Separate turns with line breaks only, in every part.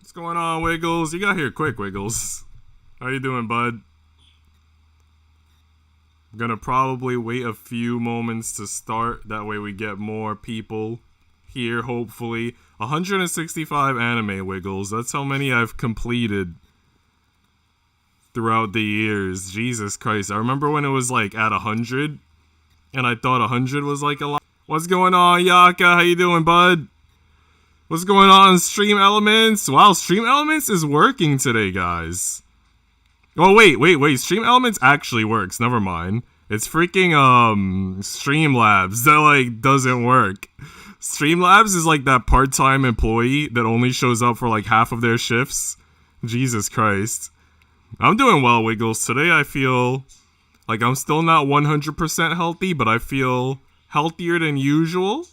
What's going on, Wiggles? You got here quick, Wiggles. How you doing, bud? I'm gonna probably wait a few moments to start. That way we get more people here, hopefully. 165 anime, Wiggles. That's how many I've completed throughout the years. Jesus Christ. I remember when it was like at 100. And I thought 100 was like a lot. What's going on, Yaka? How you doing, bud? What's going on, Stream Elements? Wow, Stream Elements is working today, guys. Oh, wait. Stream Elements actually works. Never mind. It's freaking, Streamlabs that, like, doesn't work. Streamlabs is, like, that part-time employee that only shows up for, like, half of their shifts. Jesus Christ. I'm doing well, Wiggles. Today I feel like I'm still not 100% healthy, but I feel healthier than usual.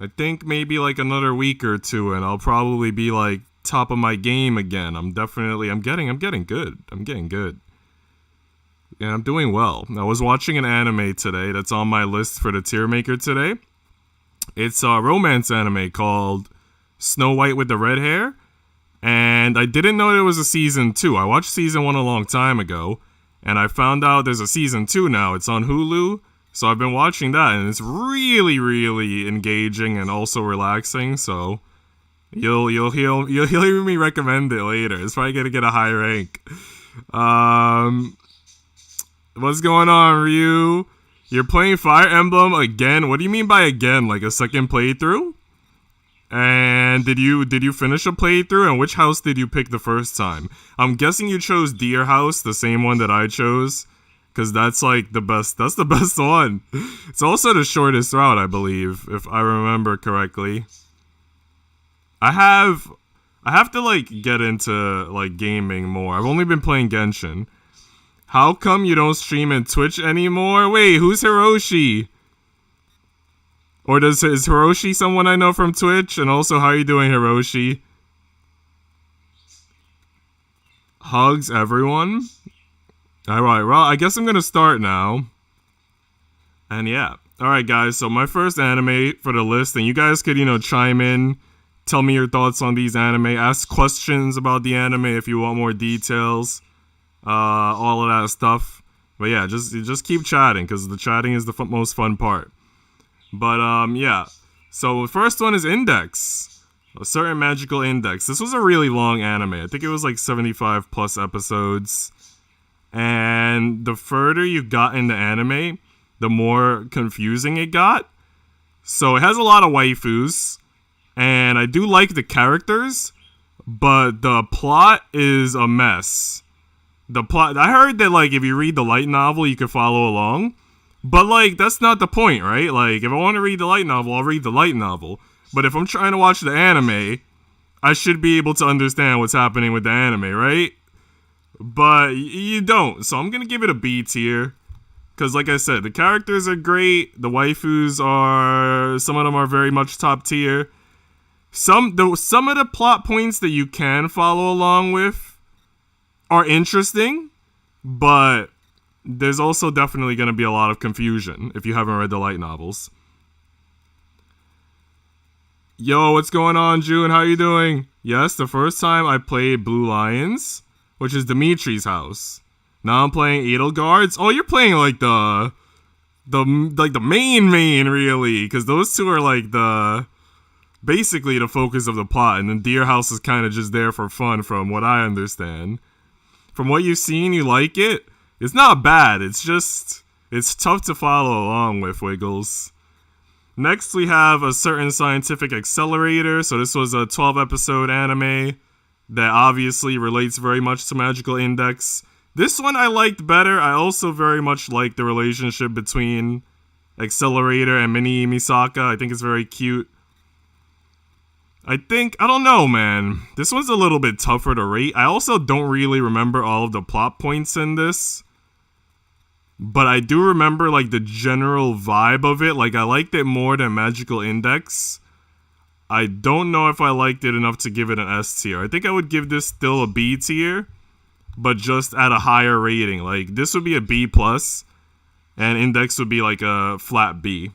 I think maybe, like, another week or two, and I'll probably be, like, top of my game again. I'm getting good. I'm getting good. Yeah, I'm doing well. I was watching an anime today that's on my list for the Tiermaker today. It's a romance anime called Snow White with the Red Hair. And I didn't know there was a season 2. I watched season 1 a long time ago. And I found out there's a season 2 now. It's on Hulu. So I've been watching that. And it's really, really engaging and also relaxing. So you'll hear me recommend it later. It's probably gonna get a high rank. What's going on, Ryu? You're playing Fire Emblem again? What do you mean by again? Like a second playthrough? And did you finish a playthrough? And which house did you pick the first time? I'm guessing you chose Deer House, the same one that I chose, because that's like the best. That's the best one. It's also the shortest route, I believe, if I remember correctly. I have to like get into like gaming more. I've only been playing Genshin. How come you don't stream in Twitch anymore? Wait, who's Hiroshi? Or is Hiroshi someone I know from Twitch? And also, how are you doing, Hiroshi? Hugs, everyone. Alright, well, I guess I'm gonna start now. And yeah. Alright, guys, so my first anime for the list, and you guys could, chime in, tell me your thoughts on these anime, ask questions about the anime if you want more details, all of that stuff. But yeah, just keep chatting, because the chatting is the most fun part. But, yeah. So, the first one is Index. A Certain Magical Index. This was a really long anime. I think it was like 75 plus episodes. And the further you got in the anime, the more confusing it got. So, it has a lot of waifus. And I do like the characters. But the plot is a mess. I heard that, like, if you read the light novel, you can follow along. But, like, that's not the point, right? Like, if I want to read the light novel, I'll read the light novel. But if I'm trying to watch the anime, I should be able to understand what's happening with the anime, right? But you don't. So I'm going to give it a B tier. Because, like I said, the characters are great. The waifus are... Some of them are very much top tier. Some of the plot points that you can follow along with are interesting. But... there's also definitely going to be a lot of confusion if you haven't read the light novels. Yo, what's going on, June? How you doing? Yes, the first time I played Blue Lions, which is Dimitri's house. Now I'm playing Edelgards. Oh, you're playing like the main really, because those two are like basically the focus of the plot, and then Deer House is kind of just there for fun, from what I understand. From what you've seen, you like it? It's not bad, it's just, it's tough to follow along with, Wiggles. Next, we have A Certain Scientific Accelerator. So this was a 12-episode anime that obviously relates very much to Magical Index. This one I liked better. I also very much like the relationship between Accelerator and Mini Misaka. I think it's very cute. I don't know, man. This one's a little bit tougher to rate. I also don't really remember all of the plot points in this. But I do remember, like, the general vibe of it. Like, I liked it more than Magical Index. I don't know if I liked it enough to give it an S tier. I think I would give this still a B tier, but just at a higher rating. Like, this would be a B+, and Index would be, like, a flat B.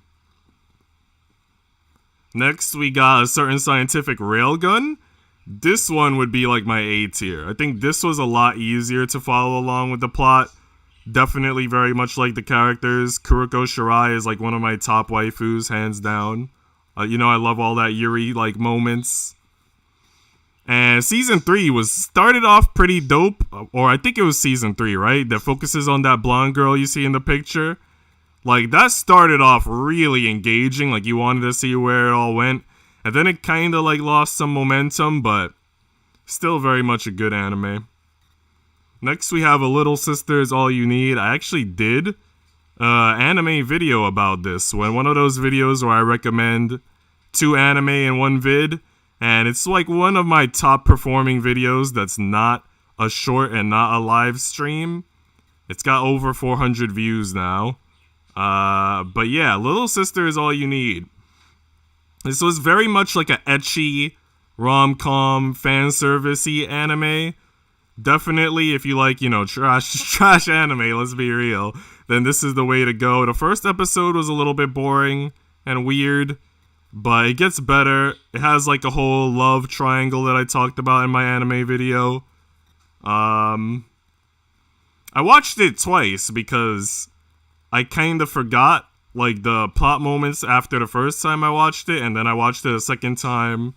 Next, we got A Certain Scientific Railgun. this one would be like my A tier. I think this was a lot easier to follow along with the plot. Definitely very much like the characters. Kuroko Shirai is like one of my top waifus, hands down. You know, I love all that Yuri like moments. And season 3 started off pretty dope, or I think it was season 3, right? That focuses on that blonde girl you see in the picture. Like, that started off really engaging, like you wanted to see where it all went. And then it kind of like lost some momentum, but still very much a good anime. Next we have A Little Sister Is All You Need. I actually did anime video about this. One of those videos where I recommend 2 anime in one vid. And it's like one of my top performing videos that's not a short and not a live stream. It's got over 400 views now. But yeah, Little Sister Is All You Need. This was very much like a ecchi, rom-com, fan service-y anime. Definitely, if you like, you know, trash anime, let's be real, then this is the way to go. The first episode was a little bit boring and weird, but it gets better. It has like a whole love triangle that I talked about in my anime video. I watched it twice because I kind of forgot like the plot moments after the first time I watched it, and then I watched it a second time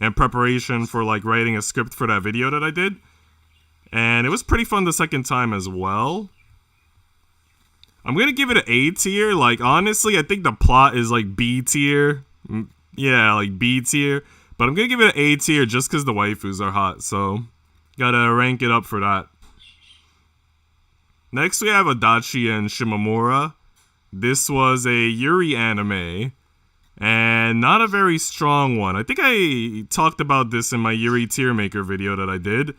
in preparation for like writing a script for that video that I did. And it was pretty fun the second time as well. I'm gonna give it an A tier. Like, honestly, I think the plot is like B tier. Yeah, like B tier. But I'm gonna give it an A tier just because the waifus are hot. So, gotta rank it up for that. Next, we have Adachi and Shimamura. This was a Yuri anime. And not a very strong one. I think I talked about this in my Yuri Tiermaker video that I did.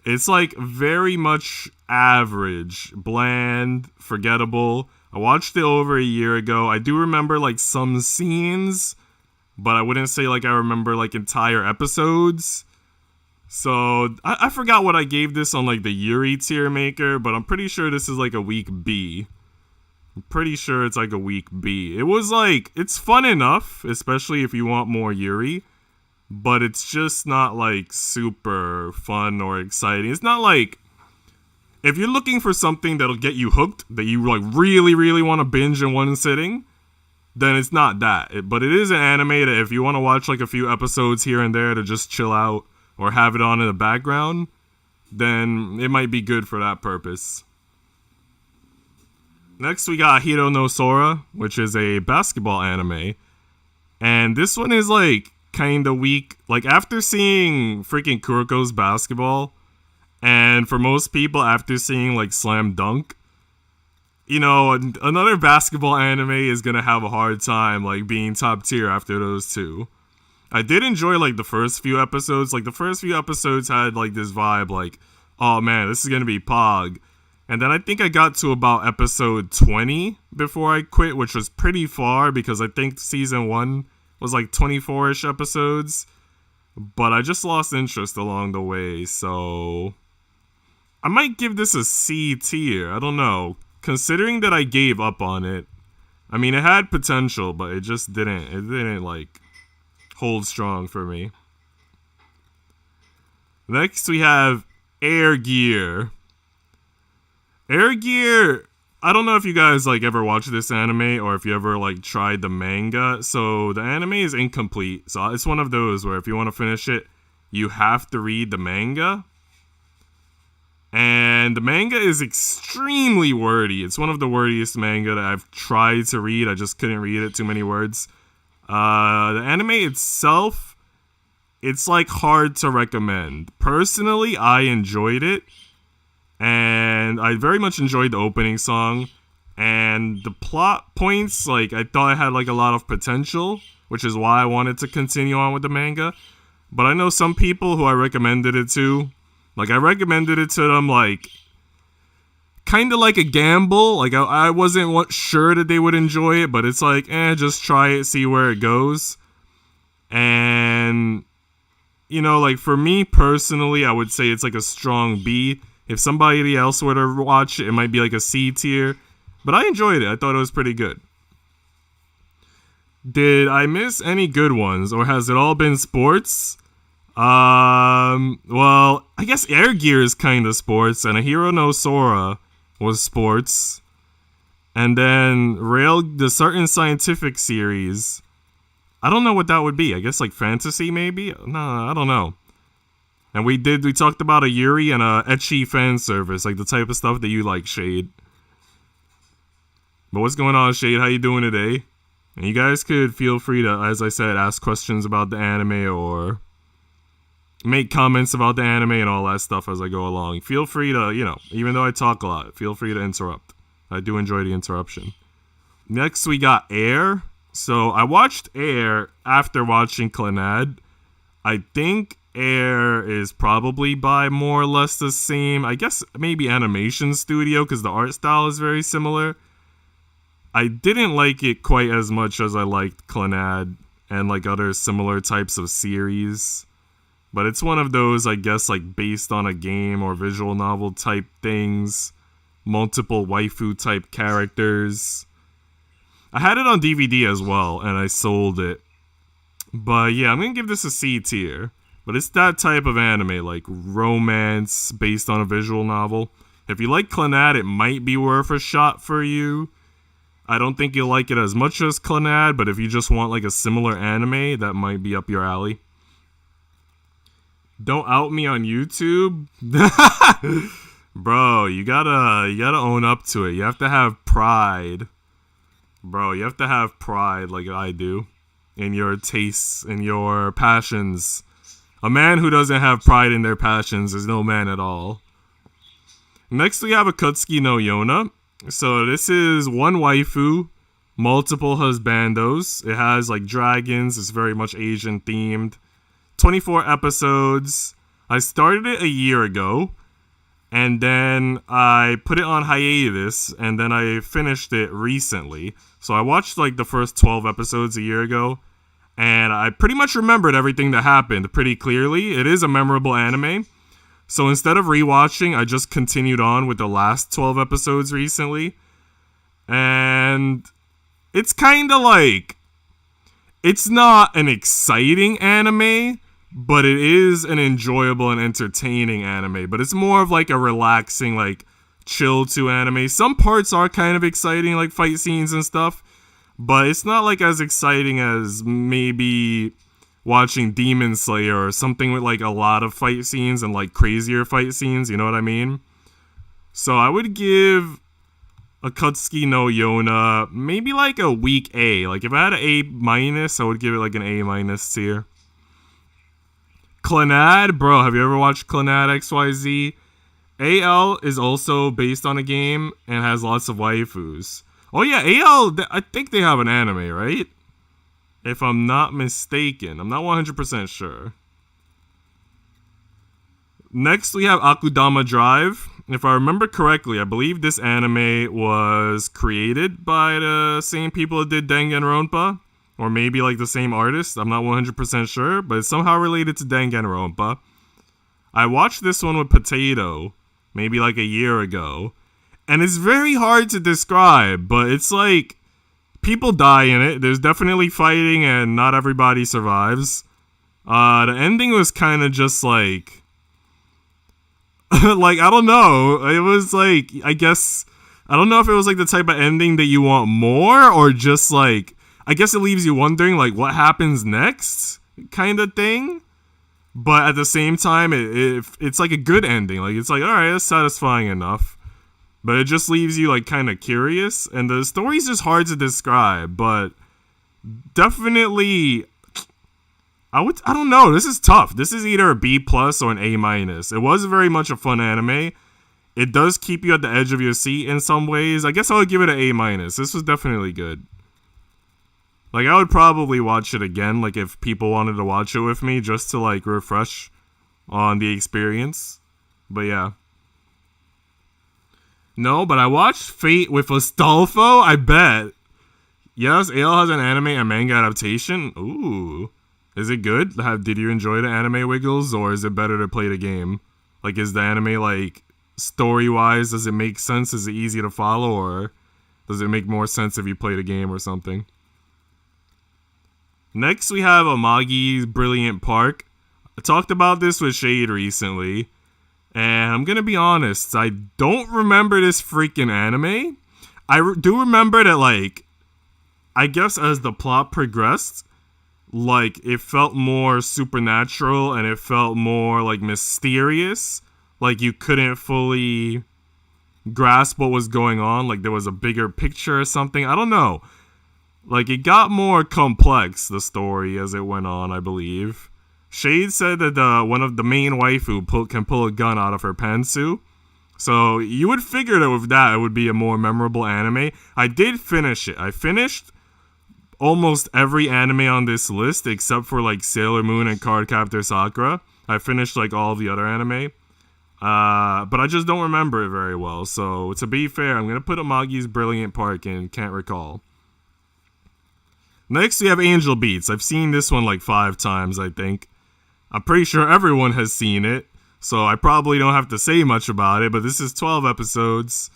It's like very much average, bland, forgettable. I watched it over a year ago. I do remember like some scenes, but I wouldn't say like I remember like entire episodes. So I forgot what I gave this on like the Yuri Tiermaker, but I'm pretty sure this is like a weak B. I'm pretty sure it's like a weak B. It was like, it's fun enough, especially if you want more Yuri. But it's just not like super fun or exciting. It's not like, if you're looking for something that'll get you hooked, that you like really, really want to binge in one sitting, then it's not that. But it is an anime that if you want to watch like a few episodes here and there to just chill out or have it on in the background, then it might be good for that purpose. Next we got Hirono Sora, which is a basketball anime. And this one is like kind of weak. Like, after seeing freaking Kuroko's basketball, and for most people after seeing like Slam Dunk, you know, another basketball anime is gonna have a hard time like being top tier after those two. I did enjoy like the first few episodes. Like, the first few episodes had like this vibe like, oh man, this is gonna be Pog. And then I think I got to about episode 20 before I quit, which was pretty far because I think season 1 was like 24-ish episodes. But I just lost interest along the way, so I might give this a C tier. I don't know. Considering that I gave up on it. I mean, it had potential, but it just didn't. It didn't like hold strong for me. Next we have Air Gear. Air Gear, I don't know if you guys like ever watched this anime or if you ever like tried the manga. So the anime is incomplete. So it's one of those where if you want to finish it, you have to read the manga. And the manga is extremely wordy. It's one of the wordiest manga that I've tried to read. I just couldn't read it, too many words. The anime itself, it's like hard to recommend. Personally, I enjoyed it. And I very much enjoyed the opening song. And the plot points, like, I thought it had, like, a lot of potential, which is why I wanted to continue on with the manga. But I know some people who I recommended it to, like, I recommended it to them, like, kind of like a gamble. Like, I wasn't sure that they would enjoy it, but it's like, just try it, see where it goes. And, you know, like, for me personally, I would say it's, like, a strong B. If somebody else were to watch it, it might be like a C tier. But I enjoyed it. I thought it was pretty good. Did I miss any good ones? Or has it all been sports? Well, I guess Air Gear is kind of sports, and a Hirono Sora was sports. And then the certain scientific series, I don't know what that would be. I guess like fantasy maybe? No, I don't know. And we talked about a Yuri and a ecchi fan service, like the type of stuff that you like, Shade. But what's going on, Shade? How you doing today? And you guys could feel free to, as I said, ask questions about the anime or make comments about the anime and all that stuff as I go along. Feel free to, even though I talk a lot, feel free to interrupt. I do enjoy the interruption. Next, we got Air. So I watched Air after watching Clannad. I think Air is probably by more or less the same, I guess maybe animation studio, because the art style is very similar. I didn't like it quite as much as I liked Clannad and like other similar types of series. But it's one of those, I guess, like based on a game or visual novel type things. Multiple waifu type characters. I had it on DVD as well, and I sold it. But yeah, I'm going to give this a C tier. But it's that type of anime, like romance based on a visual novel. If you like Clannad, it might be worth a shot for you. I don't think you'll like it as much as Clannad, but if you just want like a similar anime, that might be up your alley. Don't out me on YouTube. Bro, you gotta own up to it. You have to have pride. Bro, you have to have pride like I do in your tastes and your passions. A man who doesn't have pride in their passions is no man at all. Next we have Akutsuki no Yona. So this is one waifu, multiple husbandos. It has like dragons. It's very much Asian themed. 24 episodes. I started it a year ago. And then I put it on hiatus. And then I finished it recently. So I watched like the first 12 episodes a year ago. And I pretty much remembered everything that happened pretty clearly. It is a memorable anime. So instead of rewatching, I just continued on with the last 12 episodes recently. And it's kind of like, it's not an exciting anime, but it is an enjoyable and entertaining anime. But it's more of like a relaxing, like chill to anime. Some parts are kind of exciting, like fight scenes and stuff. But it's not like as exciting as maybe watching Demon Slayer or something with like a lot of fight scenes and like crazier fight scenes, you know what I mean? So I would give Akutsuki no Yona maybe like a weak A. Like if I had an A-, I would give it like an A- tier. Clannad, bro, have you ever watched Clannad XYZ? AL is also based on a game and has lots of waifus. Oh yeah, AL, I think they have an anime, right? If I'm not mistaken. I'm not 100% sure. Next, we have Akudama Drive. If I remember correctly, I believe this anime was created by the same people that did Danganronpa. Or maybe like the same artist. I'm not 100% sure. But it's somehow related to Danganronpa. I watched this one with Potato maybe like a year ago. And it's very hard to describe. But it's like people die in it. There's definitely fighting and not everybody survives. The ending was kind of just like... like, I don't know. It was like, I guess... I don't know if it was like the type of ending that you want more or just like... I guess it leaves you wondering like what happens next kind of thing. But at the same time, it's like a good ending. Like, it's like, alright, that's satisfying enough. But it just leaves you like kind of curious. And the story's just hard to describe. But definitely, I don't know. This is tough. This is either a B+ or an A-. It was very much a fun anime. It does keep you at the edge of your seat in some ways. I guess I would give it an A-. This was definitely good. Like, I would probably watch it again. Like, if people wanted to watch it with me just to like refresh on the experience. But yeah. No, but I watched Fate with Astolfo, I bet. Yes, AL has an anime and manga adaptation. Ooh. Is it good? Did you enjoy the anime, Wiggles? Or is it better to play the game? Like, is the anime, like, story-wise, does it make sense? Is it easy to follow? Or does it make more sense if you play the game or something? Next, we have Amagi's Brilliant Park. I talked about this with Shade recently, and I'm gonna be honest, I don't remember this freaking anime. I do remember that, like, I guess as the plot progressed, like, it felt more supernatural and it felt more, like, mysterious. Like, you couldn't fully grasp what was going on. Like, there was a bigger picture or something. I don't know. Like, it got more complex, the story, as it went on, I believe. Shade said that one of the main waifu can pull a gun out of her pantsuit. So, you would figure that with that, it would be a more memorable anime. I did finish it. I finished almost every anime on this list except for like Sailor Moon and Cardcaptor Sakura. I finished like all the other anime. But I just don't remember it very well. So to be fair, I'm going to put Amagi's Brilliant Park in Can't Recall. Next we have Angel Beats. I've seen this one like 5 times, I think. I'm pretty sure everyone has seen it. So I probably don't have to say much about it. But this is 12 episodes.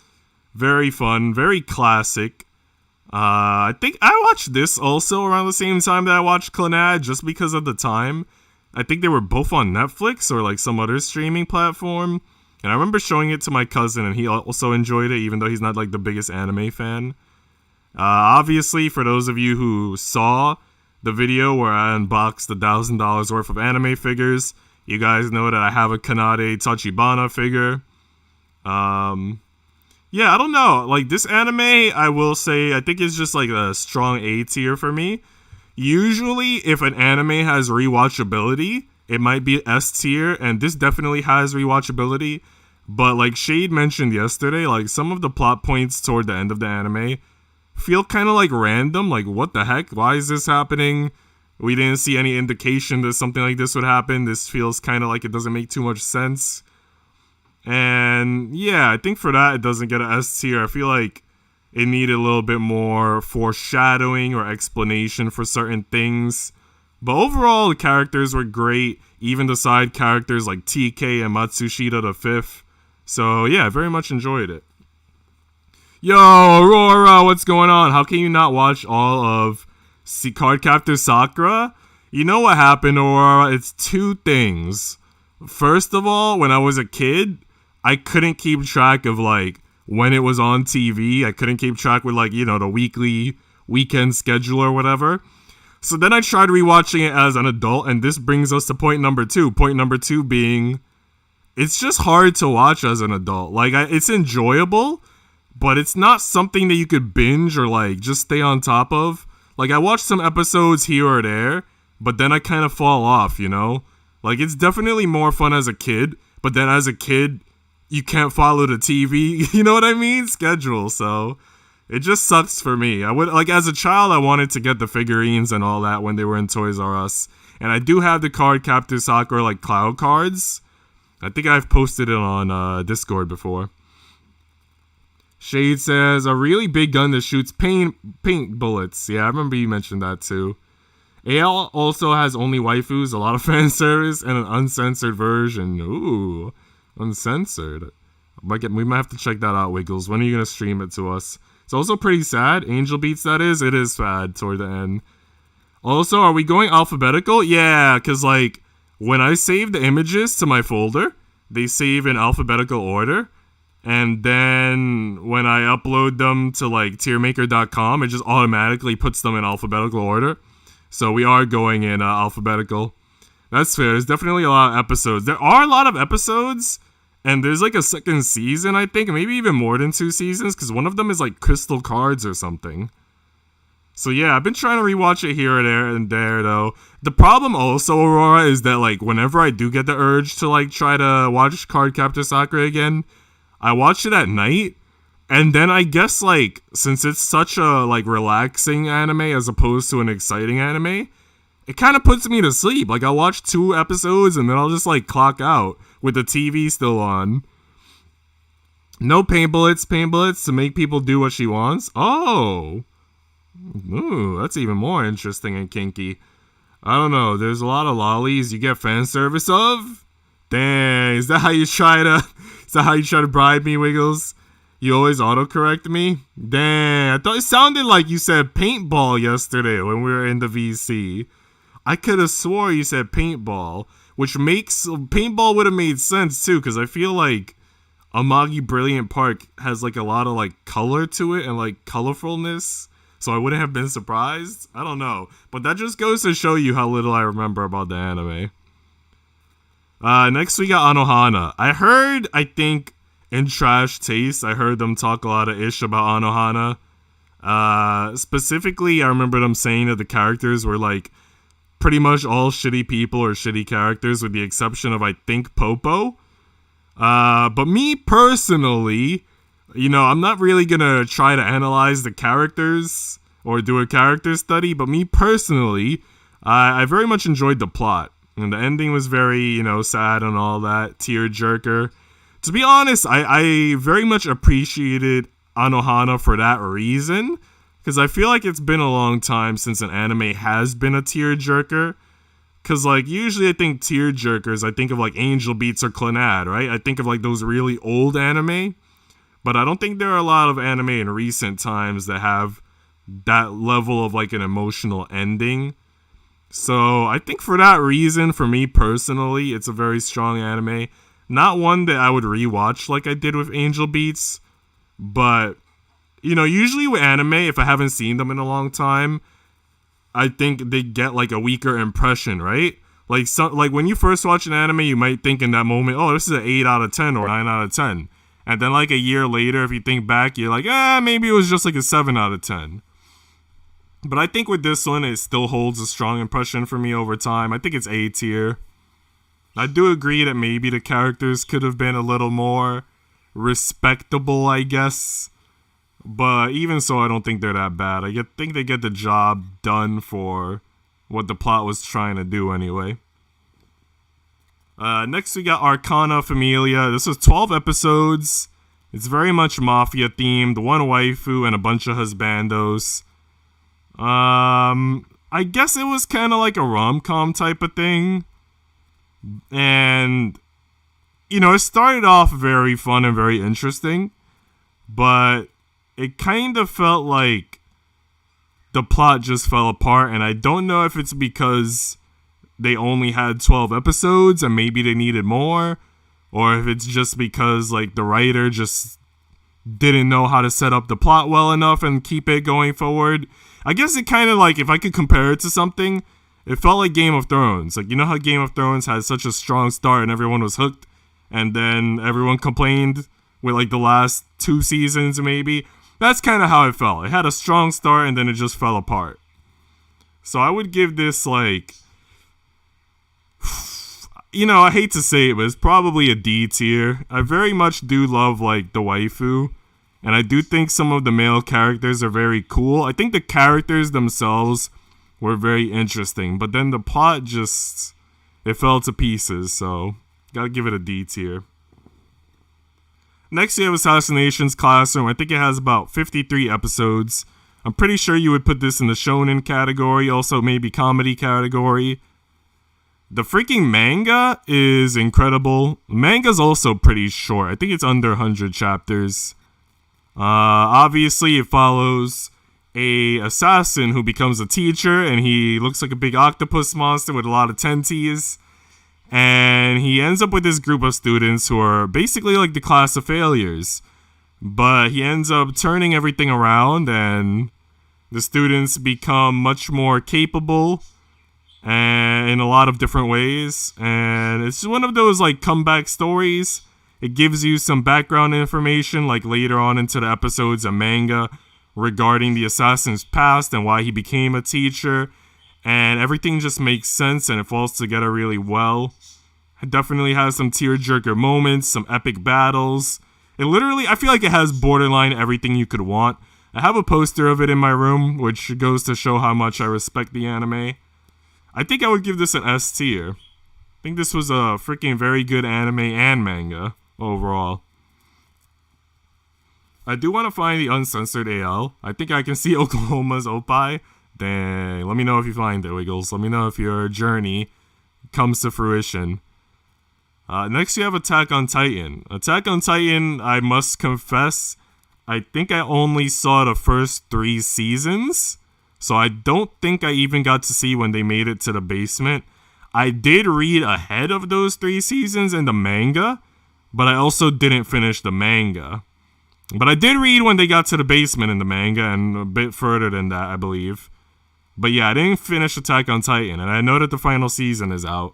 Very fun. Very classic. I think I watched this also around the same time that I watched Clannad, just because of the time. I think they were both on Netflix or like some other streaming platform. And I remember showing it to my cousin and he also enjoyed it, even though he's not like the biggest anime fan. Obviously, for those of you who saw the video where I unboxed the $1,000 worth of anime figures, you guys know that I have a Kanade Tachibana figure. Yeah, I don't know. Like, this anime, I will say, I think it's just like a strong A tier for me. Usually, if an anime has rewatchability, it might be S tier, and this definitely has rewatchability. But like Shade mentioned yesterday, like some of the plot points toward the end of the anime feel kind of like random. Like, what the heck? Why is this happening? We didn't see any indication that something like this would happen. This feels kind of like it doesn't make too much sense. And yeah, I think for that it doesn't get an S tier. I feel like it needed a little bit more foreshadowing or explanation for certain things. But overall, the characters were great. Even the side characters like TK and Matsushita the Fifth. So yeah, very much enjoyed it. Yo, Aurora, what's going on? How can you not watch all of Cardcaptor Sakura? You know what happened, Aurora? It's 2 things. First of all, when I was a kid, I couldn't keep track of, like, when it was on TV. I couldn't keep track with, like, you know, the weekly weekend schedule or whatever. So then I tried rewatching it as an adult, and this brings us to point number 2. Point number 2 being, it's just hard to watch as an adult. Like, it's enjoyable, but it's not something that you could binge or, like, just stay on top of. Like, I watched some episodes here or there, but then I kind of fall off, you know? Like, it's definitely more fun as a kid, but then as a kid, you can't follow the TV, you know what I mean? Schedule, so it just sucks for me. I would, like, as a child, I wanted to get the figurines and all that when they were in Toys R Us. And I do have the Cardcaptor Sakura, like, cloud cards. I think I've posted it on Discord before. Shade says, a really big gun that shoots paint bullets. Yeah, I remember you mentioned that too. AL also has only waifus, a lot of fan service, and an uncensored version. Ooh, uncensored. We might have to check that out, Wiggles. When are you going to stream it to us? It's also pretty sad. Angel Beats, that is. It is sad toward the end. Also, are we going alphabetical? Yeah, because, like, when I save the images to my folder, they save in alphabetical order. And then when I upload them to, like, tiermaker.com, it just automatically puts them in alphabetical order. So we are going in alphabetical. That's fair. There's definitely a lot of episodes. There are a lot of episodes, and there's like a second season, I think. Maybe even more than 2 seasons, because one of them is like Crystal Cards or something. So yeah, I've been trying to rewatch it here and there, though. The problem also, Aurora, is that like whenever I do get the urge to like try to watch Cardcaptor Sakura again, I watch it at night. And then I guess, like, since it's such a, like, relaxing anime as opposed to an exciting anime, it kind of puts me to sleep. Like, I'll watch 2 episodes and then I'll just, like, clock out with the TV still on. No paint bullets to make people do what she wants. Oh. Ooh, that's even more interesting and kinky. I don't know. There's a lot of lollies you get fan service of? Dang, is that how you try to bribe me, Wiggles? You always autocorrect me? Dang, I thought it sounded like you said paintball yesterday when we were in the VC. I could have swore you said paintball. which makes paintball would have made sense too, because I feel like Amagi Brilliant Park has like a lot of like color to it and like colorfulness, so I wouldn't have been surprised. I don't know, but that just goes to show you how little I remember about the anime. Next we got Anohana. I think in Trash Taste, I heard them talk a lot of ish about Anohana. Specifically, I remember them saying that the characters were like pretty much all shitty people or shitty characters, with the exception of, I think, Popo. But me personally, you know, I'm not really gonna try to analyze the characters or do a character study, but me personally, I very much enjoyed the plot. And the ending was very, you know, sad and all that, tear-jerker. To be honest, I very much appreciated Anohana for that reason, because I feel like it's been a long time since an anime has been a tear-jerker. Because, like, usually I think tear-jerkers, I think of, like, Angel Beats or Clannad, right? I think of, like, those really old anime. But I don't think there are a lot of anime in recent times that have that level of, like, an emotional ending. So I think for that reason, for me personally, it's a very strong anime. Not one that I would rewatch like I did with Angel Beats. But, you know, usually with anime, if I haven't seen them in a long time, I think they get like a weaker impression, right? Like when you first watch an anime, you might think in that moment, oh, this is an 8 out of 10 or 9 out of 10. And then like a year later, if you think back, you're like, maybe it was just like a 7 out of 10. But I think with this one, it still holds a strong impression for me over time. I think it's A tier. I do agree that maybe the characters could have been a little more respectable, I guess. But even so, I don't think they're that bad. think they get the job done for what the plot was trying to do anyway. Next we got Arcana Familia. This was 12 episodes. It's very much mafia themed. One waifu and a bunch of husbandos. I guess it was kind of like a rom-com type of thing. And, you know, it started off very fun and very interesting. But it kind of felt like the plot just fell apart. And I don't know if it's because they only had 12 episodes and maybe they needed more. Or if it's just because, like, the writer just didn't know how to set up the plot well enough and keep it going forward. I guess it kind of like, if I could compare it to something, it felt like Game of Thrones. Like, you know how Game of Thrones had such a strong start and everyone was hooked, and then everyone complained with like the last 2 seasons maybe? That's kind of how it felt. It had a strong start and then it just fell apart. So I would give this like, you know, I hate to say it, but it's probably a D tier. I very much do love like the waifu. And I do think some of the male characters are very cool. I think the characters themselves were very interesting. But then the plot just, it fell to pieces. So, gotta give it a D tier. Next, you have Assassinations Classroom. I think it has about 53 episodes. I'm pretty sure you would put this in the shonen category. Also, maybe comedy category. The freaking manga is incredible. Manga's also pretty short. I think it's under 100 chapters. Obviously it follows a assassin who becomes a teacher, and he looks like a big octopus monster with a lot of tenties, and he ends up with this group of students who are basically like the class of failures, but he ends up turning everything around, and the students become much more capable and in a lot of different ways, and it's one of those like comeback stories. It gives you some background information, like later on into the episodes of manga, regarding the assassin's past and why he became a teacher. And everything just makes sense and it falls together really well. It definitely has some tearjerker moments, some epic battles. It literally, I feel like it has borderline everything you could want. I have a poster of it in my room, which goes to show how much I respect the anime. I think I would give this an S tier. I think this was a freaking very good anime and manga overall. I do want to find the uncensored AL. I think I can see Oklahoma's Opie. Dang, let me know if you find it, Wiggles. Let me know if your journey comes to fruition. Next, you have Attack on Titan. Attack on Titan, I must confess, I think I only saw the first 3 seasons. So I don't think I even got to see when they made it to the basement. I did read ahead of those 3 seasons in the manga, but I also didn't finish the manga. But I did read when they got to the basement in the manga, and a bit further than that, I believe. But yeah, I didn't finish Attack on Titan, and I know that the final season is out.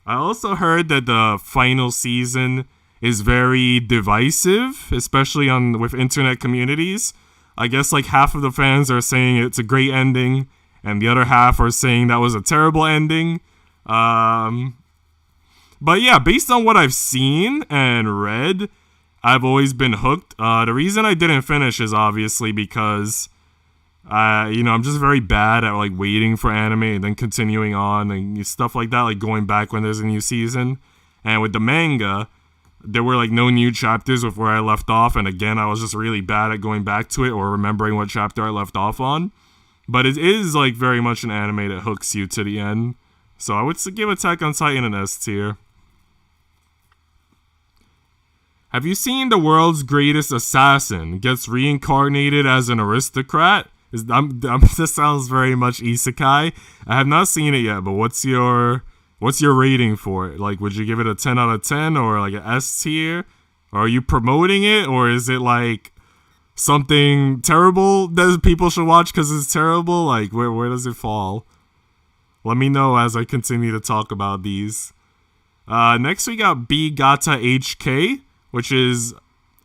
I also heard that the final season is very divisive, especially with internet communities. I guess like half of the fans are saying it's a great ending, and the other half are saying that was a terrible ending. But yeah, based on what I've seen and read, I've always been hooked. The reason I didn't finish is obviously because, I'm just very bad at like waiting for anime and then continuing on and stuff like that, like going back when there's a new season. And with the manga, there were like no new chapters with where I left off, and again, I was just really bad at going back to it or remembering what chapter I left off on. But it is like very much an anime that hooks you to the end. So I would give Attack on Titan an S tier. Have you seen the world's greatest assassin gets reincarnated as an aristocrat? This sounds very much isekai. I have not seen it yet, but what's your rating for it? Like, would you give it a 10 out of 10 or like an S tier? Or are you promoting it, or is it like something terrible that people should watch because it's terrible? Like, where does it fall? Let me know as I continue to talk about these. Next we got Gata H Kei, which is,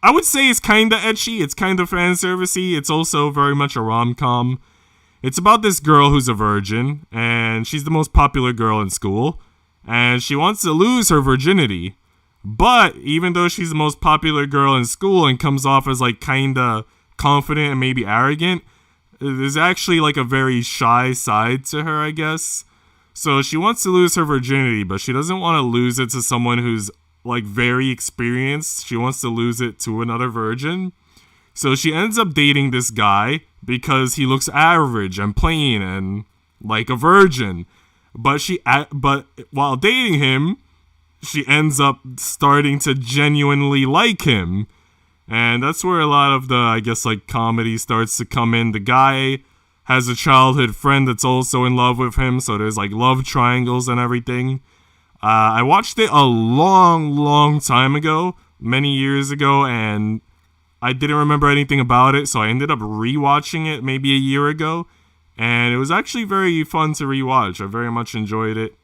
I would say it's kind of ecchi, it's kind of fan servicey, it's also very much a rom-com. It's about this girl who's a virgin, and she's the most popular girl in school, and she wants to lose her virginity. But even though she's the most popular girl in school and comes off as like kind of confident and maybe arrogant, there's actually like a very shy side to her, I guess. So she wants to lose her virginity, but she doesn't want to lose it to someone who's like very experienced. She wants to lose it to another virgin. So she ends up dating this guy because he looks average and plain and like a virgin. But while dating him, she ends up starting to genuinely like him. And that's where a lot of the, I guess, like comedy starts to come in. The guy has a childhood friend that's also in love with him, so there's like love triangles and everything. I watched it a long time ago, many years ago, and I didn't remember anything about it, so I ended up rewatching it maybe a year ago, and it was actually very fun to rewatch. I very much enjoyed it.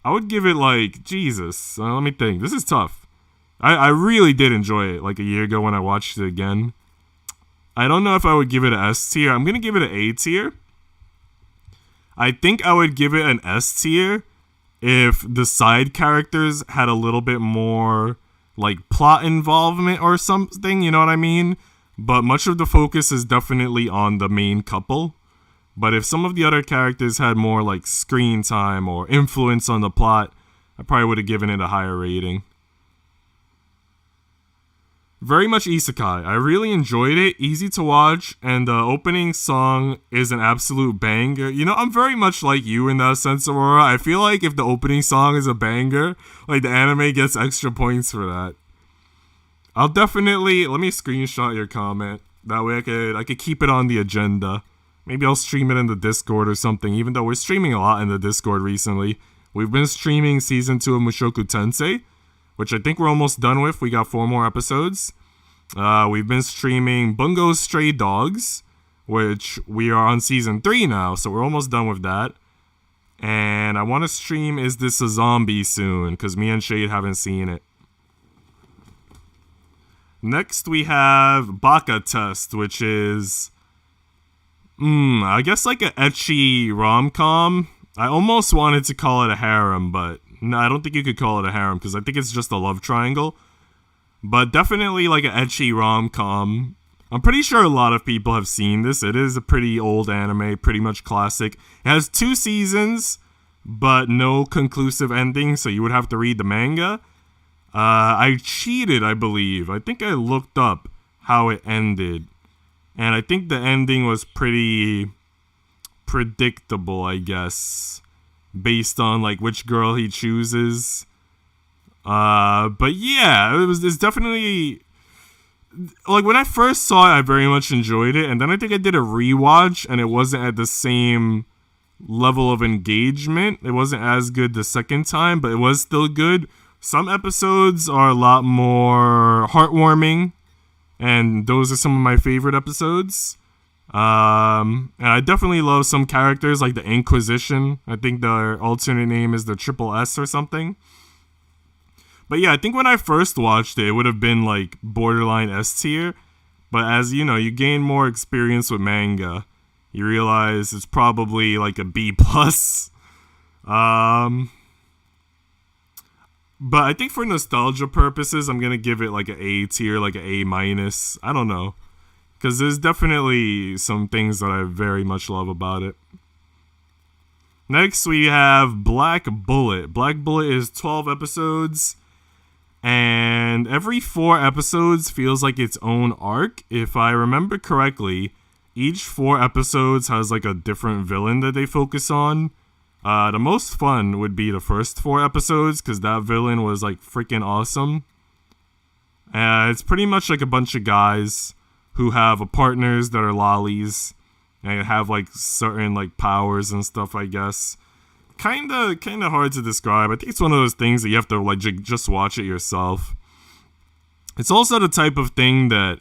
I would give it like, Jesus, let me think, this is tough. I really did enjoy it like a year ago when I watched it again. I don't know if I would give it an S tier. I'm going to give it an A tier. I think I would give it an S tier if the side characters had a little bit more like plot involvement or something, you know what I mean? But much of the focus is definitely on the main couple. But if some of the other characters had more like screen time or influence on the plot, I probably would have given it a higher rating. Very much isekai. I really enjoyed it. Easy to watch, and the opening song is an absolute banger. You know, I'm very much like you in that sense, Aurora. I feel like if the opening song is a banger, like the anime gets extra points for that. I'll definitely, let me screenshot your comment. That way I could keep it on the agenda. Maybe I'll stream it in the Discord or something, even though we're streaming a lot in the Discord recently. We've been streaming season 2 of Mushoku Tensei, which I think we're almost done with. We got 4 more episodes. We've been streaming Bungo's Stray Dogs, which we are on season 3 now, so we're almost done with that. And I want to stream Is This a Zombie soon, because me and Shade haven't seen it. Next we have Baka Test, which is, I guess like an ecchi rom-com. I almost wanted to call it a harem, but no, I don't think you could call it a harem because I think it's just a love triangle. But definitely like an ecchi rom-com. I'm pretty sure a lot of people have seen this. It is a pretty old anime, pretty much classic. It has 2 seasons, but no conclusive ending, so you would have to read the manga. I cheated, I believe. I think I looked up how it ended. And I think the ending was pretty predictable, I guess, based on like which girl he chooses. But yeah, it's definitely like when I first saw it, I very much enjoyed it, and then I think I did a rewatch, and it wasn't at the same level of engagement. It wasn't as good the second time, but it was still good. Some episodes are a lot more heartwarming, and those are some of my favorite episodes. And I definitely love some characters like the Inquisition. I think their alternate name is the Triple S or something. But yeah, I think when I first watched it, it would have been like borderline S tier. But as you know, you gain more experience with manga, you realize it's probably like a B plus. But I think for nostalgia purposes, I'm gonna give it like an A tier, like an A minus. I don't know, because there's definitely some things that I very much love about it. Next, we have Black Bullet. Black Bullet is 12 episodes, and every 4 episodes feels like its own arc. If I remember correctly, each 4 episodes has like a different villain that they focus on. The most fun would be the first 4 episodes, because that villain was like freaking awesome. It's pretty much like a bunch of guys who have partners that are lollies and have like certain like powers and stuff, I guess. Kinda hard to describe. I think it's one of those things that you have to like just watch it yourself. It's also the type of thing that,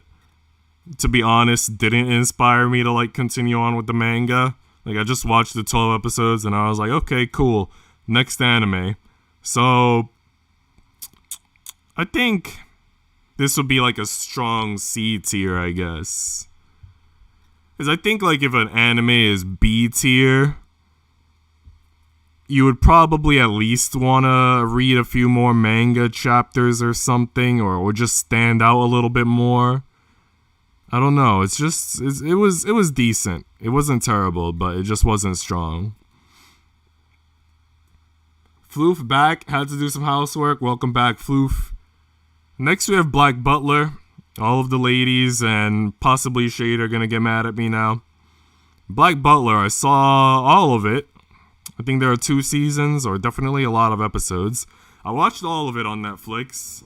to be honest, didn't inspire me to like continue on with the manga. Like, I just watched the 12 episodes and I was like, okay, cool, next anime. So I think this would be like a strong C tier, I guess. Because I think like if an anime is B tier, you would probably at least want to read a few more manga chapters or something, or just stand out a little bit more. I don't know. It was decent. It wasn't terrible, but it just wasn't strong. Floof back. Had to do some housework. Welcome back, Floof. Next we have Black Butler. All of the ladies and possibly Shade are gonna get mad at me now. Black Butler, I saw all of it. I think there are 2 seasons, or definitely a lot of episodes. I watched all of it on Netflix.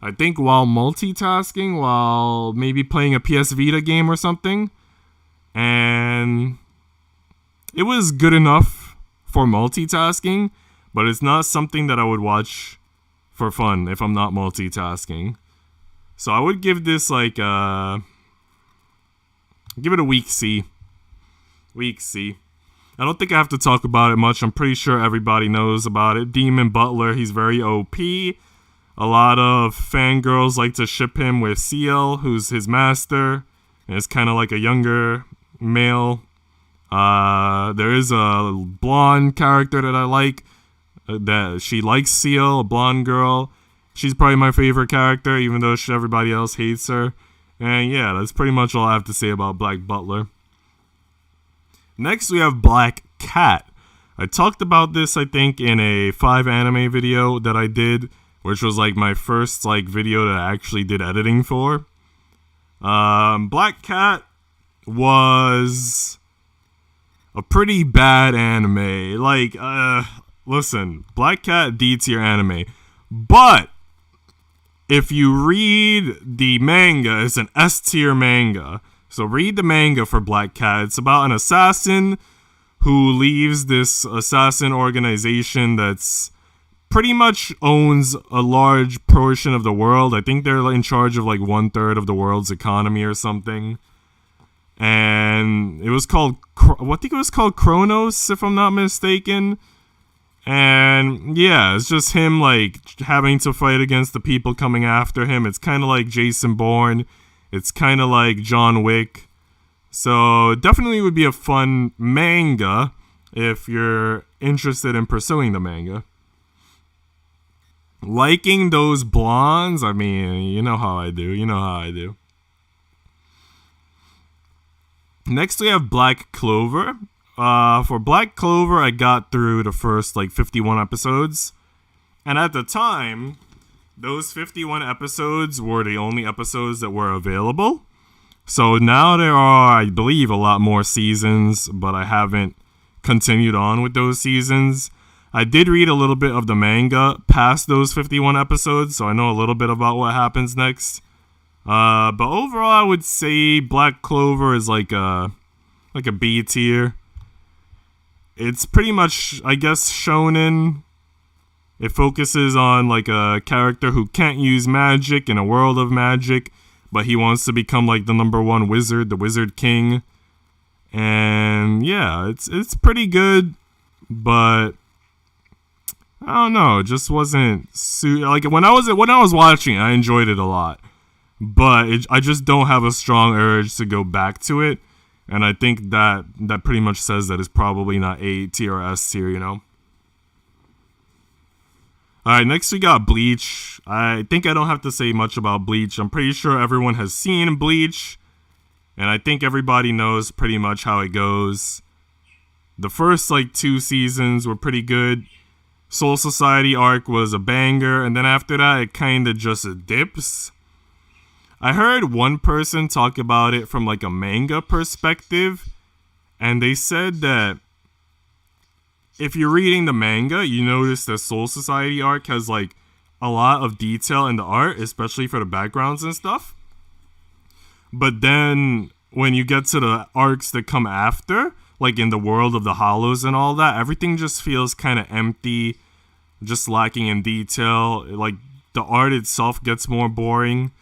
I think while multitasking, while maybe playing a PS Vita game or something. And it was good enough for multitasking, but it's not something that I would watch for fun if I'm not multitasking. So I would give this like give it a weak C. Weak C. I don't think I have to talk about it much. I'm pretty sure everybody knows about it. Demon Butler, he's very OP. A lot of fangirls like to ship him with CL, who's his master. And it's kind of like a younger male. There is a blonde character that I like. That she likes CL, a blonde girl. She's probably my favorite character, even though everybody else hates her. And yeah, that's pretty much all I have to say about Black Butler. Next, we have Black Cat. I talked about this, I think, in a 5 anime video that I did, which was like my first like video that I actually did editing for. Black Cat was a pretty bad anime. Like, listen, Black Cat D tier anime, but if you read the manga, it's an S tier manga. So read the manga for Black Cat. It's about an assassin who leaves this assassin organization that's pretty much owns a large portion of the world. I think they're in charge of like 1/3 of the world's economy or something. And it was called, I think it was called Kronos, if I'm not mistaken. And yeah, it's just him like having to fight against the people coming after him. It's kind of like Jason Bourne. It's kind of like John Wick. So definitely would be a fun manga if you're interested in pursuing the manga. Liking those blondes, I mean, you know how I do. Next we have Black Clover. For Black Clover, I got through the first like 51 episodes. And at the time, those 51 episodes were the only episodes that were available. So now there are, I believe, a lot more seasons, but I haven't continued on with those seasons. I did read a little bit of the manga past those 51 episodes, so I know a little bit about what happens next. But overall, I would say Black Clover is like a B tier. it's pretty much, I guess, shonen. It focuses on like a character who can't use magic in a world of magic, but he wants to become like the #1 wizard, the Wizard King. And yeah, it's pretty good, but I don't know, it just wasn't like when I was watching it, I enjoyed it a lot, but I just don't have a strong urge to go back to it, and I think that pretty much says that it's probably not A tier or S tier, you know. All right, next we got Bleach. I think I don't have to say much about Bleach. I'm pretty sure everyone has seen Bleach, and I think everybody knows pretty much how it goes. The first like 2 seasons were pretty good. Soul Society arc was a banger, and then after that it kind of just dips. I heard one person talk about it from like a manga perspective, and they said that if you're reading the manga, you notice the Soul Society arc has like a lot of detail in the art, especially for the backgrounds and stuff. But then when you get to the arcs that come after, like in the world of the Hollows and all that, everything just feels kind of empty, just lacking in detail. Like the art itself gets more boring.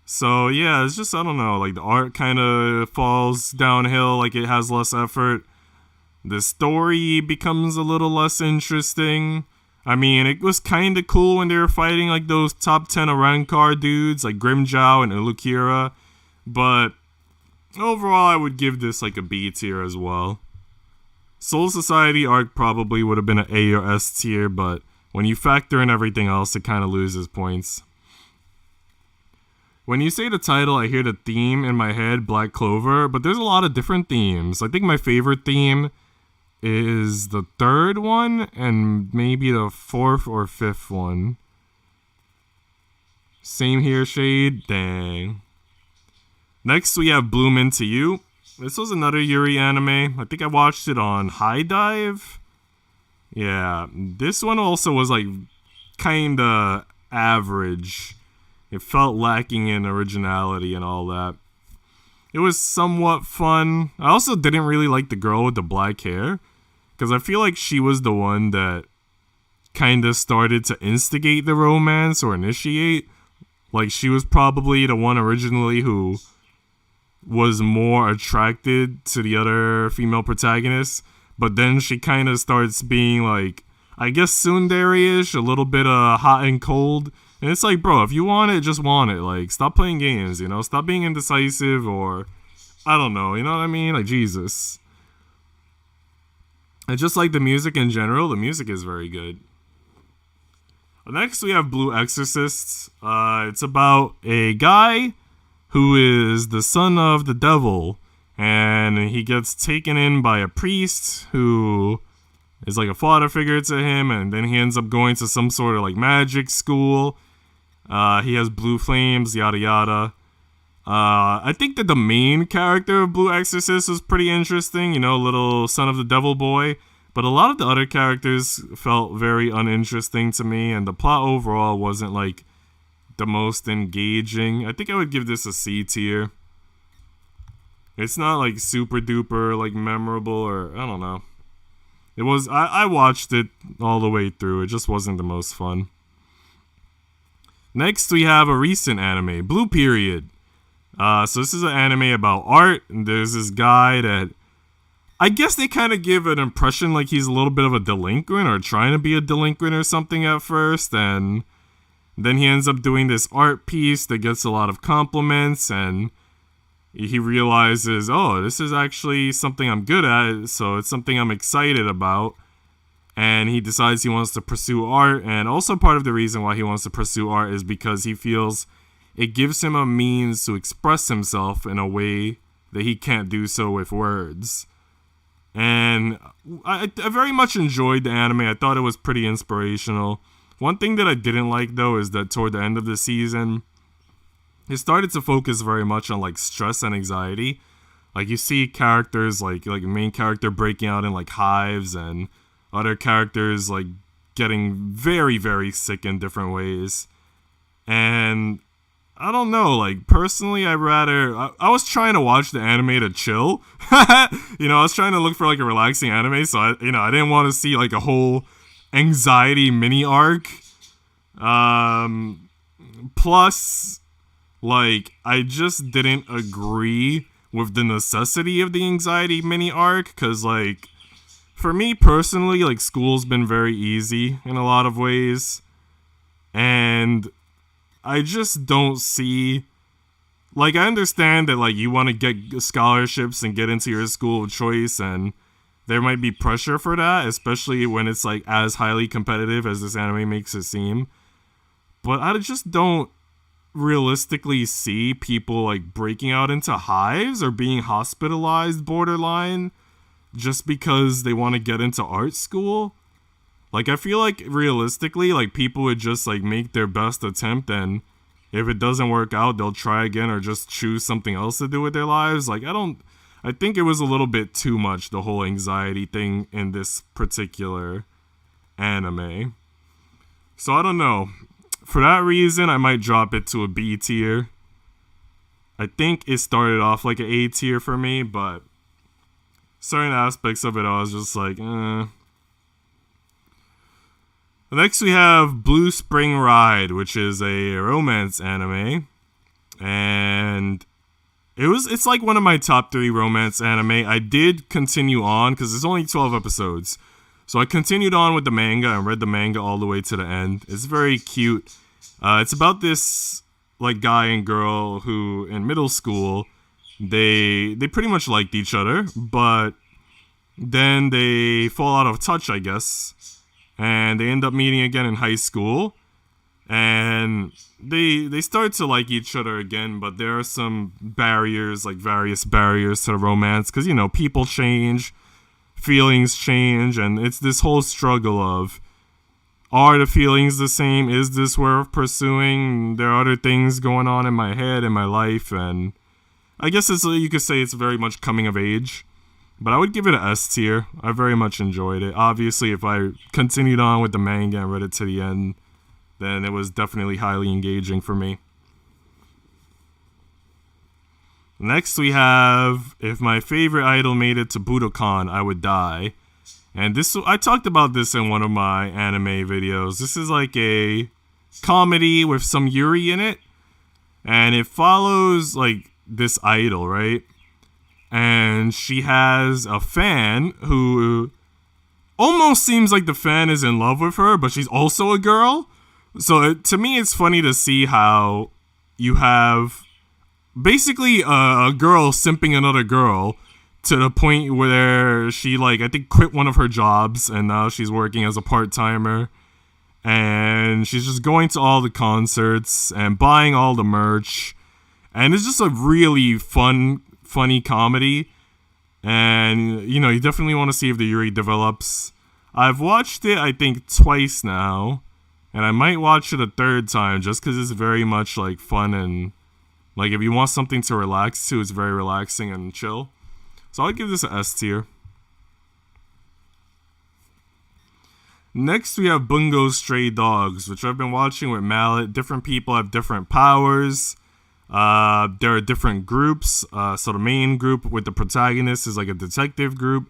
So yeah, it's just, I don't know, like the art kind of falls downhill, like it has less effort. The story becomes a little less interesting. I mean, it was kind of cool when they were fighting like those top 10 Arankar dudes, like Grimmjow and Ulukira. But overall, I would give this like a B tier as well. Soul Society arc probably would have been an A or S tier, but when you factor in everything else, it kind of loses points. When you say the title, I hear the theme in my head, Black Clover, but there's a lot of different themes. I think my favorite theme is the 3rd one and maybe the 4th or 5th one. Same here, Shade. Dang. Next, we have Bloom Into You. This was another Yuri anime. I think I watched it on High Dive. Yeah, this one also was like kinda average. It felt lacking in originality and all that. It was somewhat fun. I also didn't really like the girl with the black hair, because I feel like she was the one that kinda started to instigate the romance or initiate. Like she was probably the one originally who was more attracted to the other female protagonists, but then she kind of starts being like, I guess tsundere-ish, a little bit hot and cold, and it's like, bro, if you want it, just want it. Like, stop playing games, you know, stop being indecisive, or I don't know, you know what I mean? Like, Jesus. And just like the music in general, the music is very good. Next, we have Blue Exorcists. It's about a guy who is the son of the devil, and he gets taken in by a priest who is like a father figure to him, and then he ends up going to some sort of like magic school. He has blue flames, yada yada. I think that the main character of Blue Exorcist was pretty interesting, you know, little son of the devil boy. But a lot of the other characters felt very uninteresting to me, and the plot overall wasn't like the most engaging. I think I would give this a C tier. It's not like super duper like memorable, or I don't know. It was, I watched it all the way through. It just wasn't the most fun. Next, we have a recent anime, Blue Period. So this is an anime about art, and there's this guy that I guess they kind of give an impression like he's a little bit of a delinquent, or trying to be a delinquent or something at first, and then he ends up doing this art piece that gets a lot of compliments, and he realizes, oh, this is actually something I'm good at, so it's something I'm excited about, and he decides he wants to pursue art. And also part of the reason why he wants to pursue art is because he feels it gives him a means to express himself in a way that he can't do so with words. And I very much enjoyed the anime. I thought it was pretty inspirational. One thing that I didn't like, though, is that toward the end of the season, it started to focus very much on like stress and anxiety. Like you see characters like main character breaking out in like hives, and other characters like getting very, very sick in different ways. And I don't know, like, personally, I was trying to watch the anime to chill. You know, I was trying to look for, like, a relaxing anime, so, I didn't want to see, like, a whole anxiety mini arc. Plus, like, I just didn't agree with the necessity of the anxiety mini arc, because, like, for me personally, like, school's been very easy in a lot of ways, and I just don't see, like, I understand that, like, you want to get scholarships and get into your school of choice, and there might be pressure for that, especially when it's, like, as highly competitive as this anime makes it seem. But I just don't realistically see people, like, breaking out into hives or being hospitalized borderline just because they want to get into art school. Like, I feel like realistically, like, people would just, like, make their best attempt, and if it doesn't work out, they'll try again or just choose something else to do with their lives. Like, I think it was a little bit too much, the whole anxiety thing in this particular anime. So I don't know. For that reason, I might drop it to a B tier. I think it started off like an A tier for me, but certain aspects of it, I was just like, eh. Next, we have Blue Spring Ride, which is a romance anime, and it's like one of my top 3 romance anime. I did continue on because there's only 12 episodes, so I continued on with the manga and read the manga all the way to the end. It's very cute. It's about this, like, guy and girl who in middle school they pretty much liked each other, but then they fall out of touch, I guess. And they end up meeting again in high school. And they start to like each other again, but there are some barriers, like various barriers to the romance. Because, you know, people change, feelings change, and it's this whole struggle of, are the feelings the same? Is this worth pursuing? There are other things going on in my head, in my life, and I guess you could say it's very much coming of age. But I would give it an S tier. I very much enjoyed it. Obviously, if I continued on with the manga and read it to the end, then it was definitely highly engaging for me. Next, we have If My Favorite Idol Made It to Budokan, I Would Die. And I talked about this in one of my anime videos. This is like a comedy with some Yuri in it. And it follows, like, this idol, right? And she has a fan who almost seems like the fan is in love with her, but she's also a girl. So to me, it's funny to see how you have basically a girl simping another girl to the point where she, like, I think quit one of her jobs and now she's working as a part-timer. And she's just going to all the concerts and buying all the merch. And it's just a really funny comedy, and, you know, you definitely want to see if the Yuri develops. I've watched it, I think, twice now, and I might watch it a third time just because it's very much, like, fun, and, like, if you want something to relax to, it's very relaxing and chill. So I'd give this an S tier. Next, we have Bungo Stray Dogs, which I've been watching with Mallet. Different people have different powers. There are different groups. So the main group with the protagonist is like a detective group,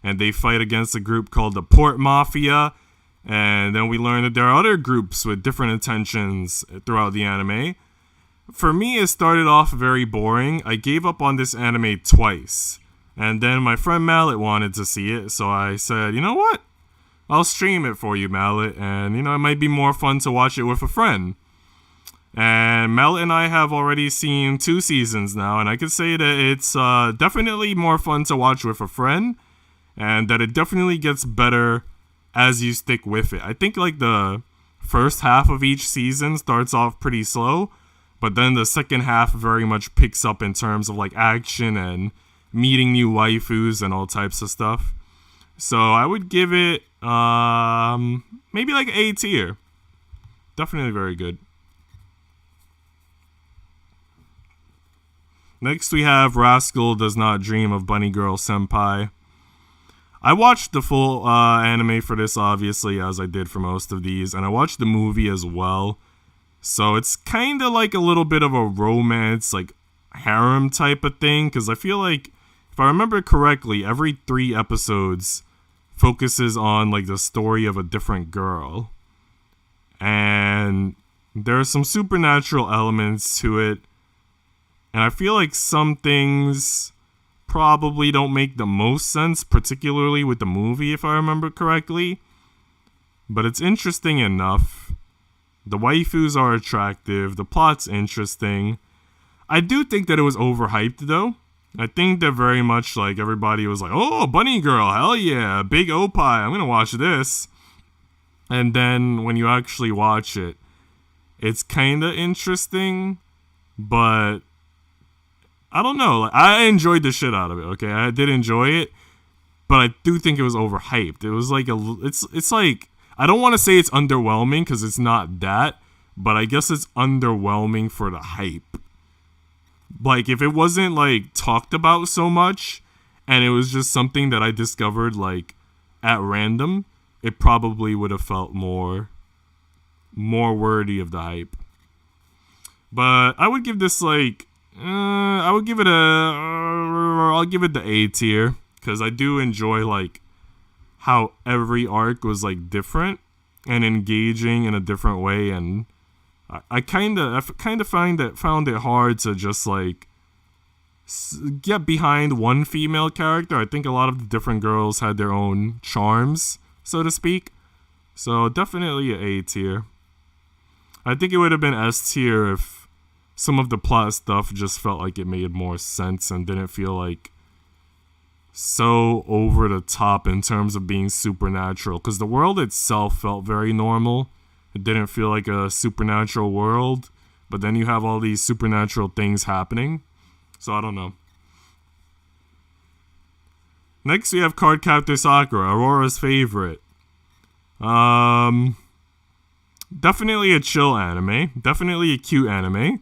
and they fight against a group called the Port Mafia. And then we learn that there are other groups with different intentions throughout the anime. For me, it started off very boring. I gave up on this anime twice. And then my friend Mallet wanted to see it, so I said, you know what? I'll stream it for you, Mallet, and, you know, it might be more fun to watch it with a friend. And Mallet and I have already seen 2 seasons now, and I could say that it's definitely more fun to watch with a friend, and that it definitely gets better as you stick with it. I think, like, the first half of each season starts off pretty slow, but then the second half very much picks up in terms of, like, action and meeting new waifus and all types of stuff. So I would give it maybe like A tier. Definitely very good. Next we have Rascal Does Not Dream of Bunny Girl Senpai. I watched the full anime for this, obviously, as I did for most of these, and I watched the movie as well. So it's kind of like a little bit of a romance, like harem type of thing. Because I feel like, if I remember correctly, every 3 episodes focuses on like the story of a different girl. And there are some supernatural elements to it. And I feel like some things probably don't make the most sense, particularly with the movie, if I remember correctly. But it's interesting enough. The waifus are attractive. The plot's interesting. I do think that it was overhyped, though. I think that very much, like, everybody was like, oh, bunny girl, hell yeah, big opie, I'm gonna watch this. And then when you actually watch it, it's kind of interesting, but I don't know. Like, I enjoyed the shit out of it, okay? I did enjoy it, but I do think it was overhyped. It was like it's like, I don't want to say it's underwhelming because it's not that, but I guess it's underwhelming for the hype. Like, if it wasn't, like, talked about so much, and it was just something that I discovered, like, at random, it probably would have felt more worthy of the hype. But I would give this, like, I'll give it the A tier, because I do enjoy, like, how every arc was, like, different and engaging in a different way, and I kind of found it hard to just, like, get behind one female character. I think a lot of the different girls had their own charms, so to speak. So definitely an A tier. I think it would have been S tier if some of the plot stuff just felt like it made more sense and didn't feel like so over the top in terms of being supernatural. Because the world itself felt very normal. It didn't feel like a supernatural world, but then you have all these supernatural things happening. So I don't know. Next we have Cardcaptor Sakura, Aurora's favorite. Definitely a chill anime. Definitely a cute anime.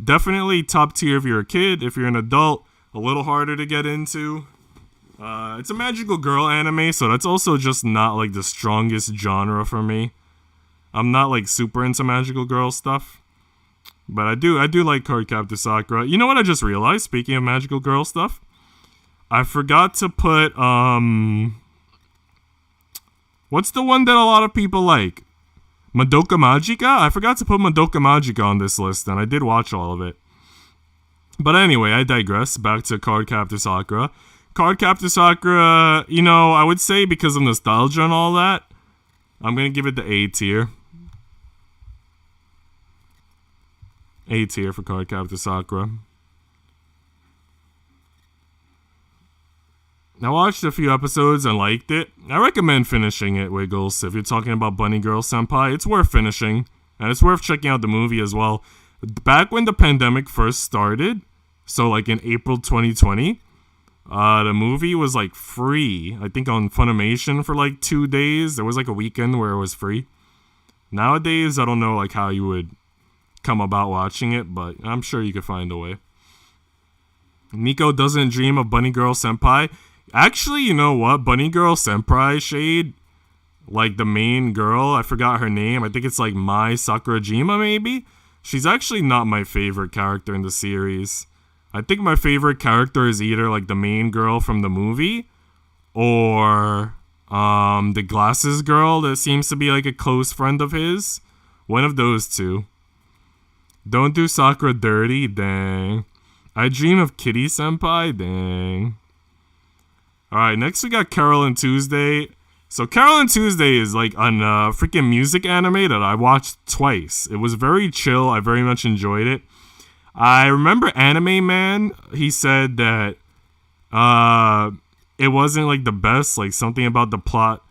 Definitely top tier if you're a kid. If you're an adult, a little harder to get into. It's a magical girl anime, so that's also just not like the strongest genre for me. I'm not like super into magical girl stuff, but I do like Cardcaptor Sakura. You know what I just realized? Speaking of magical girl stuff, I forgot to put what's the one that a lot of people like? Madoka Magica? I forgot to put Madoka Magica on this list, and I did watch all of it. But anyway, I digress. Back to Cardcaptor Sakura. Cardcaptor Sakura, you know, I would say because of nostalgia and all that, I'm gonna give it the A tier. A tier for Cardcaptor Sakura. I watched a few episodes and liked it. I recommend finishing it, Wiggles. If you're talking about Bunny Girl Senpai, it's worth finishing. And it's worth checking out the movie as well. Back when the pandemic first started, so like in April 2020, the movie was like free. I think on Funimation for like 2 days. There was like a weekend where it was free. Nowadays, I don't know like how you would come about watching it, but I'm sure you could find a way. Nico doesn't dream of Bunny Girl Senpai. Actually, you know what? Bunny Girl Senpai shade, like the main girl, I forgot her name. I think it's like Mai Sakurajima, maybe? She's actually not my favorite character in the series. I think my favorite character is either like the main girl from the movie or the glasses girl that seems to be like a close friend of his. One of those two. Don't do Sakura dirty, dang. I dream of Kitty Senpai, dang. Alright, next we got Carolyn Tuesday. So Carolyn Tuesday is like a freaking music anime that I watched twice. It was very chill. I very much enjoyed it. I remember Anime Man, he said that it wasn't like the best. Like something about the plot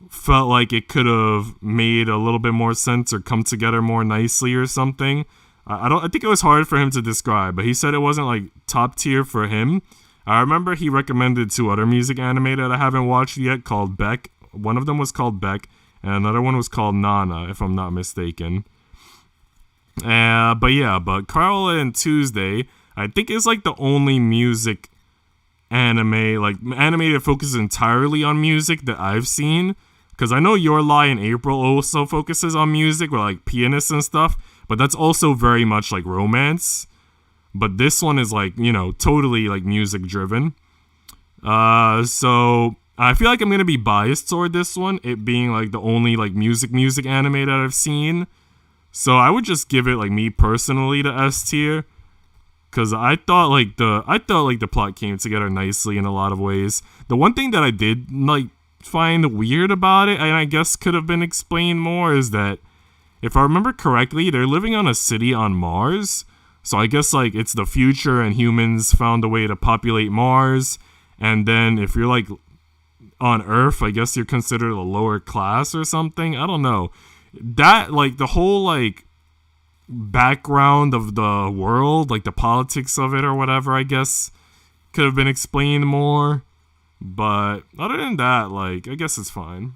felt like it could have made a little bit more sense or come together more nicely or something. I think it was hard for him to describe, but he said it wasn't like top tier for him. I remember he recommended 2 other music anime that I haven't watched yet called Beck. One of them was called Beck, and another one was called Nana, if I'm not mistaken. But Carolyn Tuesday, I think is like the only music anime, like anime that focuses entirely on music that I've seen. Because I know Your Lie in April also focuses on music with like pianists and stuff. but that's also very much like romance. But this one is like, you know, totally like music driven. So I feel like I'm gonna be biased toward this one, it being like the only like music anime that I've seen. So I would just give it, like, me personally, the S tier, because I thought like the plot came together nicely in a lot of ways. The one thing that I did like find weird about it, and I guess could have been explained more, is that if I remember correctly, they're living on a city on Mars. So I guess like it's the future and humans found a way to populate Mars, and then if you're like on Earth, I guess you're considered a lower class or something. I don't know. That, like, the whole, like, background of the world, like, the politics of it or whatever, I guess, could have been explained more. But other than that, like, I guess it's fine.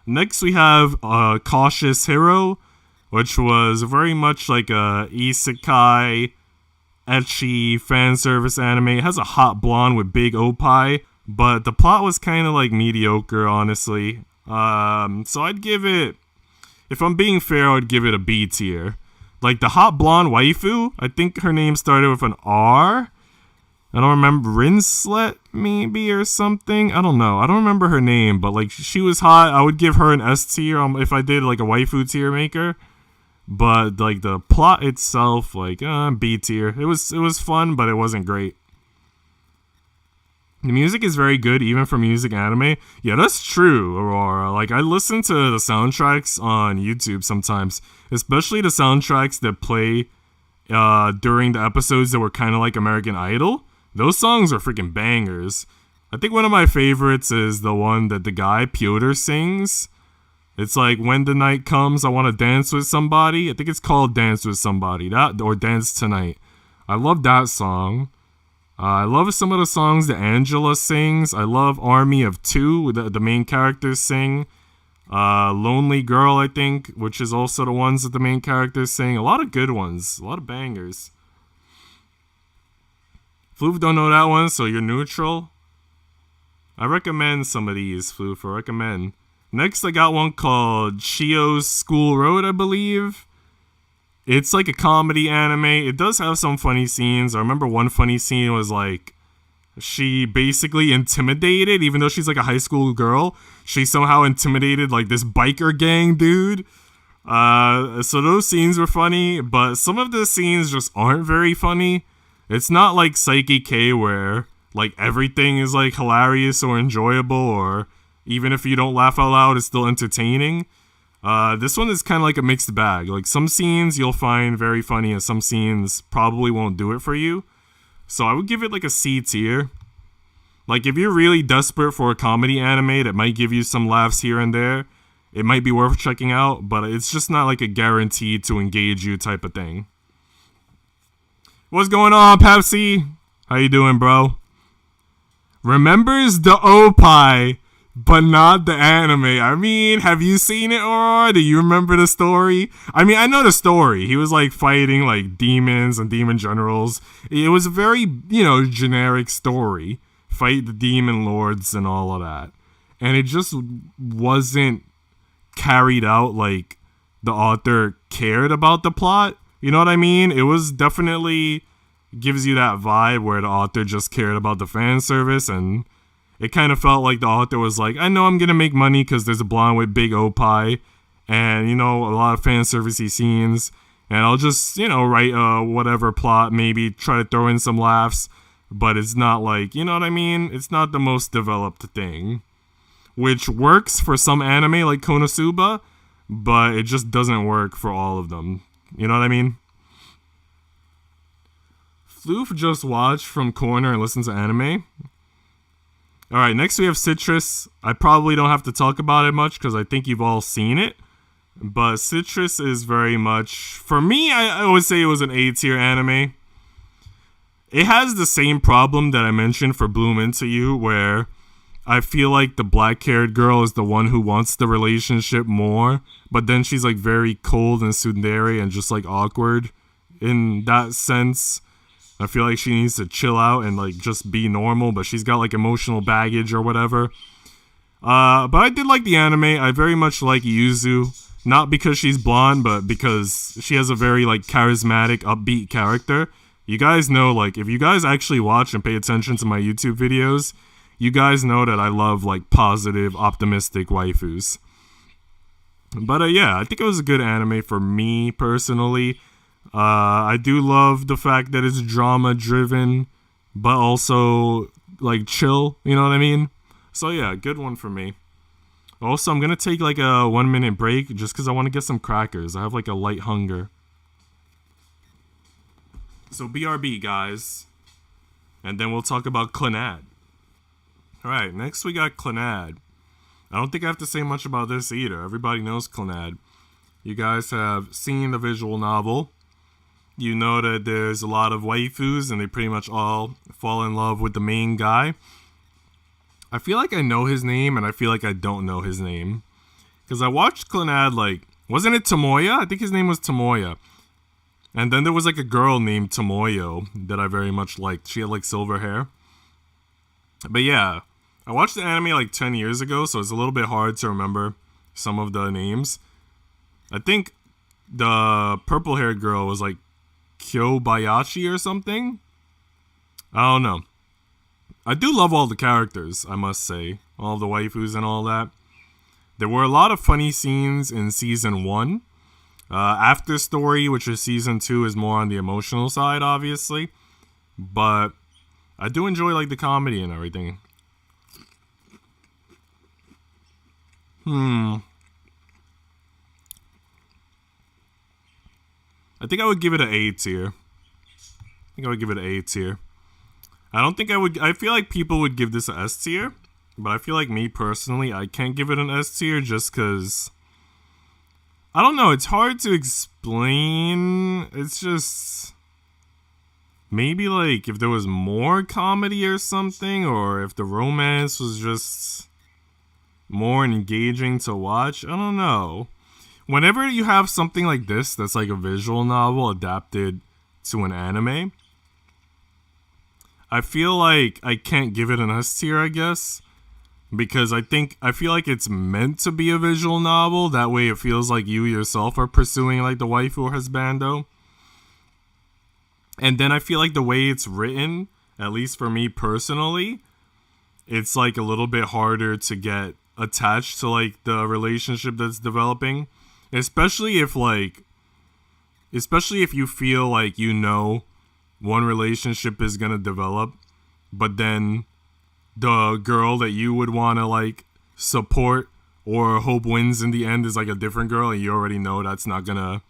Next, we have Cautious Hero, which was very much like a isekai, ecchi fan service anime. It has a hot blonde with big oppai, but the plot was kind of, like, mediocre, honestly. So I'd give it, if I'm being fair, I'd give it a B tier. Like, the hot blonde waifu, I think her name started with an R. I don't remember, Rinslet maybe or something. I don't know. I don't remember her name, but like she was hot. I would give her an S tier if I did like a waifu tier maker. But like the plot itself, like B tier. It was fun, but it wasn't great. The music is very good, even for music anime. Yeah, that's true, Aurora. Like, I listen to the soundtracks on YouTube sometimes, especially the soundtracks that play during the episodes that were kind of like American Idol. Those songs are freaking bangers. I think one of my favorites is the one that the guy, Piotr, sings. It's like, when the night comes, I want to dance with somebody. I think it's called Dance with Somebody, that or Dance Tonight. I love that song. I love some of the songs that Angela sings. I love Army of Two, the main characters sing. Lonely Girl, I think, which is also the ones that the main characters sing. A lot of good ones. A lot of bangers. Floof don't know that one, so you're neutral. I recommend some of these, Floof. I recommend. Next, I got one called Shio's School Road, I believe. It's like a comedy anime. It does have some funny scenes. I remember one funny scene was like, she basically intimidated, even though she's like a high school girl, she somehow intimidated like this biker gang dude. So those scenes were funny, but some of the scenes just aren't very funny. It's not like Psyche K where like everything is like hilarious or enjoyable, or even if you don't laugh out loud, it's still entertaining. This one is kind of like a mixed bag. Like, some scenes you'll find very funny and some scenes probably won't do it for you. So I would give it like a C tier. Like, if you're really desperate for a comedy anime that might give you some laughs here and there, it might be worth checking out, but it's just not like a guaranteed to engage you type of thing. What's going on, Pepsi? How you doing, bro? Remembers the oppai, but not the anime. I mean, have you seen it, or do you remember the story? I mean, I know the story. He was like fighting like demons and demon generals. It was a very, generic story. Fight the demon lords and all of that. And it just wasn't carried out like the author cared about the plot. You know what I mean? It was definitely gives you that vibe where the author just cared about the fan service, and it kind of felt like the author was like, I know I'm going to make money because there's a blonde with big oppai and, a lot of fan servicey scenes. And I'll just, write whatever plot, maybe try to throw in some laughs. But it's not like, you know what I mean? It's not the most developed thing. Which works for some anime like Konosuba, but it just doesn't work for all of them. You know what I mean? Floof just watched from corner and listens to anime. Alright, next we have Citrus. I probably don't have to talk about it much because I think you've all seen it. But Citrus is very much, for me, I would say it was an A tier anime. It has the same problem that I mentioned for Bloom Into You, where I feel like the black-haired girl is the one who wants the relationship more, but then she's like very cold and tsundere and just like awkward in that sense. I feel like she needs to chill out and like just be normal, but she's got like emotional baggage or whatever. But I did like the anime. I very much like Yuzu. Not because she's blonde, but because she has a very like charismatic, upbeat character. You guys know, like, if you guys actually watch and pay attention to my YouTube videos, you guys know that I love like positive, optimistic waifus. But yeah, I think it was a good anime for me personally. I do love the fact that it's drama driven, but also like chill, you know what I mean? So yeah, good one for me. Also, I'm gonna take like a 1 minute break just because I want to get some crackers. I have like a light hunger. So BRB, guys. And then we'll talk about Clannad. Alright, next we got Clannad. I don't think I have to say much about this either. Everybody knows Clannad. You guys have seen the visual novel. You know that there's a lot of waifus and they pretty much all fall in love with the main guy. I feel like I know his name and I feel like I don't know his name. Because I watched Clannad, like, wasn't it Tomoya? I think his name was Tomoya. And then there was like a girl named Tomoyo that I very much liked. She had like silver hair. But yeah, I watched the anime like 10 years ago, so it's a little bit hard to remember some of the names. I think the purple haired girl was like Kyobayashi or something. I don't know. I do love all the characters, I must say. All the waifus and all that. There were a lot of funny scenes in season 1. After Story, which is season 2, is more on the emotional side, obviously. But I do enjoy like the comedy and everything. I think I would give it an A tier. I don't think I would. I feel like people would give this an S tier. But I feel like me personally, I can't give it an S tier just because, I don't know, it's hard to explain. It's just, maybe like if there was more comedy or something, or if the romance was just more engaging to watch. I don't know. Whenever you have something like this that's like a visual novel adapted to an anime, I feel like I can't give it an S tier, I guess. Because I feel like it's meant to be a visual novel. That way it feels like you yourself are pursuing like the waifu or husbando. And then I feel like the way it's written, at least for me personally, it's like a little bit harder to get attached to like the relationship that's developing. Especially if you feel like you know one relationship is gonna develop, but then the girl that you would want to like support or hope wins in the end is like a different girl and you already know that's not gonna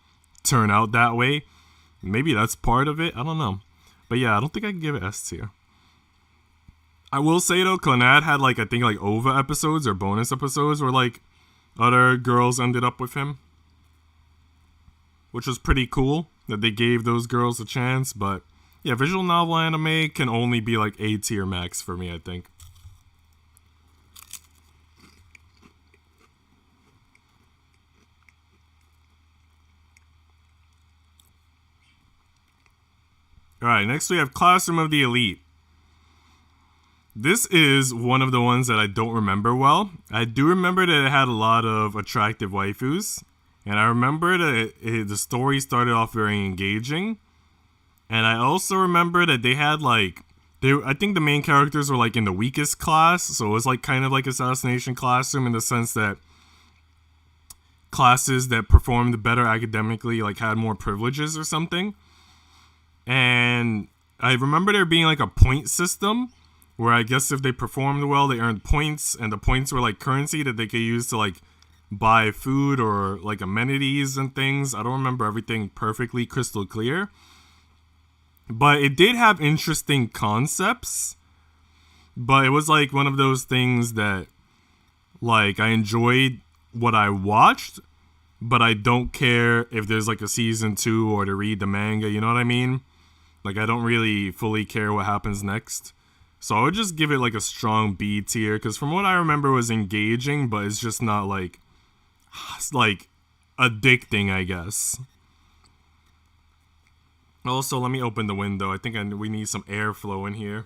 turn out that way. Maybe that's part of it. I don't know. But yeah, I don't think I can give it S tier. I will say though, Clannad had like, I think like OVA episodes or bonus episodes where like other girls ended up with him, which was pretty cool that they gave those girls a chance. But yeah, visual novel anime can only be like A tier max for me, I think. Alright, next we have Classroom of the Elite. This is one of the ones that I don't remember well. I do remember that it had a lot of attractive waifus. And I remember that the story started off very engaging. And I also remember that they had like, I think the main characters were like in the weakest class. So it was like kind of like Assassination Classroom in the sense that classes that performed better academically like had more privileges or something. And I remember there being like a point system where I guess if they performed well, they earned points, and the points were like currency that they could use to like buy food or like amenities and things. I don't remember everything perfectly crystal clear, but it did have interesting concepts. But it was like one of those things that like I enjoyed what I watched, but I don't care if there's like a season 2 or to read the manga, you know what I mean? Like I don't really fully care what happens next. So I would just give it like a strong B tier, because from what I remember it was engaging, but it's just not like addicting, I guess. Also, let me open the window. I think we need some airflow in here.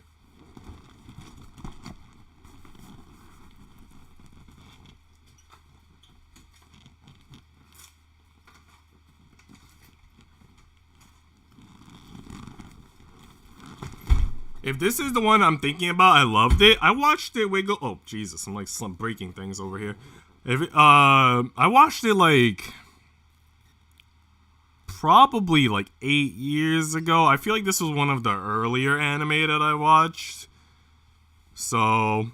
If this is the one I'm thinking about, I loved it. I watched it wiggle. Oh, Jesus. I'm like breaking things over here. I watched it like probably like 8 years ago. I feel like this was one of the earlier anime that I watched. So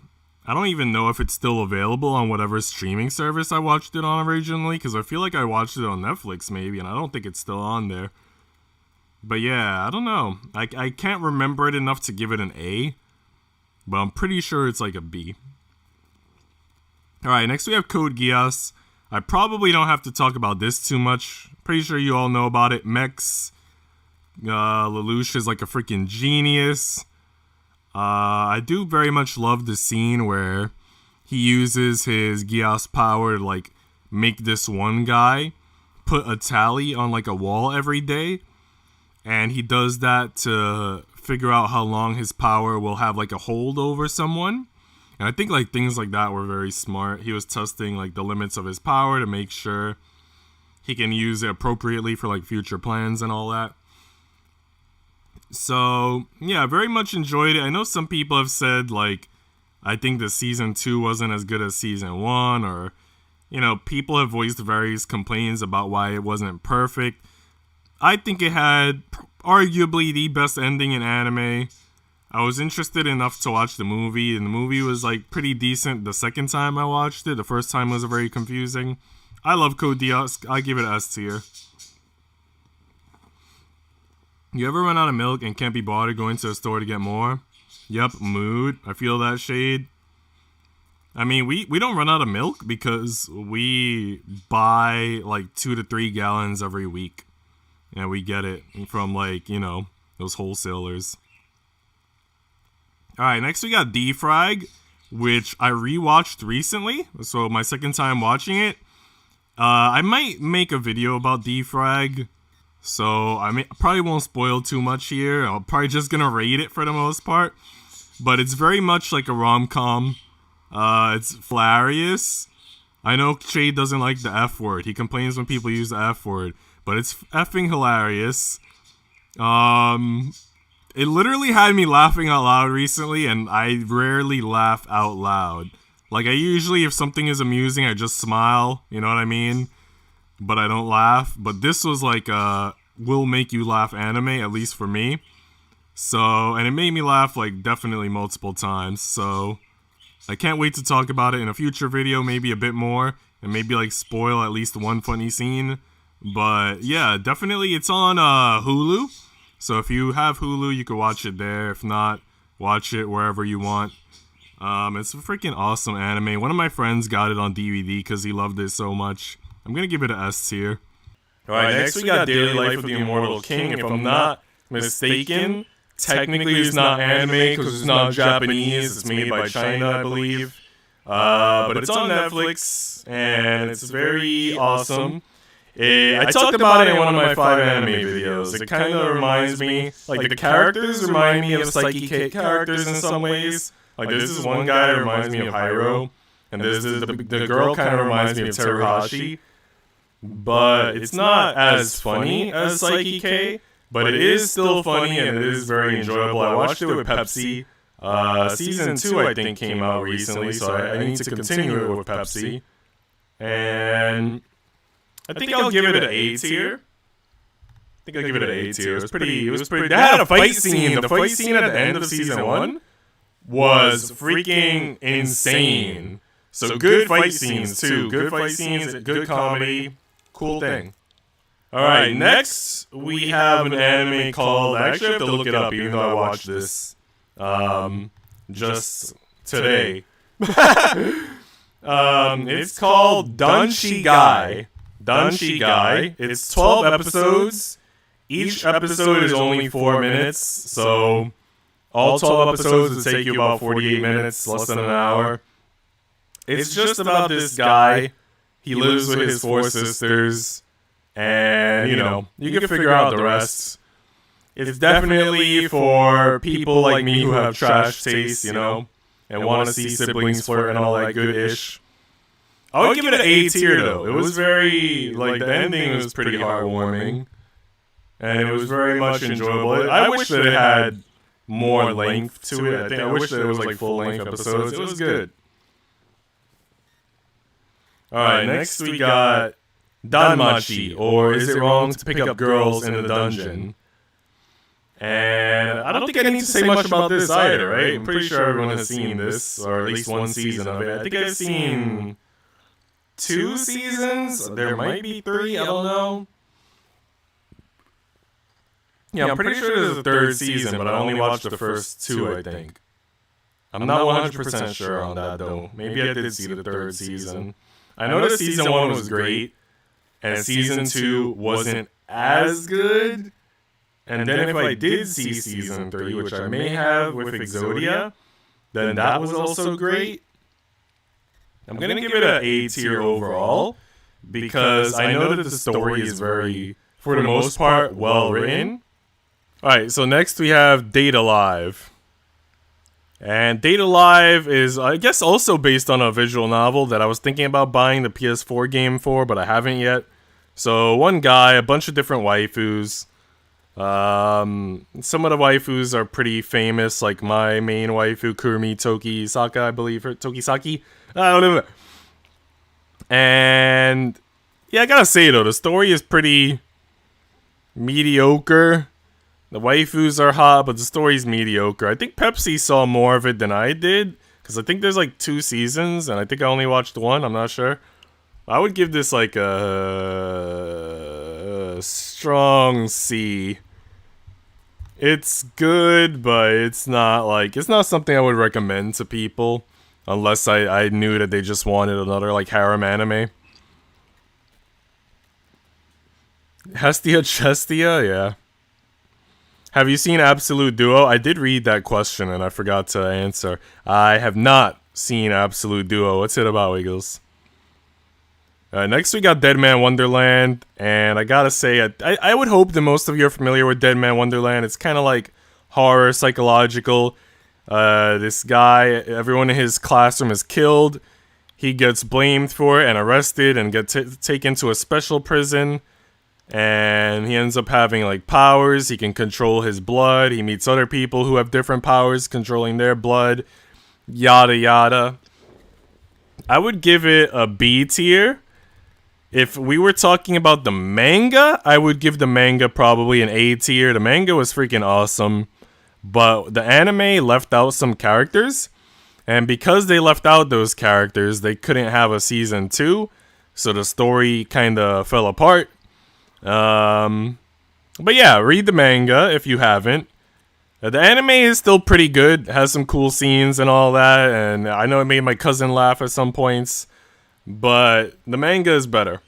I don't even know if it's still available on whatever streaming service I watched it on originally, because I feel like I watched it on Netflix maybe, and I don't think it's still on there. But yeah, I don't know. I can't remember it enough to give it an A, but I'm pretty sure it's like a B. Alright, next we have Code Geass. I probably don't have to talk about this too much. Pretty sure you all know about it. Mechs. Lelouch is like a freaking genius. I do very much love the scene where he uses his Geass power to like make this one guy put a tally on like a wall every day. And he does that to figure out how long his power will have like a hold over someone. And I think like things like that were very smart. He was testing like the limits of his power to make sure he can use it appropriately for like future plans and all that. So yeah, very much enjoyed it. I know some people have said like, I think the season 2 wasn't as good as season 1, or, you know, people have voiced various complaints about why it wasn't perfect. I think it had arguably the best ending in anime. I was interested enough to watch the movie, and the movie was like pretty decent the second time I watched it. The first time was very confusing. I love Code Geass. I give it an S tier. You ever run out of milk and can't be bothered going to a store to get more? Yep, mood. I feel that shade. I mean, we don't run out of milk because we buy like 2 to 3 gallons every week. And we get it from like, you know, those wholesalers. Alright, next we got D-Frag, which I rewatched recently. So my second time watching it. I might make a video about D-Frag. So I probably won't spoil too much here. I'm probably just gonna rate it for the most part. But it's very much like a rom-com. It's hilarious. I know Shade doesn't like the F word. He complains when people use the F word. But it's effing hilarious. It literally had me laughing out loud recently, and I rarely laugh out loud. Like, I usually, if something is amusing, I just smile, you know what I mean? But I don't laugh. But this was like a will make you laugh anime, at least for me. So, and it made me laugh like definitely multiple times. So, I can't wait to talk about it in a future video, maybe a bit more, and maybe like spoil at least one funny scene. But yeah, definitely it's on Hulu. So if you have Hulu, you can watch it there. If not, watch it wherever you want. It's a freaking awesome anime. One of my friends got it on DVD because he loved it so much. I'm going to give it an S tier.
Alright, next we got Daily Life of the Immortal King. If I'm not mistaken, technically it's not anime because it's not Japanese. It's made by China, I believe. But it's on Netflix, and it's very awesome. I talked about it in one of my 5 anime videos. It kind of reminds me, like the characters remind me of Psyche Kate characters in some ways. Like this is one guy that reminds me of Hyro, and this is the girl kind of reminds me of Teruhashi. But it's not as funny as Psyche Kate, but it is still funny and it is very enjoyable. I watched it with Pepsi. Season 2 I think came out recently, so I need to continue it with Pepsi. And I think I'll give it an A tier. It was pretty. They had a fight scene. The fight scene at the end of season 1 was freaking insane. So good fight scenes too. Good fight scenes, good comedy, cool thing. All right, next we have an anime called. I actually have to look it up, even though I watched this just today. It's called Dunchy Guy. It's 12 episodes. Each episode is only 4 minutes, so all 12 episodes would take you about 48 minutes, less than an hour. It's just about this guy. He lives with his 4 sisters, and, you know, you can figure out the rest. It's definitely for people like me who have trash taste, you know, and want to see siblings flirt and all that good-ish. I would give it an A tier, though. It was very, like, the ending was pretty heartwarming. And it was very much enjoyable. I wish that it had more length to it. I wish that it was like full length episodes. It was good. Alright, next we got Danmachi, or Is It Wrong to Pick Up Girls in the Dungeon? And I don't think I need to say much about this either, right? I'm pretty sure everyone has seen this, or at least one season of it. I think I've seen 2 seasons. There might be 3, I don't know. Yeah, I'm pretty sure there's a 3rd season, but I only watched the first 2, I think. I'm not 100% sure on that, though. Maybe I did see the 3rd season. I know that season 1 was great, and season 2 wasn't as good. And then if I did see season 3, which I may have with Exodia, then that was also great. I'm going to give it an A tier overall, because I know that the story is very, for the most part, well written. Alright, so next we have Data Live. And Data Live is, I guess, also based on a visual novel that I was thinking about buying the PS4 game for, but I haven't yet. So one guy, a bunch of different waifus. Some of the waifus are pretty famous, like my main waifu, Kurumi Tokisaka, I believe, or Tokisaki? I don't know. And yeah, I gotta say though, the story is pretty mediocre. The waifus are hot, but the story's mediocre. I think Pepsi saw more of it than I did, because I think there's like 2 seasons, and I think I only watched 1, I'm not sure. I would give this like a strong C. It's good, but it's not something I would recommend to people, unless I knew that they just wanted another like harem anime. Hestia Chestia, yeah. Have you seen Absolute Duo? I did read that question and I forgot to answer. I have not seen Absolute Duo. What's it about, Wiggles? Next we got Dead Man Wonderland, and I gotta say, I would hope that most of you are familiar with Dead Man Wonderland. It's kind of like horror, psychological. This guy, everyone in his classroom is killed. He gets blamed for it and arrested and gets taken to a special prison. And he ends up having like powers. He can control his blood. He meets other people who have different powers controlling their blood. Yada yada. I would give it a B tier. If we were talking about the manga, I would give the manga probably an A tier. The manga was freaking awesome. But the anime left out some characters. And because they left out those characters, they couldn't have a season 2. So the story kind of fell apart. But yeah, read the manga if you haven't. The anime is still pretty good. It has some cool scenes and all that. And I know it made my cousin laugh at some points. But the manga is better.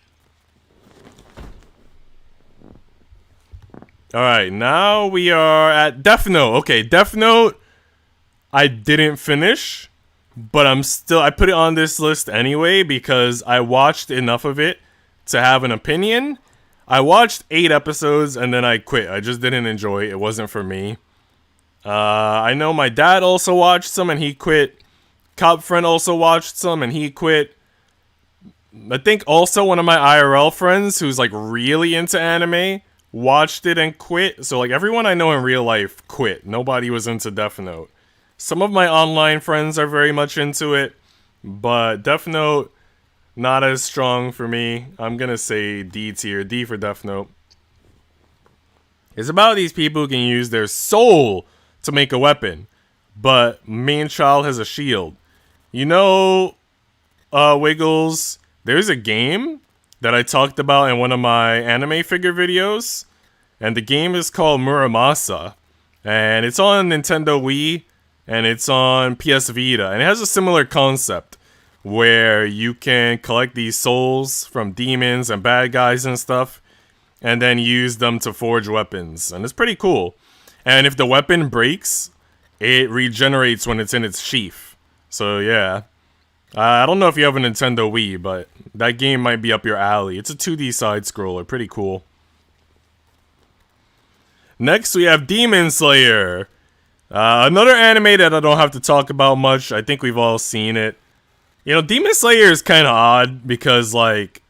Alright, now we are at Death Note. Okay, Death Note, I didn't finish. But I put it on this list anyway because I watched enough of it to have an opinion. I watched 8 episodes and then I quit. I just didn't enjoy it. It wasn't for me. I know my dad also watched some and he quit. Cop friend also watched some and he quit. I think also one of my IRL friends who's like really into anime watched it and quit. So like everyone I know in real life quit. Nobody was into Death Note. Some of my online friends are very much into it, but Death Note, not as strong for me. I'm gonna say D tier. D for Death Note. It's about these people who can use their soul to make a weapon, but main child has a shield. You know, Wiggles, there's a game that I talked about in one of my anime figure videos, and the game is called Muramasa, and it's on Nintendo Wii, and it's on PS Vita, and it has a similar concept, where you can collect these souls from demons and bad guys and stuff, and then use them to forge weapons, and it's pretty cool. And if the weapon breaks, it regenerates when it's in its sheath. So yeah. I don't know if you have a Nintendo Wii, but that game might be up your alley. It's a 2D side-scroller. Pretty cool. Next, we have Demon Slayer. Another anime that I don't have to talk about much. I think we've all seen it. You know, Demon Slayer is kind of odd because, like,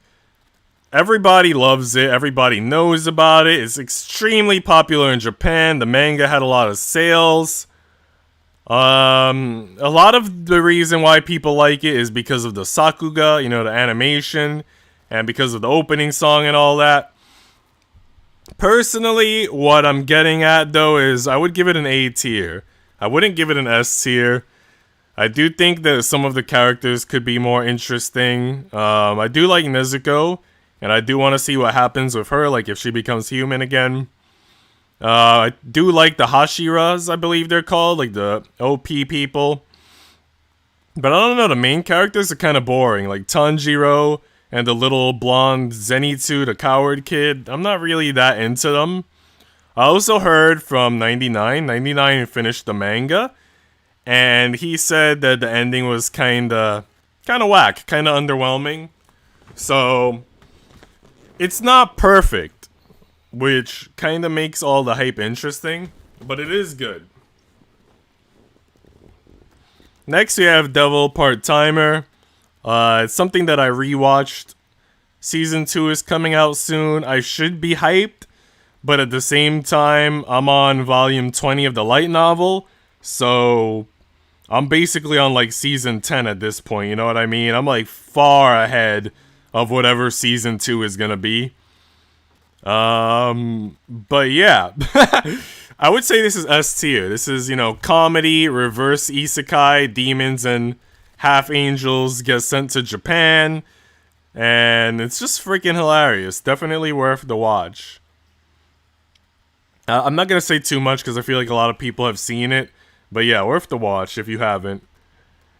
everybody loves it. Everybody knows about it. It's extremely popular in Japan. The manga had a lot of sales. A lot of the reason why people like it is because of the Sakuga, you know, the animation, and because of the opening song and all that. Personally, what I'm getting at, though, is I would give it an A tier. I wouldn't give it an S tier. I do think that some of the characters could be more interesting. I do like Nezuko, and I do want to see what happens with her, like if she becomes human again. I do like the Hashiras, I believe they're called, like the OP people. But I don't know, the main characters are kind of boring, like Tanjiro and the little blonde Zenitsu, the coward kid. I'm not really that into them. I also heard from 99 finished the manga, and he said that the ending was kind of whack, kind of underwhelming. So, it's not perfect, which kind of makes all the hype interesting, but it is good. Next, we have Devil Part-Timer. It's something that I rewatched. Season 2 is coming out soon. I should be hyped, but at the same time, I'm on volume 20 of the light novel, so I'm basically on like season 10 at this point, you know what I mean? I'm like far ahead of whatever season 2 is gonna be. But yeah, I would say this is S tier. This is, you know, comedy, reverse isekai, demons and half angels get sent to Japan, and it's just freaking hilarious. Definitely worth the watch. I'm not gonna say too much because I feel like a lot of people have seen it, but yeah, worth the watch if you haven't.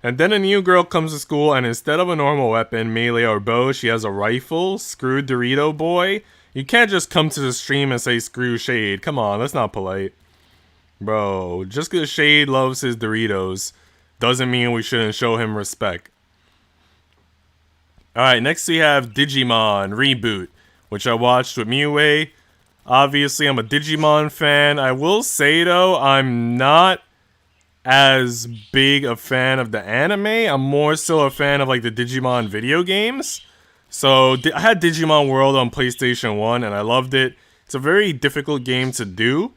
And then a new girl comes to school, and instead of a normal weapon, melee or bow, she has a rifle. Screw Dorito Boy. You can't just come to the stream and say screw Shade. Come on, that's not polite. Bro, just because Shade loves his Doritos doesn't mean we shouldn't show him respect. Alright, next we have Digimon Reboot, which I watched with Miue. Obviously, I'm a Digimon fan. I will say, though, I'm not as big a fan of the anime. I'm more so a fan of, like, the Digimon video games. So, I had Digimon World on PlayStation 1, and I loved it. It's a very difficult game to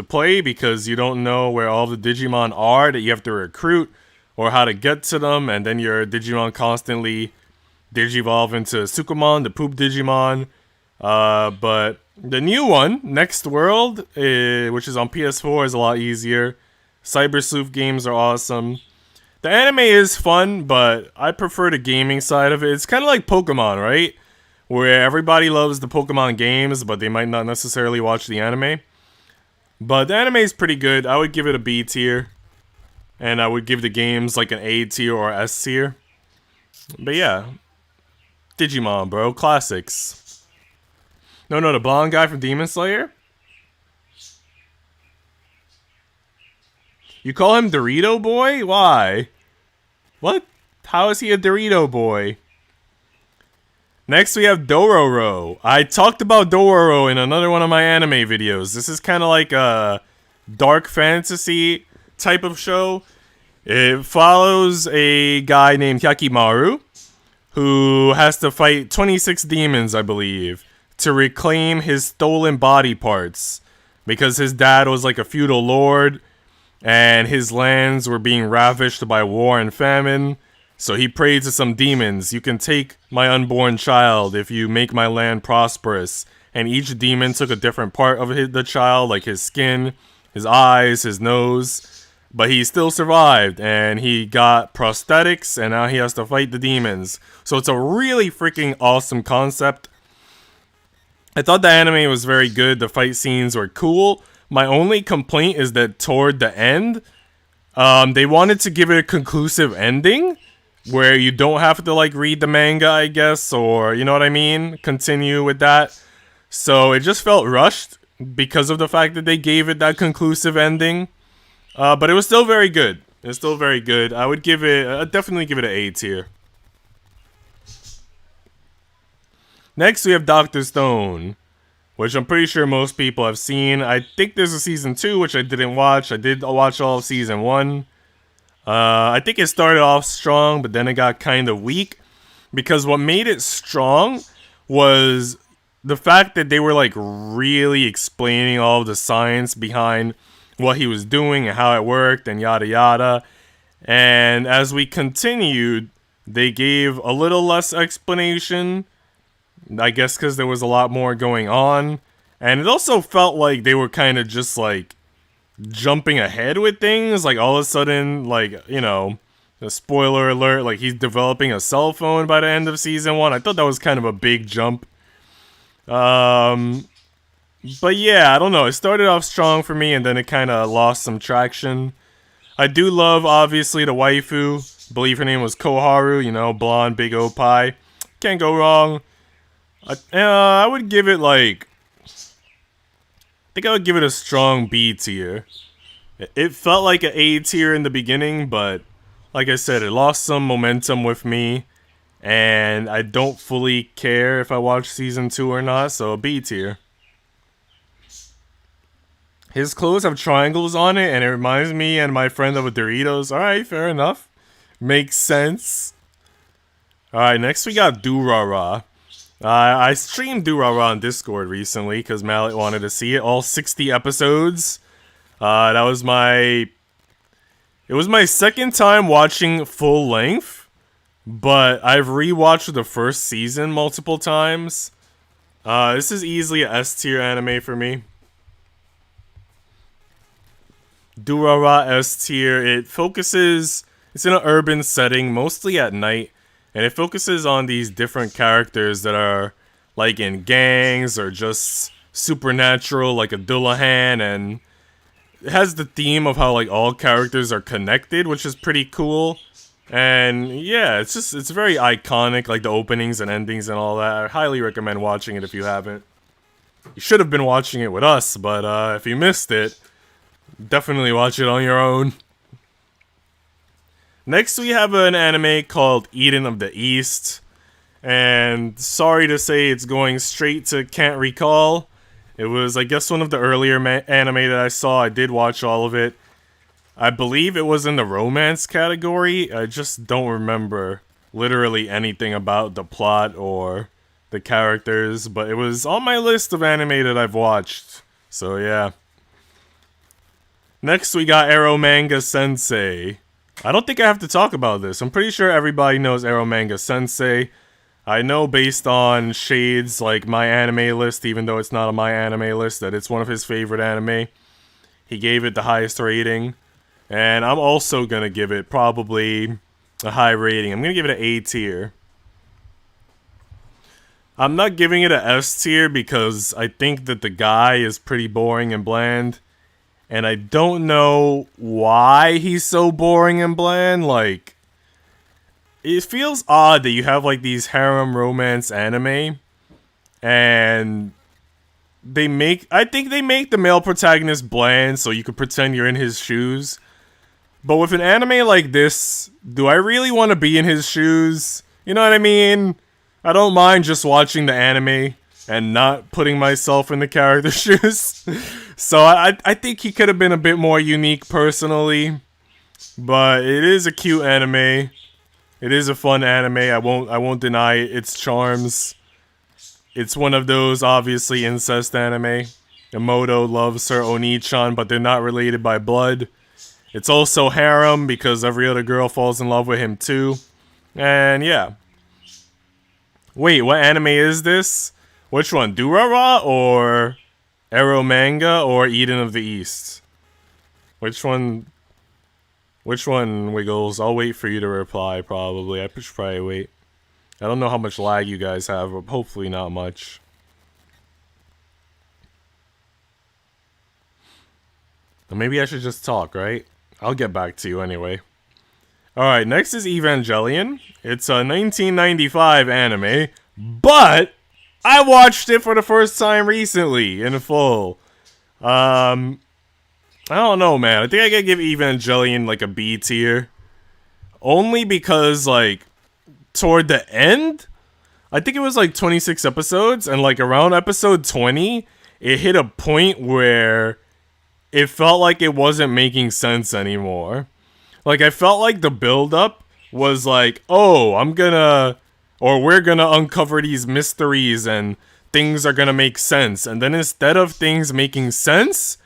play, because you don't know where all the Digimon are that you have to recruit, or how to get to them, and then your Digimon constantly digivolve into Sukumon, the poop Digimon. But the new one, Next World, which is on PS4, is a lot easier. Cyber Sleuth games are awesome. The anime is fun, but I prefer the gaming side of it. It's kind of like Pokemon, right? Where everybody loves the Pokemon games, but they might not necessarily watch the anime. But the anime is pretty good. I would give it a B tier. And I would give the games like an A tier or S tier. But yeah. Digimon, bro. Classics. No, the blonde guy from Demon Slayer? You call him Dorito Boy? Why? What? How is he a Dorito Boy? Next we have Dororo. I talked about Dororo in another one of my anime videos. This is kind of like a dark fantasy type of show. It follows a guy named Hyakimaru, who has to fight 26 demons, I believe, to reclaim his stolen body parts, because his dad was like a feudal lord, and his lands were being ravished by war and famine. So he prayed to some demons. You can take my unborn child if you make my land prosperous. And each demon took a different part of the child, like his skin, his eyes, his nose. But he still survived, and he got prosthetics, and now he has to fight the demons. So it's a really freaking awesome concept. I thought the anime was very good. The fight scenes were cool. My only complaint is that toward the end, they wanted to give it a conclusive ending, where you don't have to, like, read the manga, I guess, or, you know what I mean? Continue with that. So it just felt rushed because of the fact that they gave it that conclusive ending. But it was still very good. It's still very good. I would give it, I'd definitely give it an A tier. Next, we have Dr. Stone, which I'm pretty sure most people have seen. I think there's a season 2, which I didn't watch. I did watch all of season 1. I think it started off strong, but then it got kind of weak. Because what made it strong was the fact that they were like really explaining all of the science behind what he was doing and how it worked and yada yada. And as we continued, they gave a little less explanation, I guess because there was a lot more going on. And it also felt like they were kind of just like jumping ahead with things. Like all of a sudden, like, you know, a spoiler alert, like he's developing a cell phone by the end of season 1. I thought that was kind of a big jump. But yeah, I don't know. It started off strong for me and then it kind of lost some traction. I do love, obviously, the waifu. I believe her name was Koharu, you know, blonde, big O-Pie. Can't go wrong. I would give it like... I think I would give it a strong B tier. It felt like an A tier in the beginning, but like I said, it lost some momentum with me. And I don't fully care if I watch season 2 or not, so a B tier. His clothes have triangles on it, and it reminds me and my friend of a Doritos. Alright, fair enough. Makes sense. Alright, next we got Durara. I streamed Durara on Discord recently, because Mallet wanted to see it. All 60 episodes. That was my... It was my second time watching full length, but I've rewatched the first season multiple times. This is easily a S tier anime for me. Durara S tier. It focuses... It's in an urban setting, mostly at night. And it focuses on these different characters that are like in gangs or just supernatural, like a Dullahan. And it has the theme of how like all characters are connected, which is pretty cool. And yeah, it's very iconic, like the openings and endings and all that. I highly recommend watching it if you haven't. You should have been watching it with us, but if you missed it, definitely watch it on your own. Next we have an anime called Eden of the East. And sorry to say it's going straight to Can't Recall. It was, I guess, one of the earlier anime that I saw. I did watch all of it. I believe it was in the romance category. I just don't remember literally anything about the plot or the characters. But it was on my list of anime that I've watched. So yeah. Next we got Arrow Manga Sensei. I don't think I have to talk about this. I'm pretty sure everybody knows Arrow Manga Sensei. I know based on Shade's, like, My Anime list, even though it's not on My Anime list, that it's one of his favorite anime. He gave it the highest rating. And I'm also gonna give it probably a high rating. I'm gonna give it an A tier. I'm not giving it an S tier because I think that the guy is pretty boring and bland. And I don't know why he's so boring and bland. Like, it feels odd that you have, like, these harem romance anime. And I think they make the male protagonist bland so you could pretend you're in his shoes. But with an anime like this, do I really want to be in his shoes? You know what I mean? I don't mind just watching the anime and not putting myself in the character's shoes. So I think he could have been a bit more unique personally. But it is a cute anime. It is a fun anime. I won't deny its charms. It's one of those obviously incest anime. Emoto loves her Oni-chan, but they're not related by blood. It's also harem because every other girl falls in love with him too. And yeah. Wait, what anime is this? Which one? Durara or Arrow Manga or Eden of the East? Which one, Wiggles? I'll wait for you to reply, probably. I should probably wait. I don't know how much lag you guys have, but hopefully not much. Maybe I should just talk, right? I'll get back to you anyway. Alright, next is Evangelion. It's a 1995 anime, but I watched it for the first time recently, in full. I don't know, man. I think I gotta give Evangelion, like, a B tier. Only because, like, toward the end, I think it was, like, 26 episodes, and, like, around episode 20, it hit a point where it felt like it wasn't making sense anymore. Like, I felt like the build-up was like, oh, I'm gonna Or we're gonna uncover these mysteries and things are gonna make sense. And then instead of things making sense,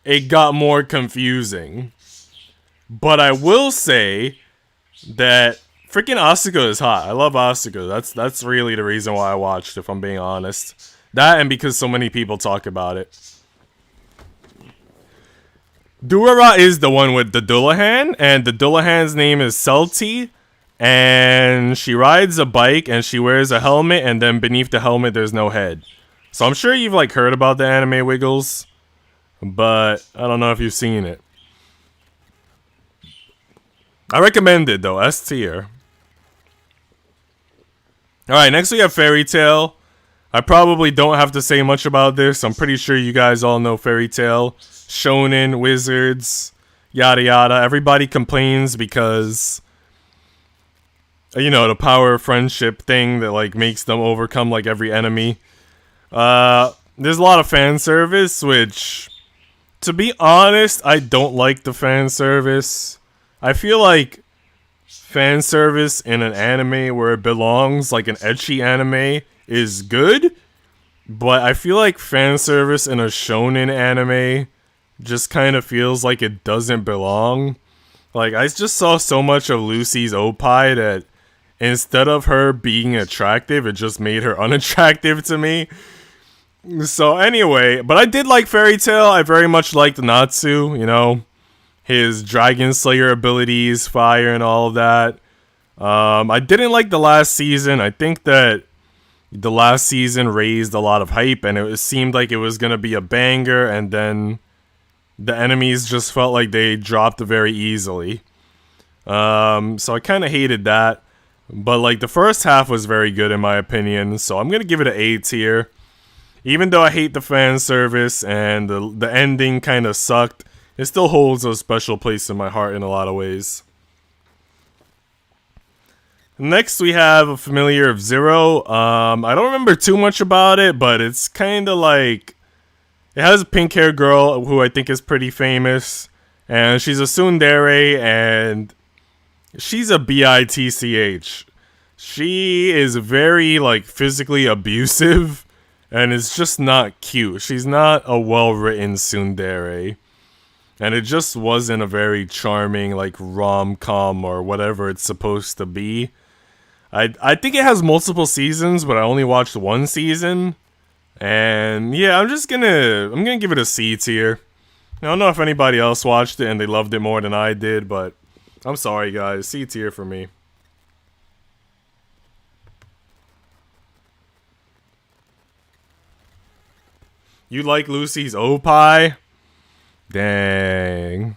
it got more confusing. But I will say that freaking Asuka is hot. I love Asuka. That's really the reason why I watched, if I'm being honest. That and because so many people talk about it. Durara is the one with the Dullahan, and the Dullahan's name is Celti, and she rides a bike and she wears a helmet, and then beneath the helmet there's no head. So I'm sure you've like heard about the anime Wiggles, but I don't know if you've seen it. I recommend it though, S tier. Alright, next we have Fairy Tail. I probably don't have to say much about this. I'm pretty sure you guys all know Fairy Tail. Shonen, wizards, yada yada. Everybody complains because, you know, the power of friendship thing that like makes them overcome like every enemy. There's a lot of fan service, which, to be honest, I don't like the fan service. I feel like fan service in an anime where it belongs, like an ecchi anime, is good. But I feel like fan service in a shonen anime just kind of feels like it doesn't belong. Like, I just saw so much of Lucy's oppai that instead of her being attractive, it just made her unattractive to me. So anyway, but I did like Fairy Tail. I very much liked Natsu, you know, his Dragon Slayer abilities, fire and all of that. I didn't like the last season. I think that the last season raised a lot of hype and it seemed like it was going to be a banger, and then the enemies just felt like they dropped very easily. So I kind of hated that. But like the first half was very good in my opinion, so I'm going to give it an A tier. Even though I hate the fan service and the ending kind of sucked, it still holds a special place in my heart in a lot of ways. Next we have a familiar of Zero. I don't remember too much about it, but it's kind of like, it has a pink hair girl who I think is pretty famous, and she's a tsundere, and she's a bitch. She is very like physically abusive, and it's just not cute. She's not a well-written tsundere, and it just wasn't a very charming like rom-com or whatever it's supposed to be. I think it has multiple seasons, but I only watched one season. And yeah, I'm gonna give it a C tier. I don't know if anybody else watched it and they loved it more than I did, but I'm sorry guys, C tier for me. You like Lucy's oppai? Dang.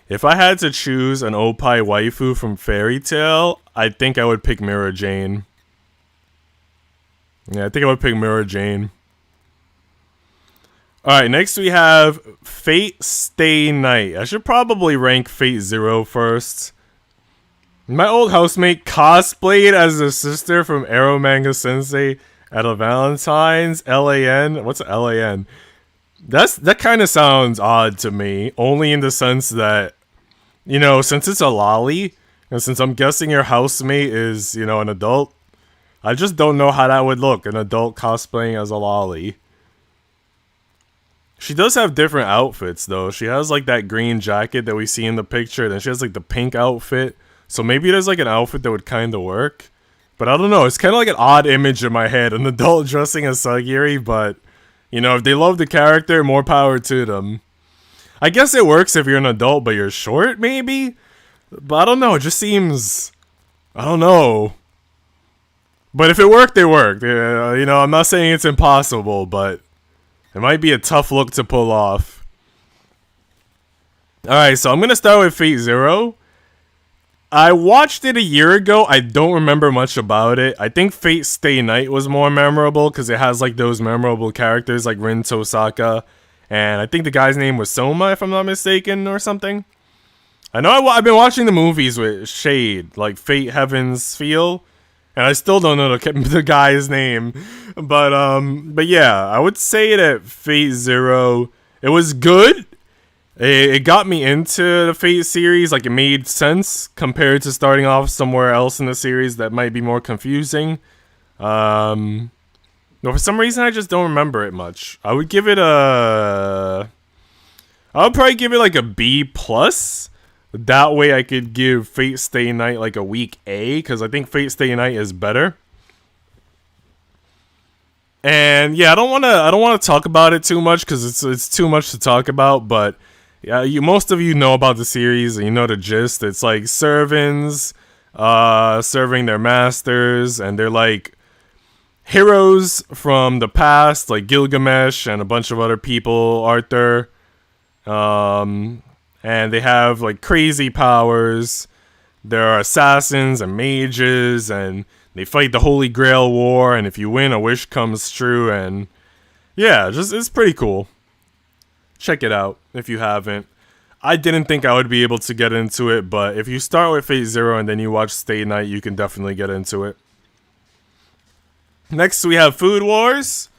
If I had to choose an oppai waifu from Fairy Tail, I think I would pick Mirror Jane. Yeah, I think I would pick Mirror Jane. Alright, next we have Fate Stay Night. I should probably rank Fate Zero first. My old housemate cosplayed as the sister from Arrow Manga Sensei at a Valentine's. LAN? What's LAN? That kind of sounds odd to me. Only in the sense that, you know, since it's a lolly, and since I'm guessing your housemate is, you know, an adult, I just don't know how that would look, an adult cosplaying as a lolly. She does have different outfits, though. She has, like, that green jacket that we see in the picture, then she has, like, the pink outfit. So maybe there's, like, an outfit that would kind of work. But I don't know, it's kind of like an odd image in my head, an adult dressing as Sagiri, but, you know, if they love the character, more power to them. I guess it works if you're an adult, but you're short, maybe? But I don't know, it just seems... I don't know. But if it worked, it worked. You know, I'm not saying it's impossible, but it might be a tough look to pull off. Alright, so I'm going to start with Fate Zero. I watched it a year ago. I don't remember much about it. I think Fate Stay Night was more memorable because it has like those memorable characters like Rin Tosaka. And I think the guy's name was Soma, if I'm not mistaken, or something. I know I've been watching the movies with Shade, like Fate Heaven's Feel. And I still don't know the guy's name. But yeah, I would say that Fate Zero, it was good. it got me into the Fate series. Like, it made sense compared to starting off somewhere else in the series that might be more confusing. No, for some reason I just don't remember it much. I would give it a... I would probably give it like a B plus. That way I could give Fate Stay Night like a weak A, because I think Fate Stay Night is better. And yeah, I don't want to talk about it too much because it's too much to talk about. But yeah, most of you know about the series and you know the gist. It's like servants, serving their masters, and they're like heroes from the past, like Gilgamesh and a bunch of other people, Arthur. And they have like crazy powers. There are assassins and mages, and they fight the Holy Grail War, and if you win, a wish comes true, and yeah, it's pretty cool. Check it out if you haven't. I didn't think I would be able to get into it, but if you start with Fate Zero and then you watch Stay Night, you can definitely get into it. Next, we have Food Wars.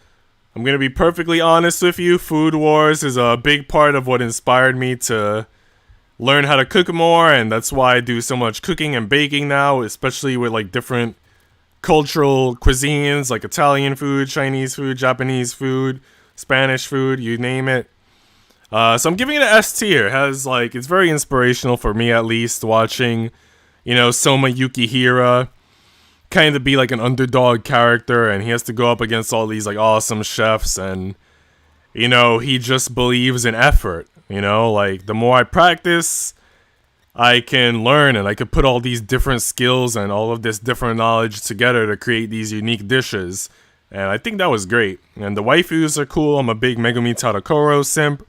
I'm going to be perfectly honest with you. Food Wars is a big part of what inspired me to learn how to cook more, and that's why I do so much cooking and baking now, especially with like different cultural cuisines like Italian food, Chinese food, Japanese food, Spanish food, you name it. So I'm giving it an S tier. It has like, it's very inspirational for me, at least, watching, you know, Soma Yukihira kind of be like an underdog character, and he has to go up against all these like awesome chefs, and you know, he just believes in effort. You know, like the more I practice, I can learn, and I can put all these different skills and all of this different knowledge together to create these unique dishes. And I think that was great. And the waifus are cool. I'm a big Megumi Tadokoro simp.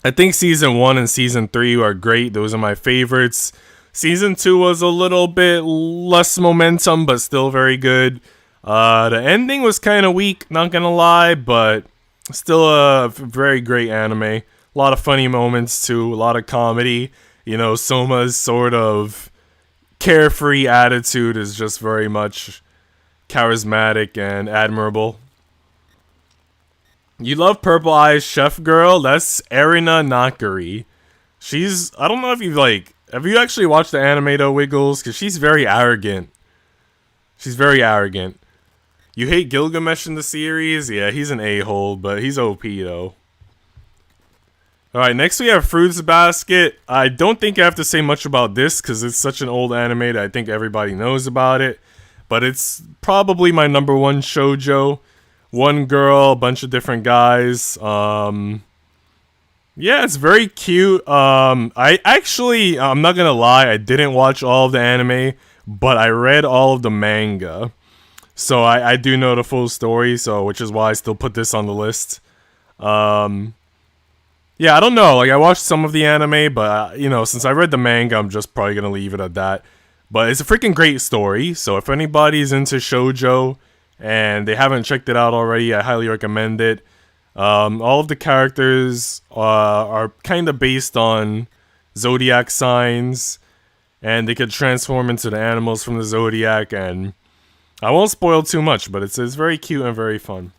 I think Season 1 and Season 3 are great. Those are my favorites. Season 2 was a little bit less momentum, but still very good. The ending was kind of weak, not gonna lie, but still a very great anime. A lot of funny moments too, a lot of comedy. You know, Soma's sort of carefree attitude is just very much charismatic and admirable. You love Purple Eyes Chef Girl? That's Erina Nakari. She's, I don't know if you've like, have you actually watched the anime though, Wiggles? Because she's very arrogant. She's very arrogant. You hate Gilgamesh in the series? Yeah, he's an a-hole, but he's OP though. Alright, next we have Fruits Basket. I don't think I have to say much about this because it's such an old anime that I think everybody knows about it. But it's probably my number one shoujo. One girl, a bunch of different guys. Yeah, it's very cute. I'm not gonna lie, I didn't watch all of the anime, but I read all of the manga. So I do know the full story, so which is why I still put this on the list. Yeah, I don't know. Like, I watched some of the anime, but, you know, since I read the manga, I'm just probably going to leave it at that. But it's a freaking great story, so if anybody's into shoujo and they haven't checked it out already, I highly recommend it. All of the characters are kind of based on zodiac signs, and they could transform into the animals from the zodiac, and I won't spoil too much, but it's very cute and very fun.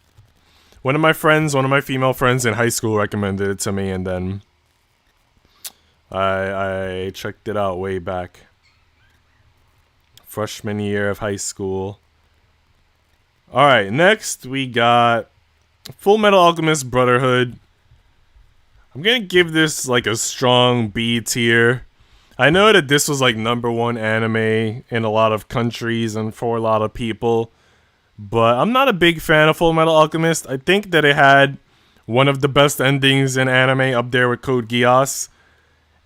One of my female friends in high school recommended it to me, and then I checked it out way back. Freshman year of high school. Alright, next we got Full Metal Alchemist Brotherhood. I'm gonna give this like a strong B tier. I know that this was like #1 anime in a lot of countries and for a lot of people, but I'm not a big fan of Full Metal Alchemist. I think that it had one of the best endings in anime, up there with Code Geass.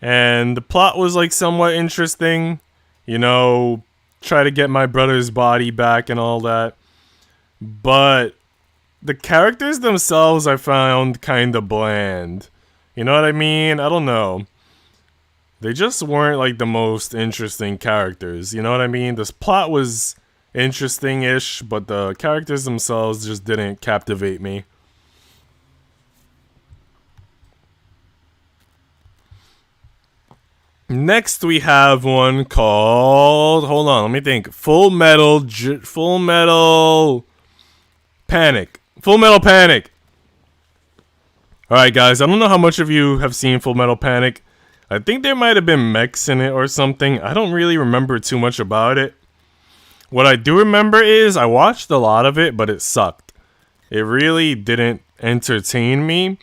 And the plot was like somewhat interesting. You know, try to get my brother's body back and all that. But the characters themselves I found kind of bland. You know what I mean? I don't know. They just weren't like the most interesting characters. You know what I mean? This plot was interesting-ish, but the characters themselves just didn't captivate me. Next we have one called, hold on, let me think. Full Metal Panic. Full Metal Panic. Alright guys, I don't know how much of you have seen Full Metal Panic. I think there might have been mechs in it or something. I don't really remember too much about it. What I do remember is I watched a lot of it, but it sucked. It really didn't entertain me.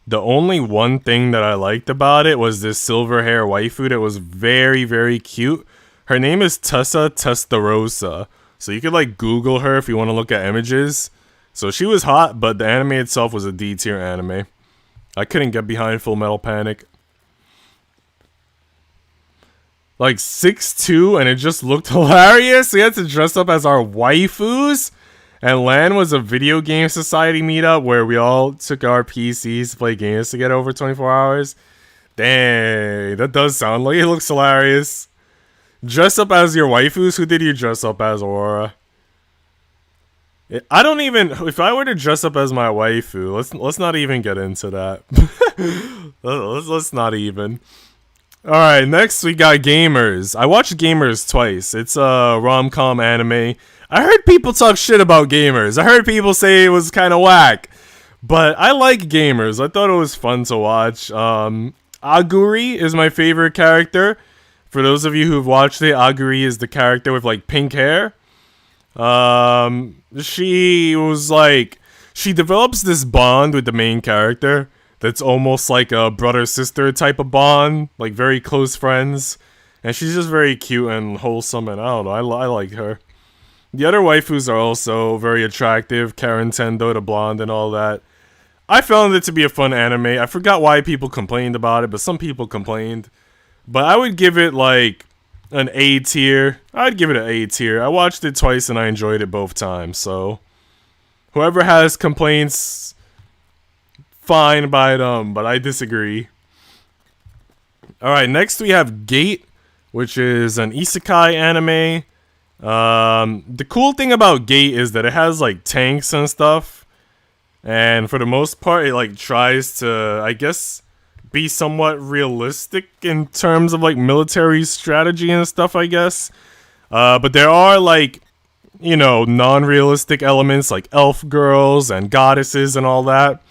The only one thing that I liked about it was this silver hair waifu that was very, very cute. Her name is Tessa Testarossa. So you could like Google her if you want to look at images. So she was hot, but the anime itself was a D tier anime. I couldn't get behind Full Metal Panic. Like 6'2", and it just looked hilarious. We had to dress up as our waifus. And LAN was a video game society meetup where we all took our PCs to play games together over 24 hours. Dang, that does sound like it looks hilarious. Dress up as your waifus? Who did you dress up as, Aurora? I don't even... If I were to dress up as my waifu, let's not even get into that. let's not even... Alright, next we got Gamers. I watched Gamers twice. It's a rom-com anime. I heard people talk shit about Gamers. I heard people say it was kind of whack. But I like Gamers. I thought it was fun to watch. Aguri is my favorite character. For those of you who've watched it, Aguri is the character with like pink hair. She was like... She develops this bond with the main character. That's almost like a brother-sister type of bond, like very close friends. And she's just very cute and wholesome, and I don't know, I like her. The other waifus are also very attractive, Karen Tendo, the blonde, and all that. I found it to be a fun anime. I forgot why people complained about it, but some people complained. But I would give it like an A tier. I'd give it an A tier. I watched it twice and I enjoyed it both times, so... Whoever has complaints... Fine by them, but I disagree. Alright, next we have Gate, which is an isekai anime. The cool thing about Gate is that it has like tanks and stuff. And for the most part, it like tries to, I guess, be somewhat realistic in terms of like military strategy and stuff, I guess. But there are like, you know, non-realistic elements like elf girls and goddesses and all that.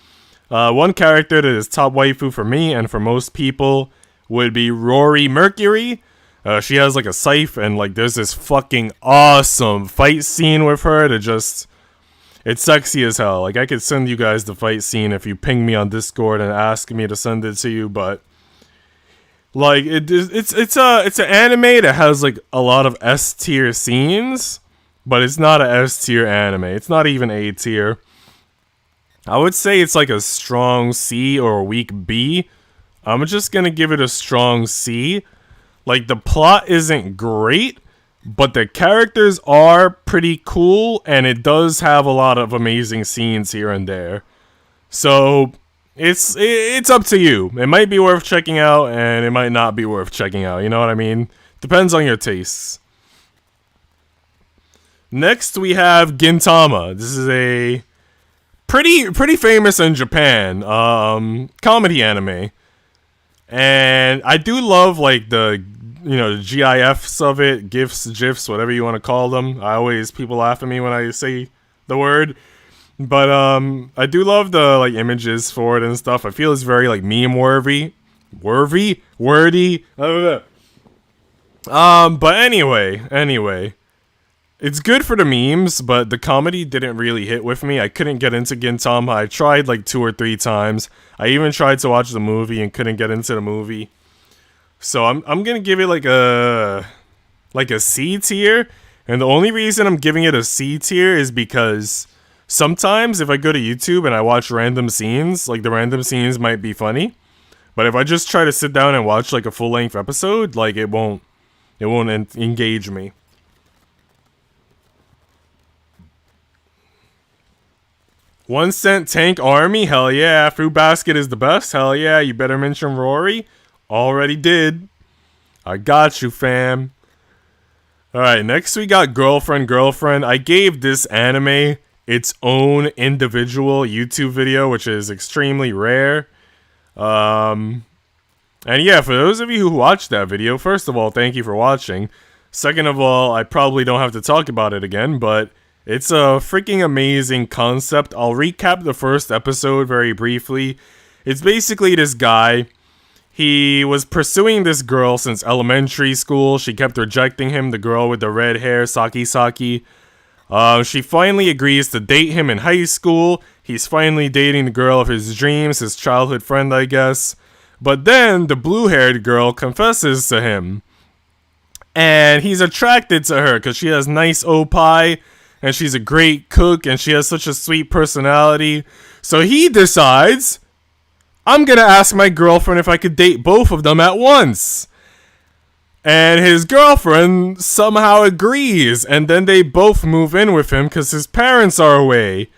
One character that is top waifu for me and for most people would be Rory Mercury. She has like a scythe and like there's this fucking awesome fight scene with her that just... It's sexy as hell. Like I could send you guys the fight scene if you ping me on Discord and ask me to send it to you, but... Like, it's an anime that has like a lot of S tier scenes, but it's not a S tier anime. It's not even A tier. I would say it's like a strong C or a weak B. I'm just gonna give it a strong C. Like, the plot isn't great, but the characters are pretty cool, and it does have a lot of amazing scenes here and there. So, it's up to you. It might be worth checking out, and it might not be worth checking out, you know what I mean? Depends on your tastes. Next, we have Gintama. This is a... Pretty famous in Japan, comedy anime, and I do love like the, you know, the GIFs of it, GIFs, whatever you want to call them. People laugh at me when I say the word, but I do love the like images for it and stuff. I feel it's very like meme worthy. But anyway. It's good for the memes, but the comedy didn't really hit with me. I couldn't get into Gintama. I tried like 2 or 3 times. I even tried to watch the movie and couldn't get into the movie. So I'm gonna give it like a C tier. And the only reason I'm giving it a C tier is because sometimes if I go to YouTube and I watch random scenes, like the random scenes might be funny. But if I just try to sit down and watch like a full-length episode, like it won't engage me. One Cent Tank Army, hell yeah. Fruit Basket is the best, hell yeah. You better mention Rory. Already did. I got you, fam. Alright, next we got Girlfriend. I gave this anime its own individual YouTube video, which is extremely rare. And yeah, for those of you who watched that video, first of all, thank you for watching. Second of all, I probably don't have to talk about it again, but... It's a freaking amazing concept. I'll recap the first episode very briefly.
It's basically this guy. He was pursuing this girl since elementary school. She kept rejecting him, the girl with the red hair, Saki Saki. She finally agrees to date him in high school. He's finally dating the girl of his dreams, his childhood friend, I guess. But then the blue-haired girl confesses to him. And he's attracted to her because she has nice opie, and she's a great cook, and she has such a sweet personality. So he decides, I'm gonna ask my girlfriend if I could date both of them at once. And his girlfriend somehow agrees, and then they both move in with him because his parents are away.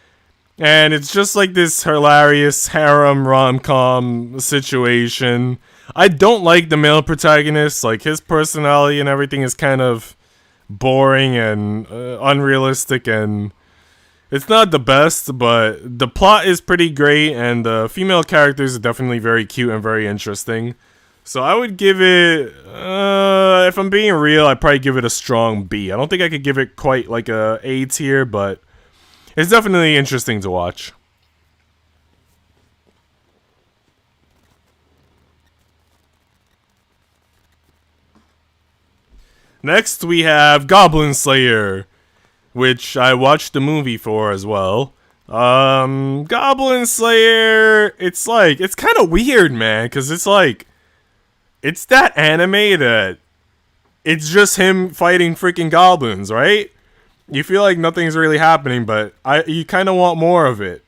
And it's just like this hilarious harem rom-com situation. I don't like the male protagonist. Like, his personality and everything is kind of boring and unrealistic, and it's not the best, but the plot is pretty great, and the female characters are definitely very cute and very interesting. So I would give it, if I'm being real, I'd probably give it a strong B. I don't think I could give it quite like a A tier, but it's definitely interesting to watch. Next, we have Goblin Slayer, which I watched the movie for as well. Goblin Slayer, it's kind of weird, man, because it's that anime that it's just him fighting freaking goblins, right? You feel like nothing's really happening, but you kind of want more of it.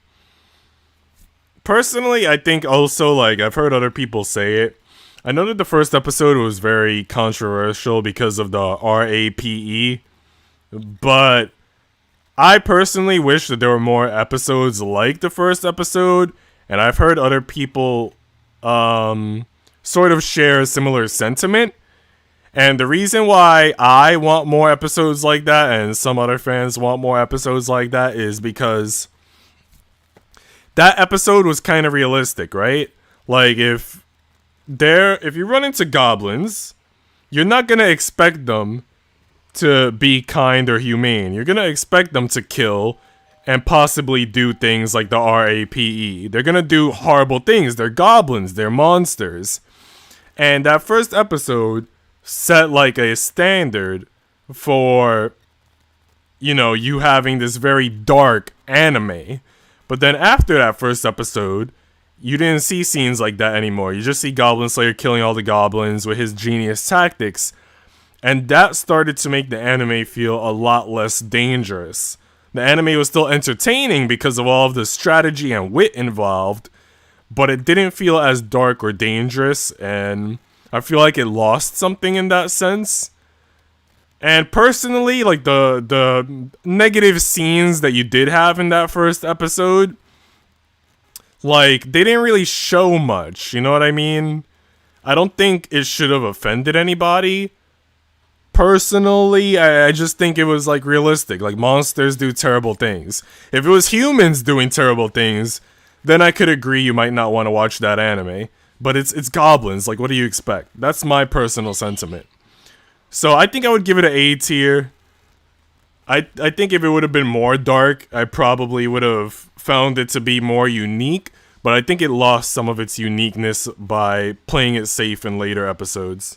Personally, I think also, I've heard other people say it. I know that the first episode was very controversial because of the RAPE, but I personally wish that there were more episodes like the first episode, and I've heard other people sort of share a similar sentiment. And the reason why I want more episodes like that, and some other fans want more episodes like that, is because that episode was kind of realistic, right? Like, if you run into goblins, you're not gonna expect them to be kind or humane. You're gonna expect them to kill and possibly do things like the RAPE. They're gonna do horrible things. They're goblins. They're monsters. And that first episode set like a standard for, you having this very dark anime. But then after that first episode, you didn't see scenes like that anymore. You just see Goblin Slayer killing all the goblins with his genius tactics. And that started to make the anime feel a lot less dangerous. The anime was still entertaining because of all of the strategy and wit involved, but it didn't feel as dark or dangerous, and I feel like it lost something in that sense. And personally, the negative scenes that you did have in that first episode, they didn't really show much, you know what I mean? I don't think it should have offended anybody. Personally, I just think it was, realistic. Monsters do terrible things. If it was humans doing terrible things, then I could agree you might not want to watch that anime. But it's goblins, what do you expect? That's my personal sentiment. So I think I would give it an A tier. I think if it would have been more dark, I probably would have found it to be more unique, but I think it lost some of its uniqueness by playing it safe in later episodes.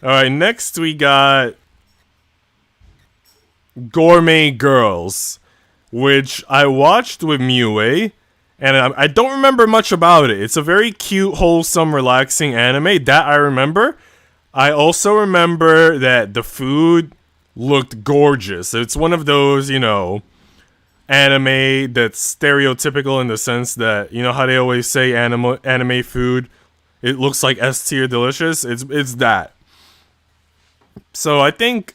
Alright, next we got Gourmet Girls, which I watched with Mue, and I don't remember much about it. It's a very cute, wholesome, relaxing anime, that I remember. I also remember that the food looked gorgeous. It's one of those, anime that's stereotypical in the sense that, how they always say anime food, it looks like S tier delicious. It's that. So I think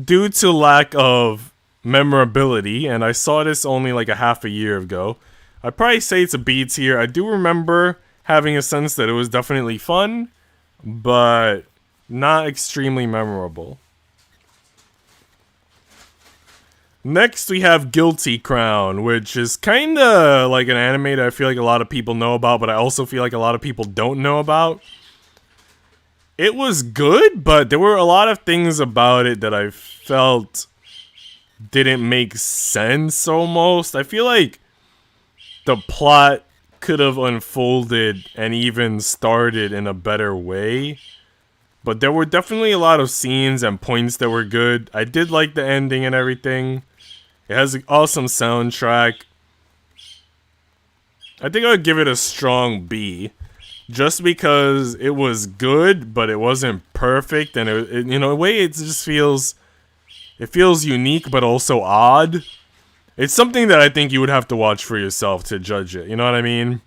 due to lack of memorability, and I saw this only a half a year ago, I'd probably say it's a B tier. I do remember having a sense that it was definitely fun, but not extremely memorable. Next, we have Guilty Crown, which is kind of like an anime that I feel like a lot of people know about, but I also feel like a lot of people don't know about. It was good, but there were a lot of things about it that I felt
didn't make sense almost. I feel like the plot could have unfolded and even started in a better way. But there were definitely a lot of scenes and points that were good. I did like the ending and everything. It has an awesome soundtrack. I think I would give it a strong B. Just because it was good, but it wasn't perfect. And it, in a way, it just feels... It feels unique, but also odd. It's something that I think you would have to watch for yourself to judge it. You know what I mean?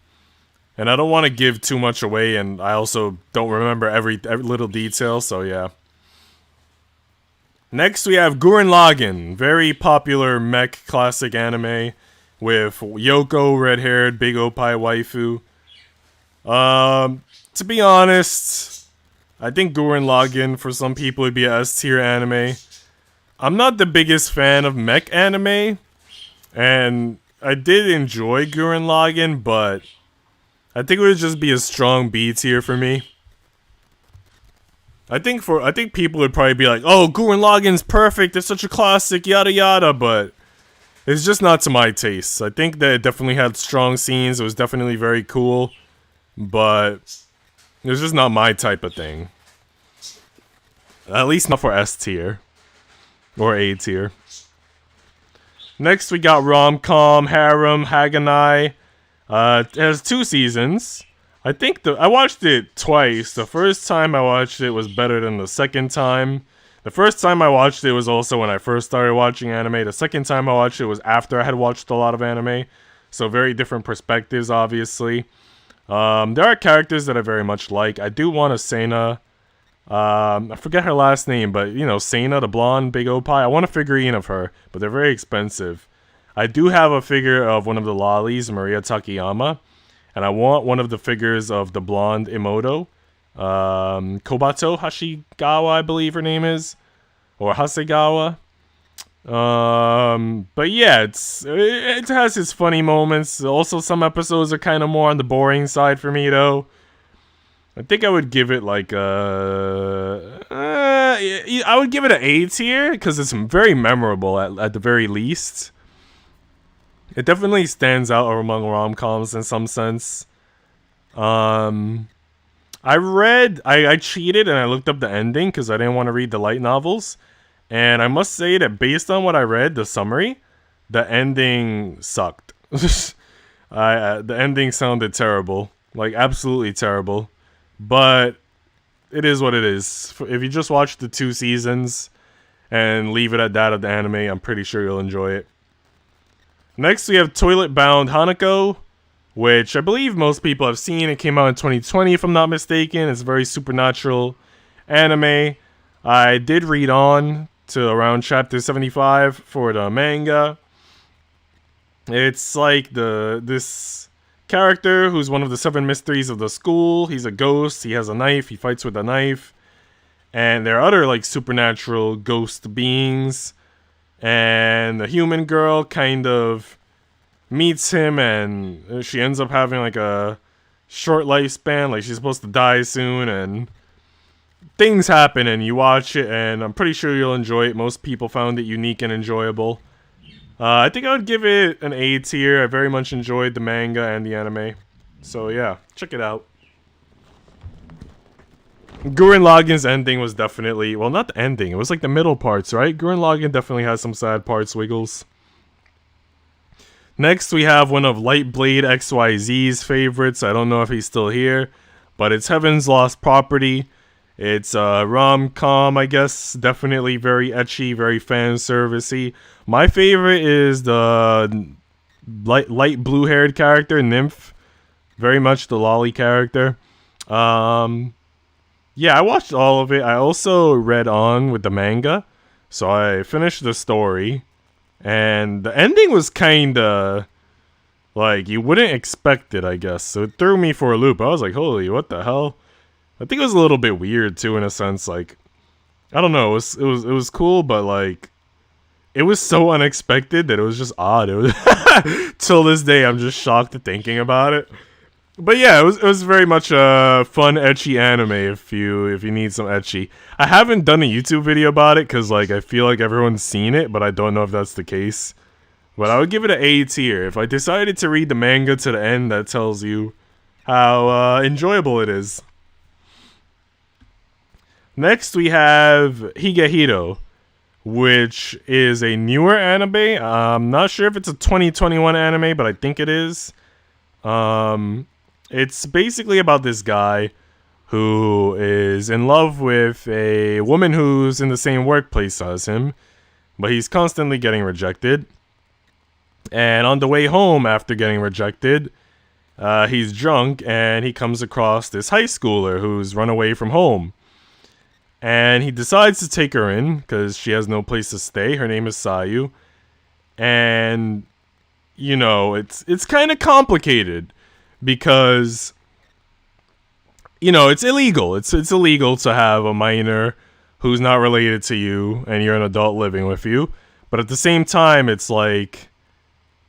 And I don't want to give too much away, and I also don't remember every little detail, so yeah. Next, we have Guren Lagen. Very popular mech classic anime with Yoko, red-haired, big opai waifu. To be honest, I think Guren Lagen, for some people, would be a S-tier anime. I'm not the biggest fan of mech anime, and I did enjoy Guren Lagen, but I think it would just be a strong B tier for me. I think people would probably be like, "Oh, Guren Lagen's perfect. It's such a classic, yada yada," but it's just not to my taste. I think that it definitely had strong scenes. It was definitely very cool, but it's just not my type of thing. At least not for S tier. Or A tier. Next, we got Rom-Com, Harem, Haganai. It has 2 seasons. I think I watched it twice. The first time I watched it was better than the second time. The first time I watched it was also when I first started watching anime. The second time I watched it was after I had watched a lot of anime. So very different perspectives, obviously. There are characters that I very much like. I do want a Sena. I forget her last name, but you know, Sena, the blonde, big opai. I want a figurine of her, but they're very expensive. I do have a figure of one of the lollies, Maria Takayama, and I want one of the figures of the blonde Imoto, Kobato Hashigawa, I believe her name is, or Hasegawa. But yeah, it has its funny moments. Also, some episodes are kind of more on the boring side for me, though. I think I would give it like I would give it an A tier because it's very memorable at the very least. It definitely stands out among rom-coms in some sense. I cheated and I looked up the ending because I didn't want to read the light novels, and I must say that based on what I read, the summary, the ending sucked. The ending sounded terrible, like absolutely terrible. But it is what it is. If you just watch the 2 seasons and leave it at that of the anime, I'm pretty sure you'll enjoy it. Next, we have Toilet Bound Hanako, which I believe most people have seen. It came out in 2020, if I'm not mistaken. It's a very supernatural anime. I did read on to around chapter 75 for the manga. It's like this character who's one of the 7 mysteries of the school. He's a ghost. He has a knife. He fights with a knife. And there are other like supernatural ghost beings. And the human girl kind of meets him, and she ends up having like a short lifespan. Like she's supposed to die soon, and things happen, and you watch it, and I'm pretty sure you'll enjoy it. Most people found it unique and enjoyable. I think I would give it an A tier. I very much enjoyed the manga and the anime. So yeah, check it out. Guren Lagen's ending was definitely... Well, not the ending. It was like the middle parts, right? Guren Lagen definitely has some sad parts, Wiggles. Next, we have one of Lightblade XYZ's favorites. I don't know if he's still here, but it's Heaven's Lost Property. It's a rom-com, I guess. Definitely very ecchi, very fan-servicey. My favorite is the light blue-haired character, Nymph. Very much the lolly character. Yeah, I watched all of it. I also read on with the manga. So I finished the story. And the ending was kinda... like, you wouldn't expect it, I guess. So it threw me for a loop. I was like, holy, what the hell? I think it was a little bit weird, too, in a sense. Like, I don't know. It was cool, but, like... it was so unexpected that it was just odd. It was till this day, I'm just shocked thinking about it.
But yeah, it was very much a fun ecchi anime if you need some ecchi. I haven't done a YouTube video about it because like I feel like everyone's seen it, but I don't know if that's the case. But I would give it an A tier. If I decided to read the manga to the end, that tells you how enjoyable it is. Next we have Higehiro, which is a newer anime. I'm not sure if it's a 2021 anime, but I think it is. It's basically about this guy who is in love with a woman who's in the same workplace as him, but he's constantly getting rejected. And on the way home after getting rejected, he's drunk and he comes across this high schooler who's run away from home. And he decides to take her in because she has no place to stay. Her name is Sayu. And, you know, it's kind of complicated because, you know, it's illegal. It's illegal to have a minor who's not related to you and you're an adult living with you. But at the same time, it's like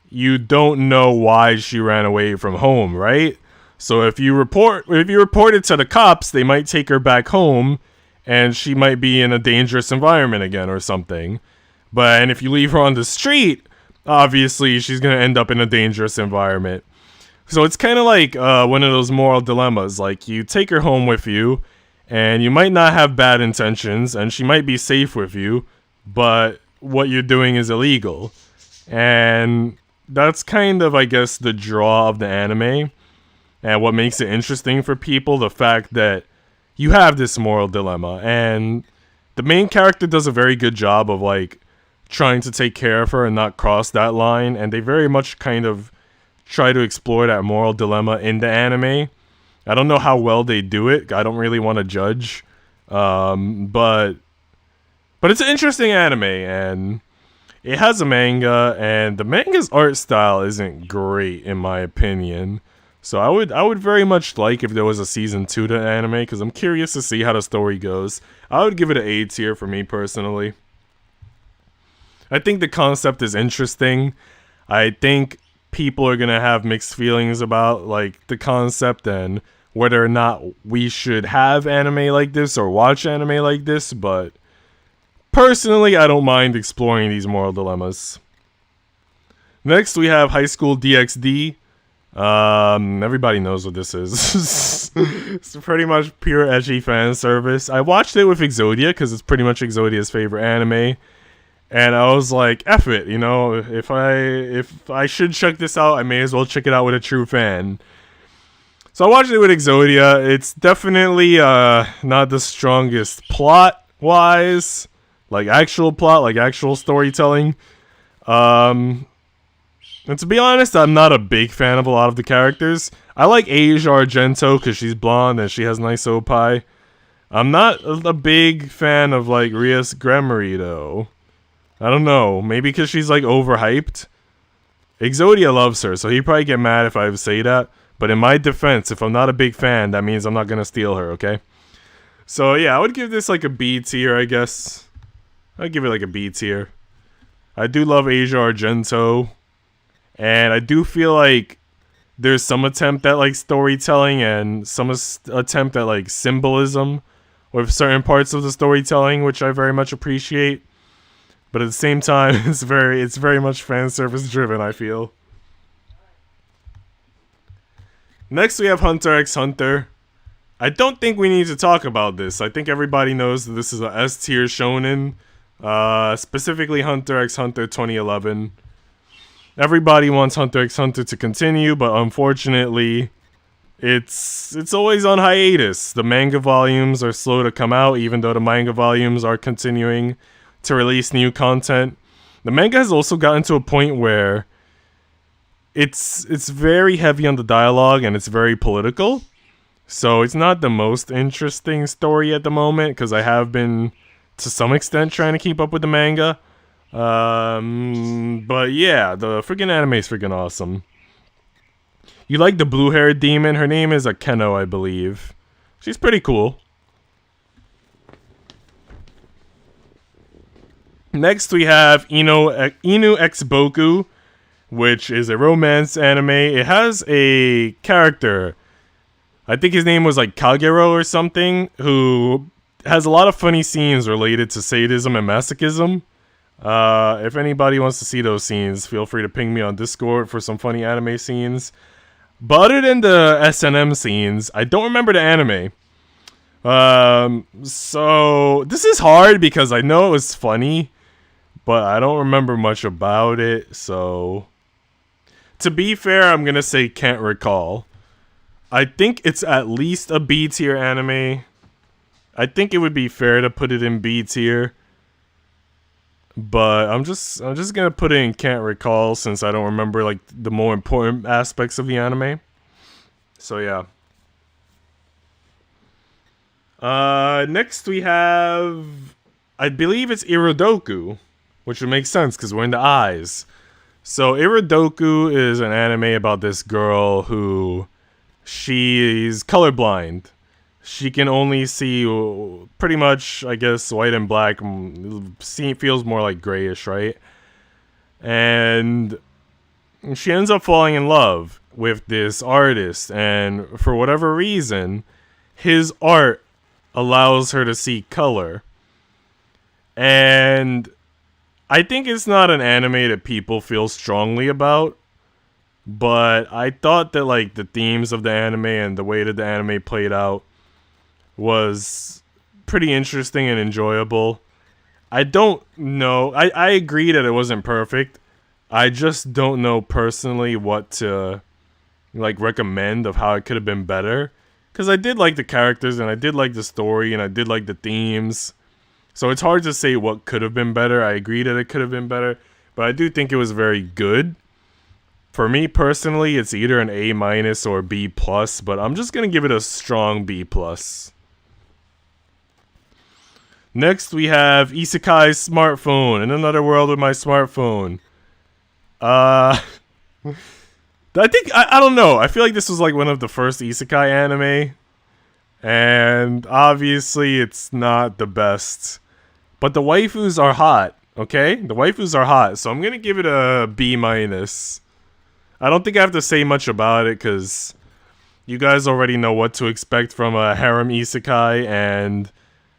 you don't know why she ran away from home, right? So if you report it to the cops, they might take her back home and she might be in a dangerous environment again or something. And if you leave her on the street, obviously she's going to end up in a dangerous environment. So it's kind of like one of those moral dilemmas. Like, you take her home with you, and you might not have bad intentions, and she might be safe with you, but what you're doing is illegal. And that's kind of, I guess, the draw of the anime, and what makes it interesting for people, the fact that you have this moral dilemma, and the main character does a very good job of, like, trying to take care of her and not cross that line, and they very much kind of try to explore that moral dilemma in the anime. I don't know how well they do it. I don't really want to judge. But it's an interesting anime, and it has a manga, and the manga's art style isn't great in my opinion. So I would very much like if there was a season 2 to the anime, because I'm curious to see how the story goes. I would give it an A tier for me personally. I think the concept is interesting. I think people are gonna have mixed feelings about like the concept and whether or not we should have anime like this or watch anime like this, but personally I don't mind exploring these moral dilemmas. Next we have High School DxD. Everybody knows what this is. It's pretty much pure ecchi fan service. I watched it with Exodia because it's pretty much Exodia's favorite anime. And I was like, F it, you know, if I should check this out, I may as well check it out with a true fan. So I watched it with Exodia. It's definitely not the strongest plot-wise, like actual plot, like actual storytelling. And to be honest, I'm not a big fan of a lot of the characters. I like Asia Argento because she's blonde and she has nice opai. I'm not a big fan of like Rias Gremory though. I don't know, maybe because she's like overhyped. Exodia loves her, so he'd probably get mad if I say that. But in my defense, if I'm not a big fan, that means I'm not gonna steal her, okay? So yeah, I would give this like a B tier, I guess. I'd give it like a B tier. I do love Asia Argento. And I do feel like there's some attempt at like storytelling and some attempt at like symbolism with certain parts of the storytelling, which I very much appreciate. But at the same time, it's very much fan service driven, I feel. Next we have Hunter x Hunter. I don't think we need to talk about this. I think everybody knows that this is a S tier shonen. Specifically Hunter x Hunter 2011. Everybody wants Hunter x Hunter to continue, but unfortunately, it's always on hiatus. The manga volumes are slow to come out, even though the manga volumes are continuing to release new content. The manga has also gotten to a point where it's very heavy on the dialogue and it's very political. So it's not the most interesting story at the moment because I have been to some extent trying to keep up with the manga. But yeah, the freaking anime is freaking awesome. You like the blue-haired demon? Her name is Akeno, I believe. She's pretty cool. Next we have Ino Inu X Boku, which is a romance anime. It has a character, I think his name was like Kagero or something, who has a lot of funny scenes related to sadism and masochism. If anybody wants to see those scenes, feel free to ping me on Discord for some funny anime scenes. But other than the S&M scenes, I don't remember the anime. So this is hard because I know it was funny, but I don't remember much about it. So to be fair, I'm gonna say can't recall. I think it's at least a B tier anime. I think it would be fair to put it in B tier. But I'm just gonna put it in can't recall since I don't remember like the more important aspects of the anime. So yeah. Next we have, I believe it's Iridoku, which would make sense because we're in the eyes. So Iridoku is an anime about this girl who she's colorblind. She can only see pretty much, I guess, white and black. Feels more like grayish, right? And she ends up falling in love with this artist. And for whatever reason, his art allows her to see color. And I think it's not an anime that people feel strongly about. But I thought that like the themes of the anime and the way that the anime played out was pretty interesting and enjoyable. I don't know. I agree that it wasn't perfect. I just don't know personally what to like recommend of how it could have been better. Because I did like the characters and I did like the story and I did like the themes. So it's hard to say what could have been better. I agree that it could have been better. But I do think it was very good. For me personally, it's either an A- or B+, but I'm just going to give it a strong B+. Next, we have Isekai's Smartphone. In Another World with My Smartphone. I don't know. I feel like this was like one of the first Isekai anime. And obviously, it's not the best. But the waifus are hot, okay? The waifus are hot, so I'm going to give it a B-. I don't think I have to say much about it, because you guys already know what to expect from a harem isekai, and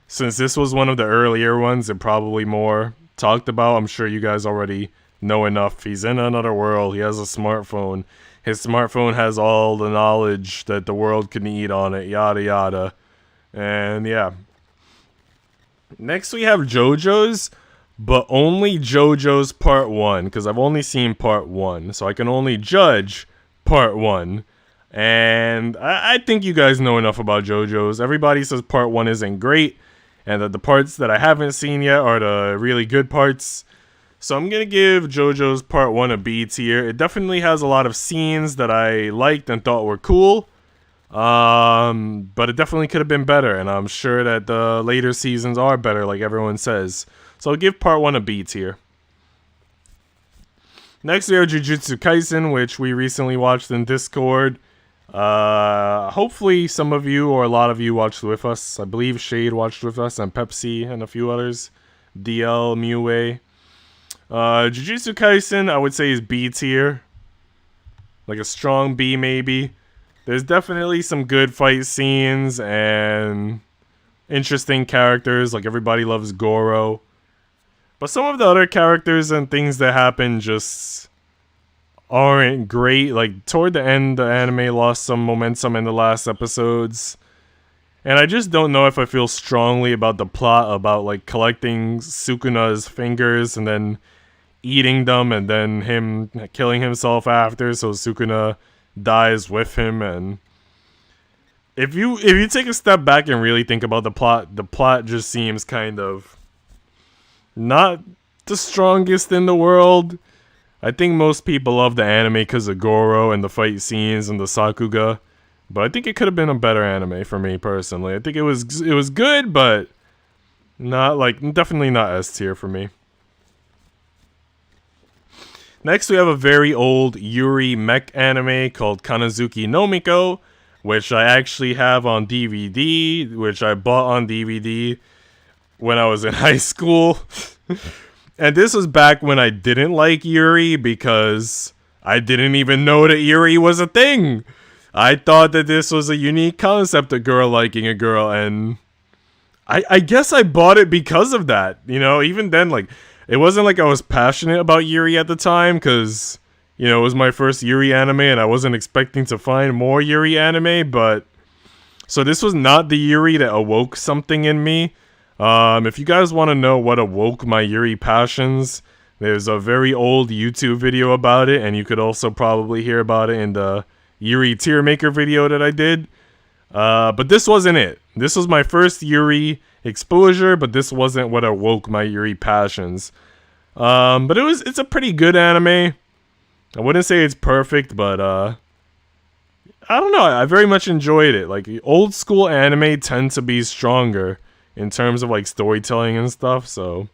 since this was one of the earlier ones and probably more talked about, I'm sure you guys already know enough. He's in another world, he has a smartphone. His smartphone has all the knowledge that the world can need on it, yada yada. And yeah. Next we have JoJo's, but only JoJo's Part 1, because I've only seen Part 1, so I can only judge Part 1. And I think you guys know enough about JoJo's. Everybody says Part 1 isn't great, and that the parts that I haven't seen yet are the really good parts. So I'm going to give JoJo's Part 1 a B tier. It definitely has a lot of scenes that I liked and thought were cool. But it definitely could have been better, and I'm sure that the later seasons are better, like everyone says. So I'll give Part 1 a B tier. Next we have Jiu Jitsu Kaizen, which we recently watched in Discord. Hopefully some of you or a lot of you watched with us. I believe Shade watched with us, and Pepsi, and a few others. DL, Mue. Jiu Jitsu Kaisen, I would say, is B tier. Like a strong B, maybe. There's definitely some good fight scenes and interesting characters, like everybody loves Goro. But some of the other characters and things that happen just aren't great. Like, toward the end, the anime lost some momentum in the last episodes. And I just don't know if I feel strongly about the plot about, like, collecting Sukuna's fingers and then eating them and then him killing himself after, so Sukuna dies with him. And if you take a step back and really think about the plot just seems kind of not the strongest in the world. I think most people love the anime because of Goro and the fight scenes and the Sakuga, but I think it could have been a better anime for me personally. I think it was good, but not like, definitely not S tier for me. Next, we have a very old Yuri mech anime called Kanazuki Nomiko, which I actually have on DVD, which I bought on DVD when I was in high school. And this was back when I didn't like Yuri because I didn't even know that Yuri was a thing. I thought that this was a unique concept, a girl liking a girl, and I guess I bought it because of that. You know, even then, like, it wasn't like I was passionate about Yuri at the time, because, you know, it was my first Yuri anime, and I wasn't expecting to find more Yuri anime, but... So this was not the Yuri that awoke something in me. If you guys want to know what awoke my Yuri passions, there's a very old YouTube video about it, and you could also probably hear about it in the Yuri Tiermaker video that I did. But this wasn't it. This was my first Yuri exposure, but this wasn't what awoke my Yuri passions. But it's a pretty good anime. I wouldn't say it's perfect, but I don't know, I very much enjoyed it. Like, old school anime tend to be stronger in terms of, like, storytelling and stuff, so...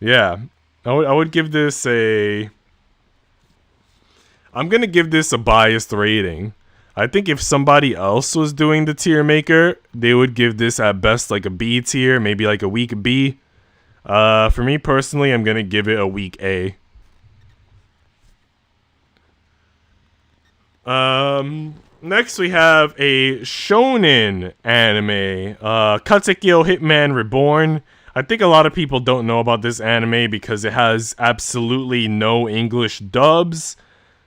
Yeah. I would give this a... I'm gonna give this a biased rating. I think if somebody else was doing the Tiermaker, they would give this at best, like, a B tier, maybe, like, a weak B. For me, personally, I'm gonna give it a weak A. Next we have a shonen anime, Katekyo Hitman Reborn. I think a lot of people don't know about this anime because it has absolutely no English dubs,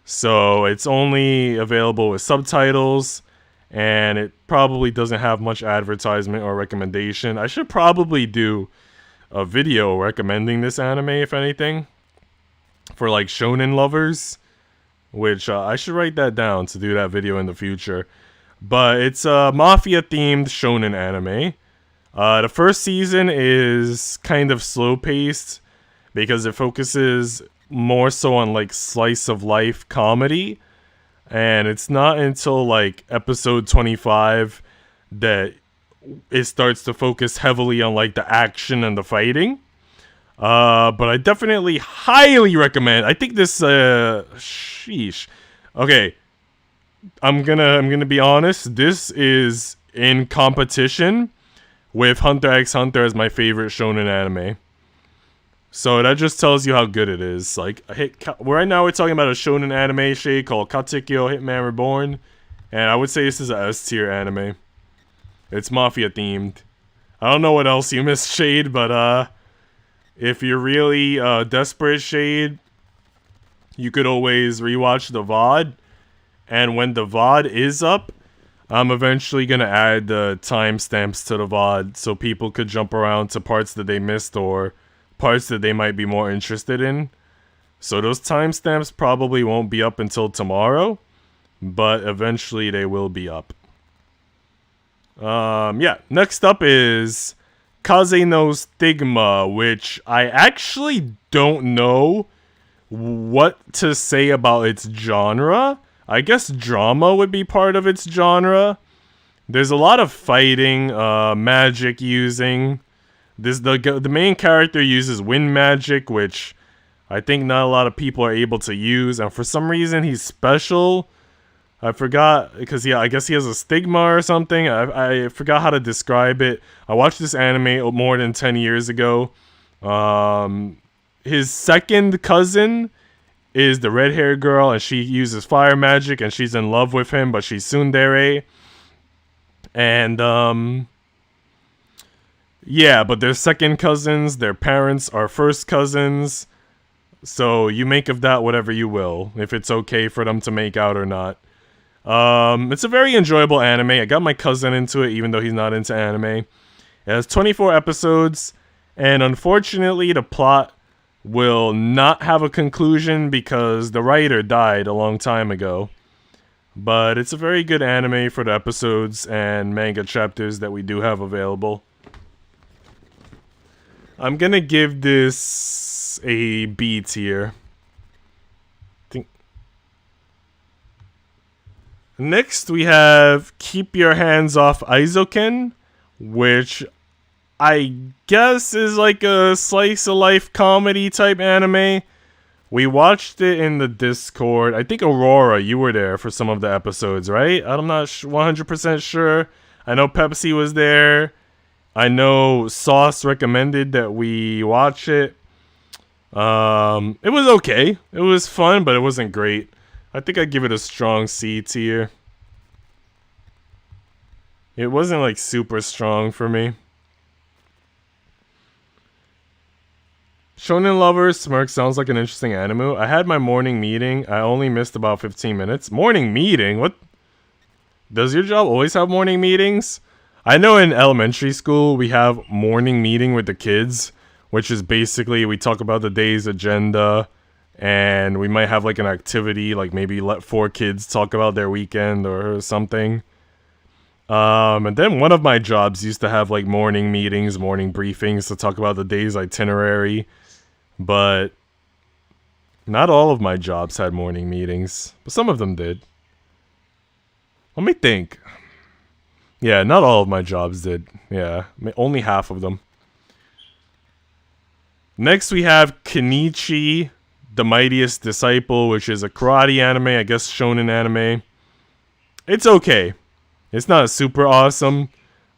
so it's only available with subtitles, and it probably doesn't have much advertisement or recommendation. I should probably do a video recommending this anime, if anything, for like shonen lovers. Which, I should write that down to do that video in the future. But it's a mafia-themed shonen anime. The first season is kind of slow-paced because it focuses more so on, like, slice-of-life comedy. And it's not until, like, episode 25 that it starts to focus heavily on, like, the action and the fighting. But I definitely highly recommend. I think this, sheesh. Okay, I'm gonna be honest. This is in competition with Hunter x Hunter as my favorite shonen anime. So that just tells you how good it is. Like, right now we're talking about a shonen anime shade called Katekyo Hitman Reborn, and I would say this is a S tier anime. It's mafia themed. I don't know what else you missed, Shade, but if you're really desperate, Shade, you could always rewatch the VOD. And when the VOD is up, I'm eventually going to add the timestamps to the VOD so people could jump around to parts that they missed or parts that they might be more interested in. So those timestamps probably won't be up until tomorrow, but eventually they will be up. Yeah, next up is Kaze no Stigma, which I actually don't know what to say about its genre. I guess drama would be part of its genre. There's a lot of fighting, magic using. The main character uses wind magic, which I think not a lot of people are able to use, and for some reason he's special. I forgot, because I guess he has a stigma or something. I forgot how to describe it. I watched this anime more than 10 years ago. His second cousin is the red-haired girl, and she uses fire magic, and she's in love with him, but she's tsundere. And, yeah, but they're second cousins. Their parents are first cousins. So you make of that whatever you will, if it's okay for them to make out or not. It's a very enjoyable anime. I got my cousin into it, even though he's not into anime. It has 24 episodes, and unfortunately, the plot will not have a conclusion because the writer died a long time ago. But it's a very good anime for the episodes and manga chapters that we do have available. I'm gonna give this a B tier. Next, we have Keep Your Hands Off Aizoken, which I guess is like a slice-of-life comedy type anime. We watched it in the Discord. I think Aurora, you were there for some of the episodes, right? I'm not 100% sure. I know Pepsi was there. I know Sauce recommended that we watch it. It was okay. It was fun, but it wasn't great. I think I'd give it a strong C tier. It wasn't like super strong for me. Shonen Lovers Smirk sounds like an interesting anime. I had my morning meeting. I only missed about 15 minutes. Morning meeting? What? Does your job always have morning meetings? I know in elementary school we have morning meeting with the kids, which is basically we talk about the day's agenda and we might have like an activity, like maybe let 4 kids talk about their weekend or something. And then one of my jobs used to have like morning meetings, morning briefings to talk about the day's itinerary. But not all of my jobs had morning meetings, but some of them did. Let me think. Yeah, not all of my jobs did. Yeah, only half of them. Next we have Kenichi, the Mightiest Disciple, which is a karate anime, I guess shonen anime. It's okay. It's not super awesome.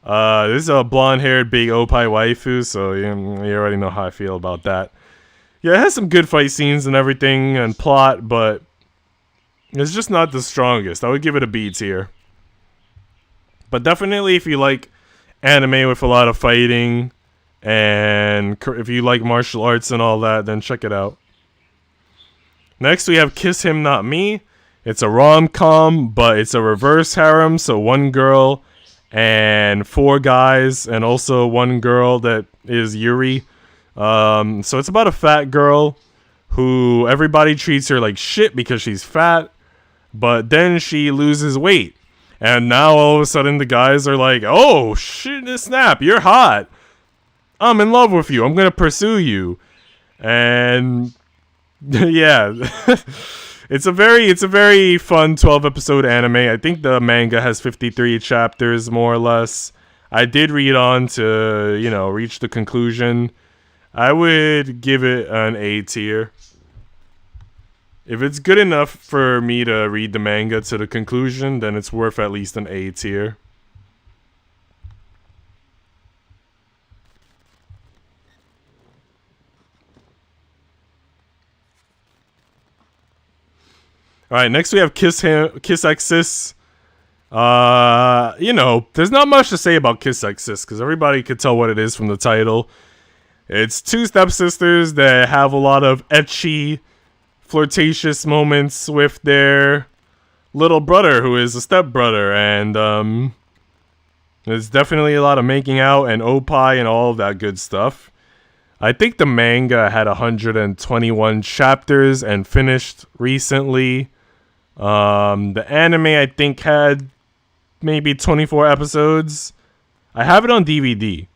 This is a blonde-haired big opai waifu, so you already know how I feel about that. Yeah, it has some good fight scenes and everything and plot, but it's just not the strongest. I would give it a B tier. But definitely if you like anime with a lot of fighting and if you like martial arts and all that, then check it out. Next we have Kiss Him Not Me. It's a rom-com, but it's a reverse harem, so 1 girl and 4 guys, and also 1 girl that is Yuri. So it's about a fat girl who everybody treats her like shit because she's fat, but then she loses weight. And now all of a sudden the guys are like, oh, shit, snap, you're hot. I'm in love with you. I'm going to pursue you. And yeah, it's a very fun 12-episode anime. I think the manga has 53 chapters, more or less. I did read on to, reach the conclusion. I would give it an A tier. If it's good enough for me to read the manga to the conclusion, then it's worth at least an A tier. Alright, next we have Kiss Exis. There's not much to say about Kiss Exis, because everybody could tell what it is from the title. It's 2 stepsisters that have a lot of ecchi, flirtatious moments with their little brother, who is a stepbrother, and there's definitely a lot of making out and opai and all of that good stuff. I think the manga had 121 chapters and finished recently. The anime, I think, had maybe 24 episodes. I have it on DVD.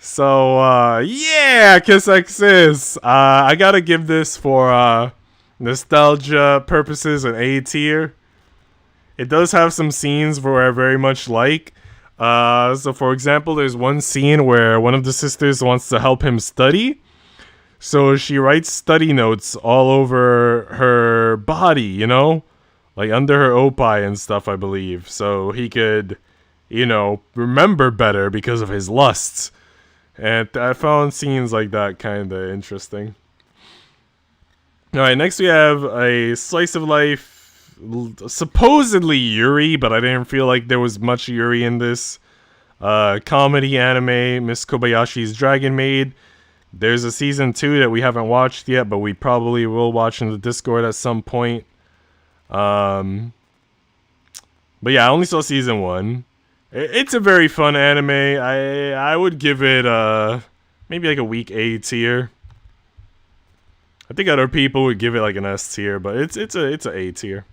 So, yeah, Kiss Exis. I gotta give this for nostalgia purposes an A tier. It does have some scenes where I very much like. So, for example, there's one scene where one of the sisters wants to help him study. So she writes study notes all over her body, like under her opai and stuff, I believe. So he could, remember better because of his lusts. And I found scenes like that kind of interesting. Alright, next we have a slice of life, supposedly Yuri, but I didn't feel like there was much Yuri in this. Comedy anime, Miss Kobayashi's Dragon Maid. There's a season 2 that we haven't watched yet, but we probably will watch in the Discord at some point. But yeah, I only saw season 1. It's a very fun anime. I would give it maybe like a weak A tier. I think other people would give it like an S tier, but it's a A tier.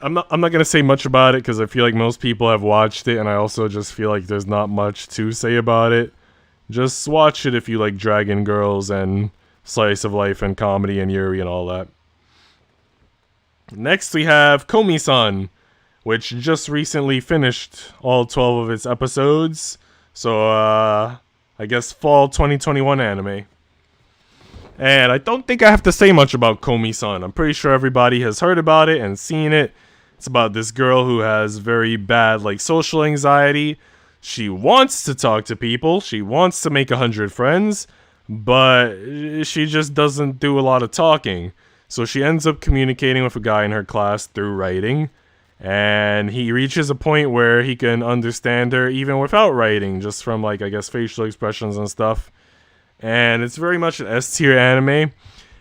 I'm not gonna say much about it because I feel like most people have watched it, and I also just feel like there's not much to say about it. Just watch it if you like Dragon Girls and slice of life and comedy and Yuri and all that. Next we have Komi-san, which just recently finished all 12 of its episodes. So I guess fall 2021 anime. And I don't think I have to say much about Komi-san. I'm pretty sure everybody has heard about it and seen it. It's about this girl who has very bad social anxiety. She wants to talk to people. She wants to make 100 friends, but she just doesn't do a lot of talking. So she ends up communicating with a guy in her class through writing, and he reaches a point where he can understand her even without writing, just from, like, I guess, facial expressions and stuff. And it's very much an S-tier anime.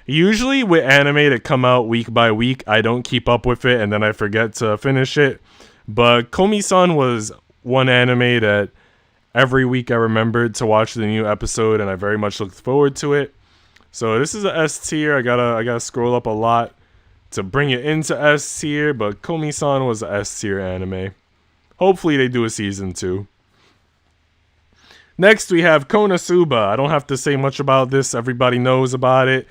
Usually with anime that come out week by week, I don't keep up with it and then I forget to finish it. But Komi-san was one anime that every week I remembered to watch the new episode, and I very much looked forward to it. So this is a S tier. I gotta scroll up a lot to bring it into S tier, but Komi-san was a S tier anime. Hopefully they do a season 2. Next we have Konosuba. I don't have to say much about this. Everybody knows about it.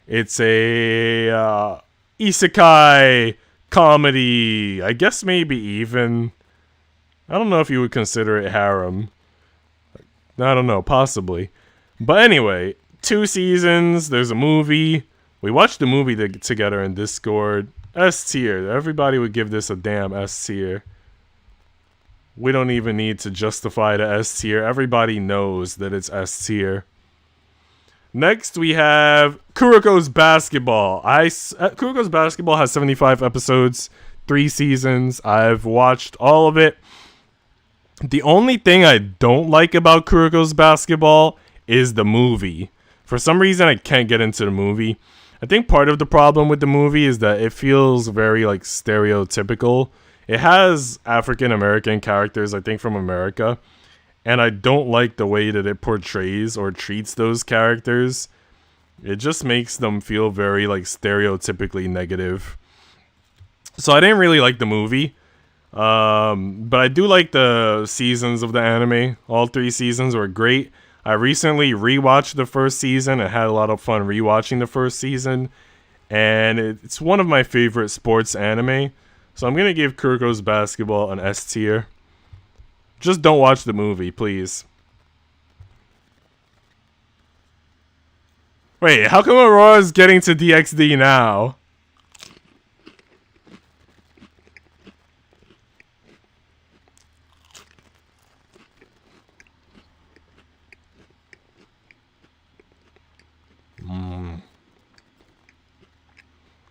It's a isekai comedy. I guess maybe even. I don't know if you would consider it harem. I don't know, possibly. But anyway, 2 seasons, there's a movie. We watched the movie together in Discord. S tier. Everybody would give this a damn S tier. We don't even need to justify the S tier. Everybody knows that it's S tier. Next, we have Kuroko's Basketball. Kuroko's Basketball has 75 episodes, 3 seasons. I've watched all of it. The only thing I don't like about Kuroko's Basketball is the movie. For some reason, I can't get into the movie. I think part of the problem with the movie is that it feels very, like, stereotypical. It has African American characters, I think, from America. And I don't like the way that it portrays or treats those characters. It just makes them feel very, like, stereotypically negative. So I didn't really like the movie. But I do like the seasons of the anime. All 3 seasons were great. I recently rewatched the first season and had a lot of fun rewatching the first season. And it's one of my favorite sports anime. So I'm going to give Kuroko's Basketball an S tier. Just don't watch the movie, please. Wait, how come Aurora's getting to DxD now?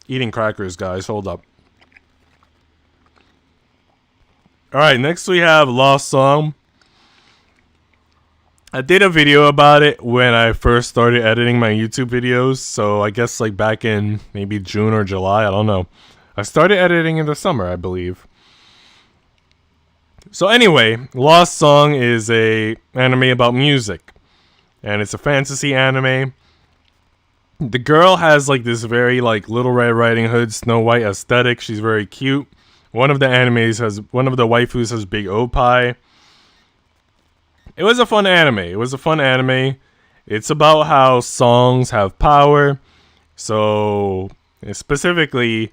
Eating crackers, guys. Hold up. Alright, next we have Lost Song. I did a video about it when I first started editing my YouTube videos. So I guess like back in maybe June or July. I don't know. I started editing in the summer, I believe. So anyway, Lost Song is a anime about music. And it's a fantasy anime. The girl has like this very like Little Red Riding Hood, Snow White aesthetic. She's very cute. One of the waifus has big opie. It was a fun anime. It's about how songs have power. So specifically,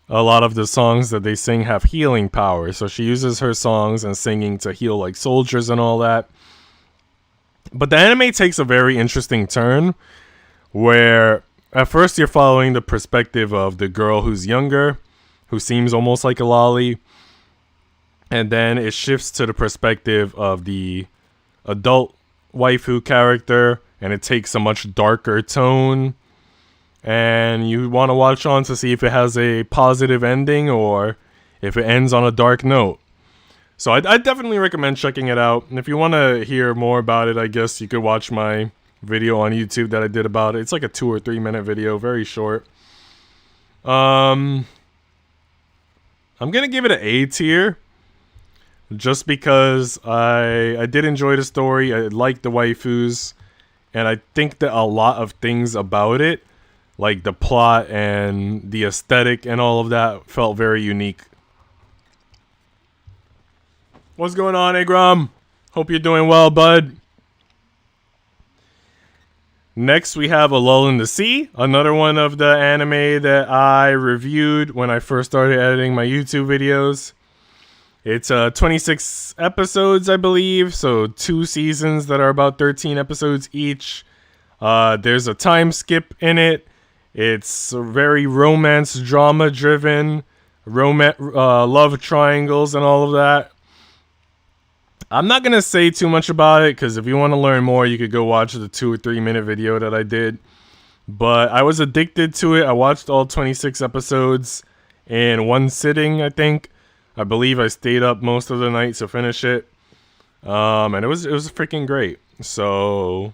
a lot of the songs that they sing have healing power. So she uses her songs and singing to heal like soldiers and all that. But the anime takes a very interesting turn where at first you're following the perspective of the girl who's younger, who seems almost like a lolly. And then it shifts to the perspective of the adult waifu character, and it takes a much darker tone. And you want to watch on to see if it has a positive ending or if it ends on a dark note. So I definitely recommend checking it out. And if you want to hear more about it, I guess you could watch my video on YouTube that I did about it. It's like a 2 or 3 minute video, very short. I'm gonna give it an A tier, just because I did enjoy the story. I liked the waifus, and I think that a lot of things about it, like the plot and the aesthetic and all of that, felt very unique. What's going on, Agrom? Hope you're doing well, bud. Next, we have A Lull in the Sea, another one of the anime that I reviewed when I first started editing my YouTube videos. It's 26 episodes, I believe, so 2 seasons that are about 13 episodes each. There's a time skip in it. It's very romance, drama-driven, love triangles and all of that. I'm not gonna say too much about it because if you want to learn more, you could go watch the 2 or 3 minute video that I did. But I was addicted to it. I watched all 26 episodes in one sitting, I think. I believe I stayed up most of the night to finish it. And it was freaking great. So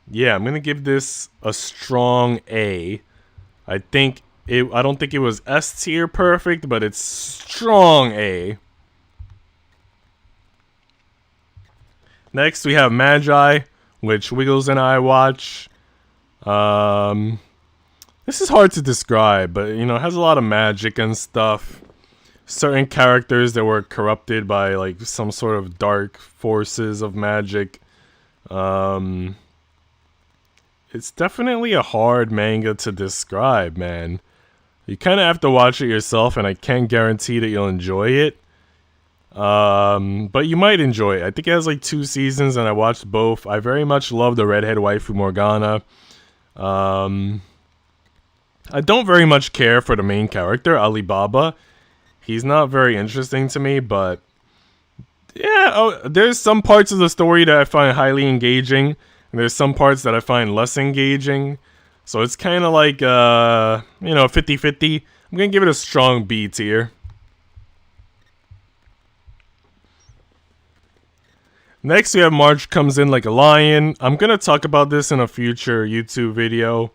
yeah, I'm gonna give this a strong A. I don't think it was S tier perfect, but it's strong A. Next we have Magi, which Wiggles and I watch. This is hard to describe, but you know, it has a lot of magic and stuff. Certain characters that were corrupted by like some sort of dark forces of magic. It's definitely a hard manga to describe, man. You kind of have to watch it yourself, and I can't guarantee that you'll enjoy it. But you might enjoy it. I think it has like 2 seasons, and I watched both. I very much love the redhead waifu Morgana. I don't very much care for the main character, Alibaba. He's not very interesting to me, but yeah, there's some parts of the story that I find highly engaging, and there's some parts that I find less engaging. So it's kind of like, 50-50. I'm going to give it a strong B tier. Next, we have March Comes In Like a Lion. I'm going to talk about this in a future YouTube video.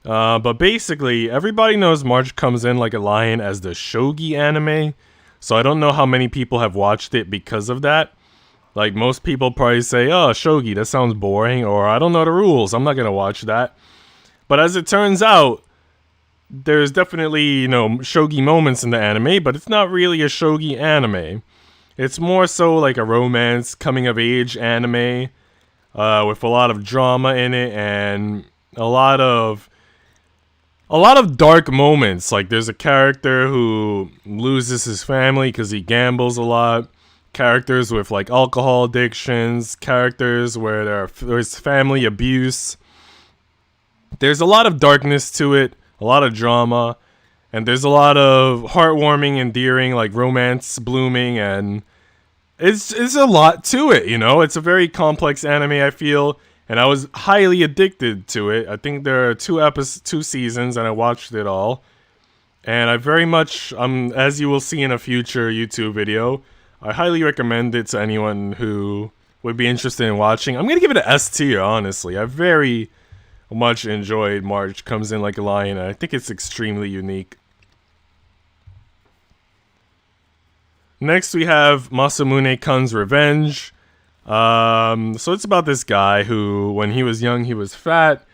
But basically, everybody knows March Comes In Like a Lion as the shogi anime. So I don't know how many people have watched it because of that. Like, most people probably say, oh, shogi, that sounds boring. Or, I don't know the rules, I'm not going to watch that. But as it turns out, there's definitely, shogi moments in the anime. But it's not really a shogi anime. It's more so like a romance, coming-of-age anime. With a lot of drama in it and a lot of dark moments. Like, there's a character who loses his family because he gambles a lot. Characters with like alcohol addictions. Characters where there's family abuse. There's a lot of darkness to it. A lot of drama. And there's a lot of heartwarming, endearing, like romance blooming, and it's a lot to it, It's a very complex anime, I feel. And I was highly addicted to it. I think there are 2 seasons, and I watched it all. And I very much, as you will see in a future YouTube video, I highly recommend it to anyone who would be interested in watching. I'm going to give it an S tier, honestly. I very much enjoyed March Comes In Like a Lion, and I think it's extremely unique. Next, we have Masamune Kun's Revenge. So it's about this guy who, when he was young, he was fat,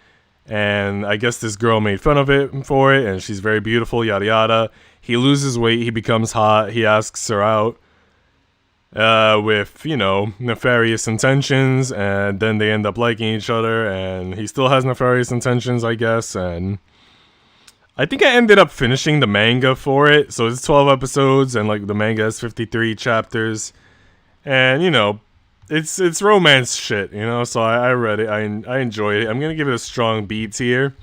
and I guess this girl made fun of it for it, and she's very beautiful, yada yada. He loses weight, he becomes hot, he asks her out, with, nefarious intentions, and then they end up liking each other, and he still has nefarious intentions, I guess, and I think I ended up finishing the manga for it, so it's 12 episodes, and like the manga has 53 chapters, and it's romance shit, so I read it, I enjoyed it. I'm gonna give it a strong B tier,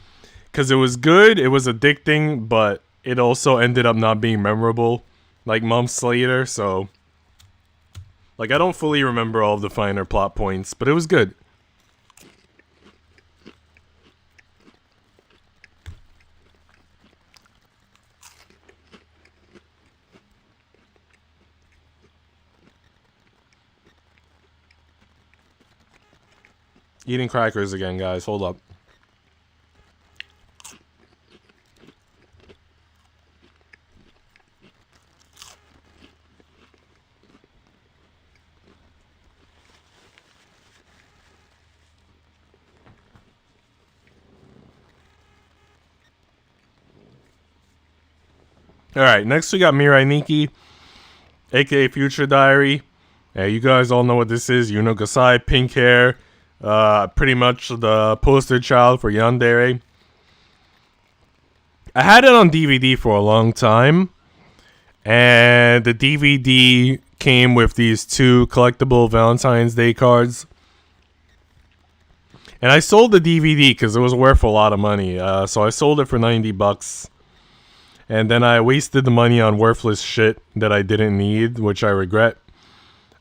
because it was good, it was addicting, but it also ended up not being memorable, like months later, so like I don't fully remember all of the finer plot points, but it was good. Eating crackers again, guys. Hold up. Alright, next we got Mirai Nikki, aka Future Diary. Yeah, you guys all know what this is. Yuno Gasai, pink hair. Pretty much the poster child for yandere. I had it on DVD for a long time, and the DVD came with these 2 collectible Valentine's Day cards. And I sold the DVD because it was worth a lot of money, so I sold it for $90. And then I wasted the money on worthless shit that I didn't need, which I regret.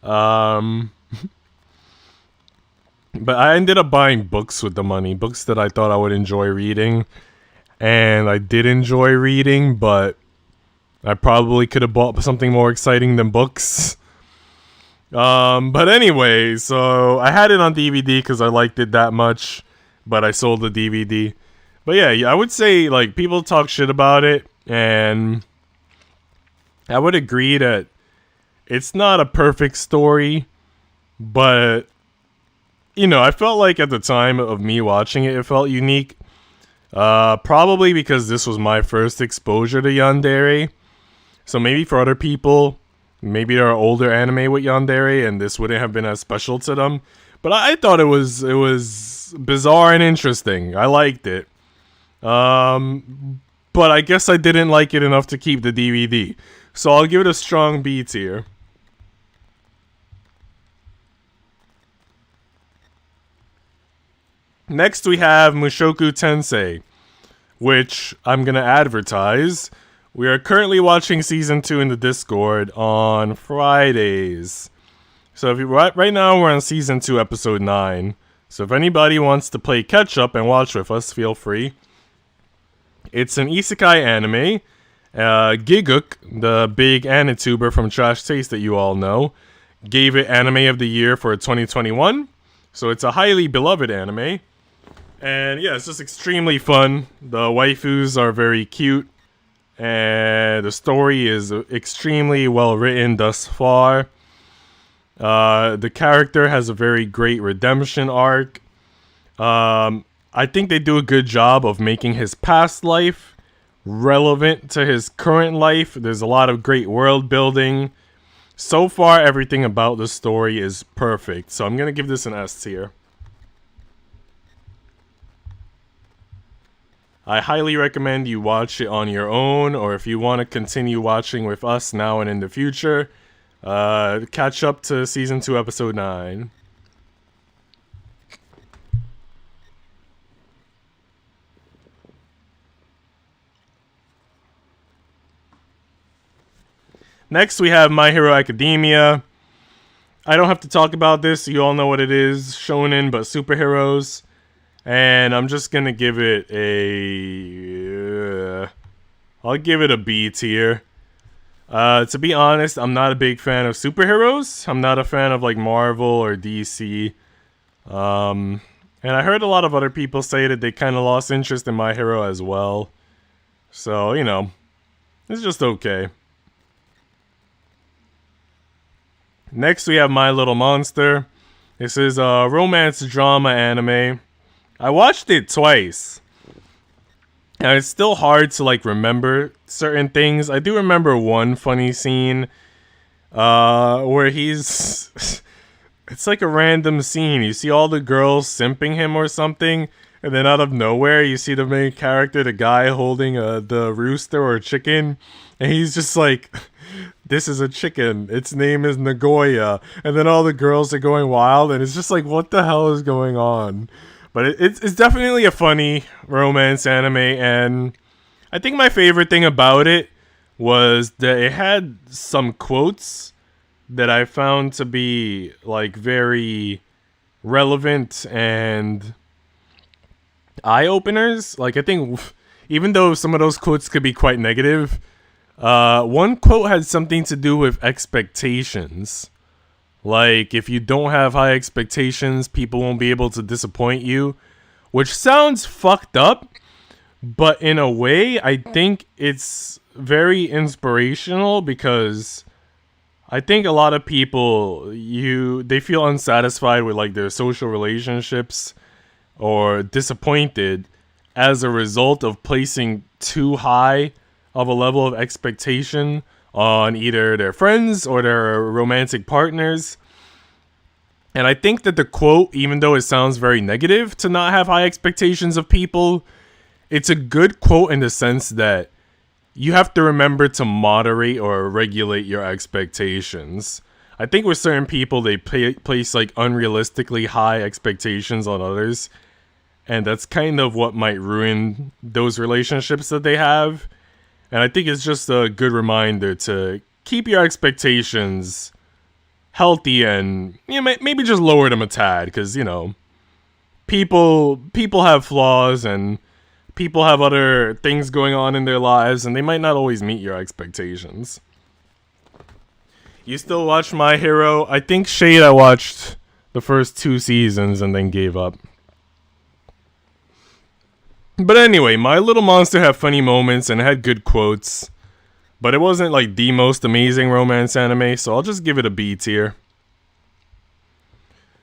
Um, but I ended up buying books with the money, books that I thought I would enjoy reading. And I did enjoy reading, but I probably could have bought something more exciting than books. But anyway, so I had it on DVD because I liked it that much, but I sold the DVD. But yeah, I would say, like, people talk shit about it, and I would agree that it's not a perfect story, but, you know, I felt like at the time of me watching it, it felt unique. Probably because this was my first exposure to yandere. So maybe for other people, maybe there are older anime with yandere, and this wouldn't have been as special to them. But I thought it was bizarre and interesting. I liked it. But I guess I didn't like it enough to keep the DVD. So I'll give it a strong B tier. Next we have Mushoku Tensei, which I'm going to advertise. We are currently watching Season 2 in the Discord on Fridays. So if you, right now we're on Season 2, Episode 9. So if anybody wants to play catch-up and watch with us, feel free. It's an isekai anime. Giguk, the big anituber from Trash Taste that you all know, gave it Anime of the Year for 2021. So it's a highly beloved anime. And yeah, it's just extremely fun. The waifus are very cute. And the story is extremely well written thus far. The character has a very great redemption arc. I think they do a good job of making his past life relevant to his current life. There's a lot of great world building. So far, everything about the story is perfect. So I'm going to give this an S tier. I highly recommend you watch it on your own, or if you want to continue watching with us now and in the future, catch up to Season 2, Episode 9. Next, we have My Hero Academia. I don't have to talk about this. You all know what it is. Shonen, but superheroes. And I'm just going to give it a... I'll give it a B tier. To be honest, I'm not a big fan of superheroes. I'm not a fan of like Marvel or DC. And I heard a lot of other people say that they kind of lost interest in My Hero as well. So, you know, it's just okay. Next, we have My Little Monster. This is a romance drama anime. I watched it twice. And it's still hard to like remember certain things. I do remember one funny scene where he's... It's like a random scene. You see all the girls simping him or something, and then out of nowhere you see the main character, the guy holding the rooster or chicken, and he's just like, this is a chicken. Its name is Nagoya. And then all the girls are going wild, and it's just like, what the hell is going on? But it's definitely a funny romance anime, and I think my favorite thing about it was that it had some quotes that I found to be like very relevant and eye-openers. Like, I think even though some of those quotes could be quite negative, one quote had something to do with expectations. Like, if you don't have high expectations, people won't be able to disappoint you. Which sounds fucked up, but in a way, I think it's very inspirational because I think a lot of people, they feel unsatisfied with like their social relationships or disappointed as a result of placing too high of a level of expectation on either their friends or their romantic partners. And I think that the quote, even though it sounds very negative to not have high expectations of people, it's a good quote in the sense that you have to remember to moderate or regulate your expectations. I think with certain people, they place like unrealistically high expectations on others. And that's kind of what might ruin those relationships that they have. And I think it's just a good reminder to keep your expectations healthy and maybe just lower them a tad, because people have flaws and people have other things going on in their lives, and they might not always meet your expectations. You still watch My Hero? I think Shade I watched the first 2 seasons and then gave up. But anyway, My Little Monster had funny moments and had good quotes, but it wasn't like the most amazing romance anime, so I'll just give it a B tier.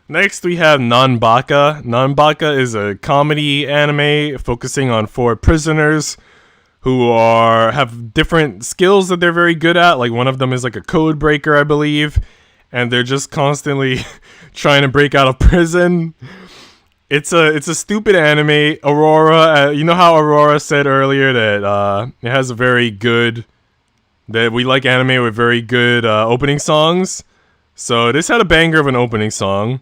Next we have Non-Baka. Non-Baka is a comedy anime focusing on 4 prisoners who have different skills that they're very good at. Like one of them is like a code breaker, I believe, and they're just constantly trying to break out of prison. It's a stupid anime. Aurora, you know how Aurora said earlier that it has a very good, that we like anime with very good opening songs. So this had a banger of an opening song.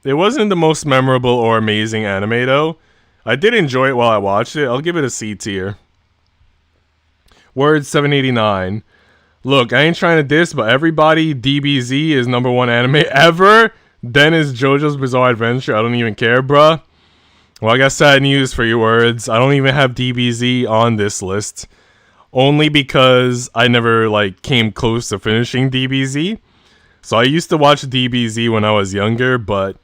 It wasn't the most memorable or amazing anime though. I did enjoy it while I watched it. I'll give it a C tier. Word 789. Look, I ain't trying to diss, but everybody DBZ is #1 anime ever. Then is JoJo's Bizarre Adventure. I don't even care, bruh. Well, I got sad news for your words. I don't even have DBZ on this list. Only because I never came close to finishing DBZ. So I used to watch DBZ when I was younger, but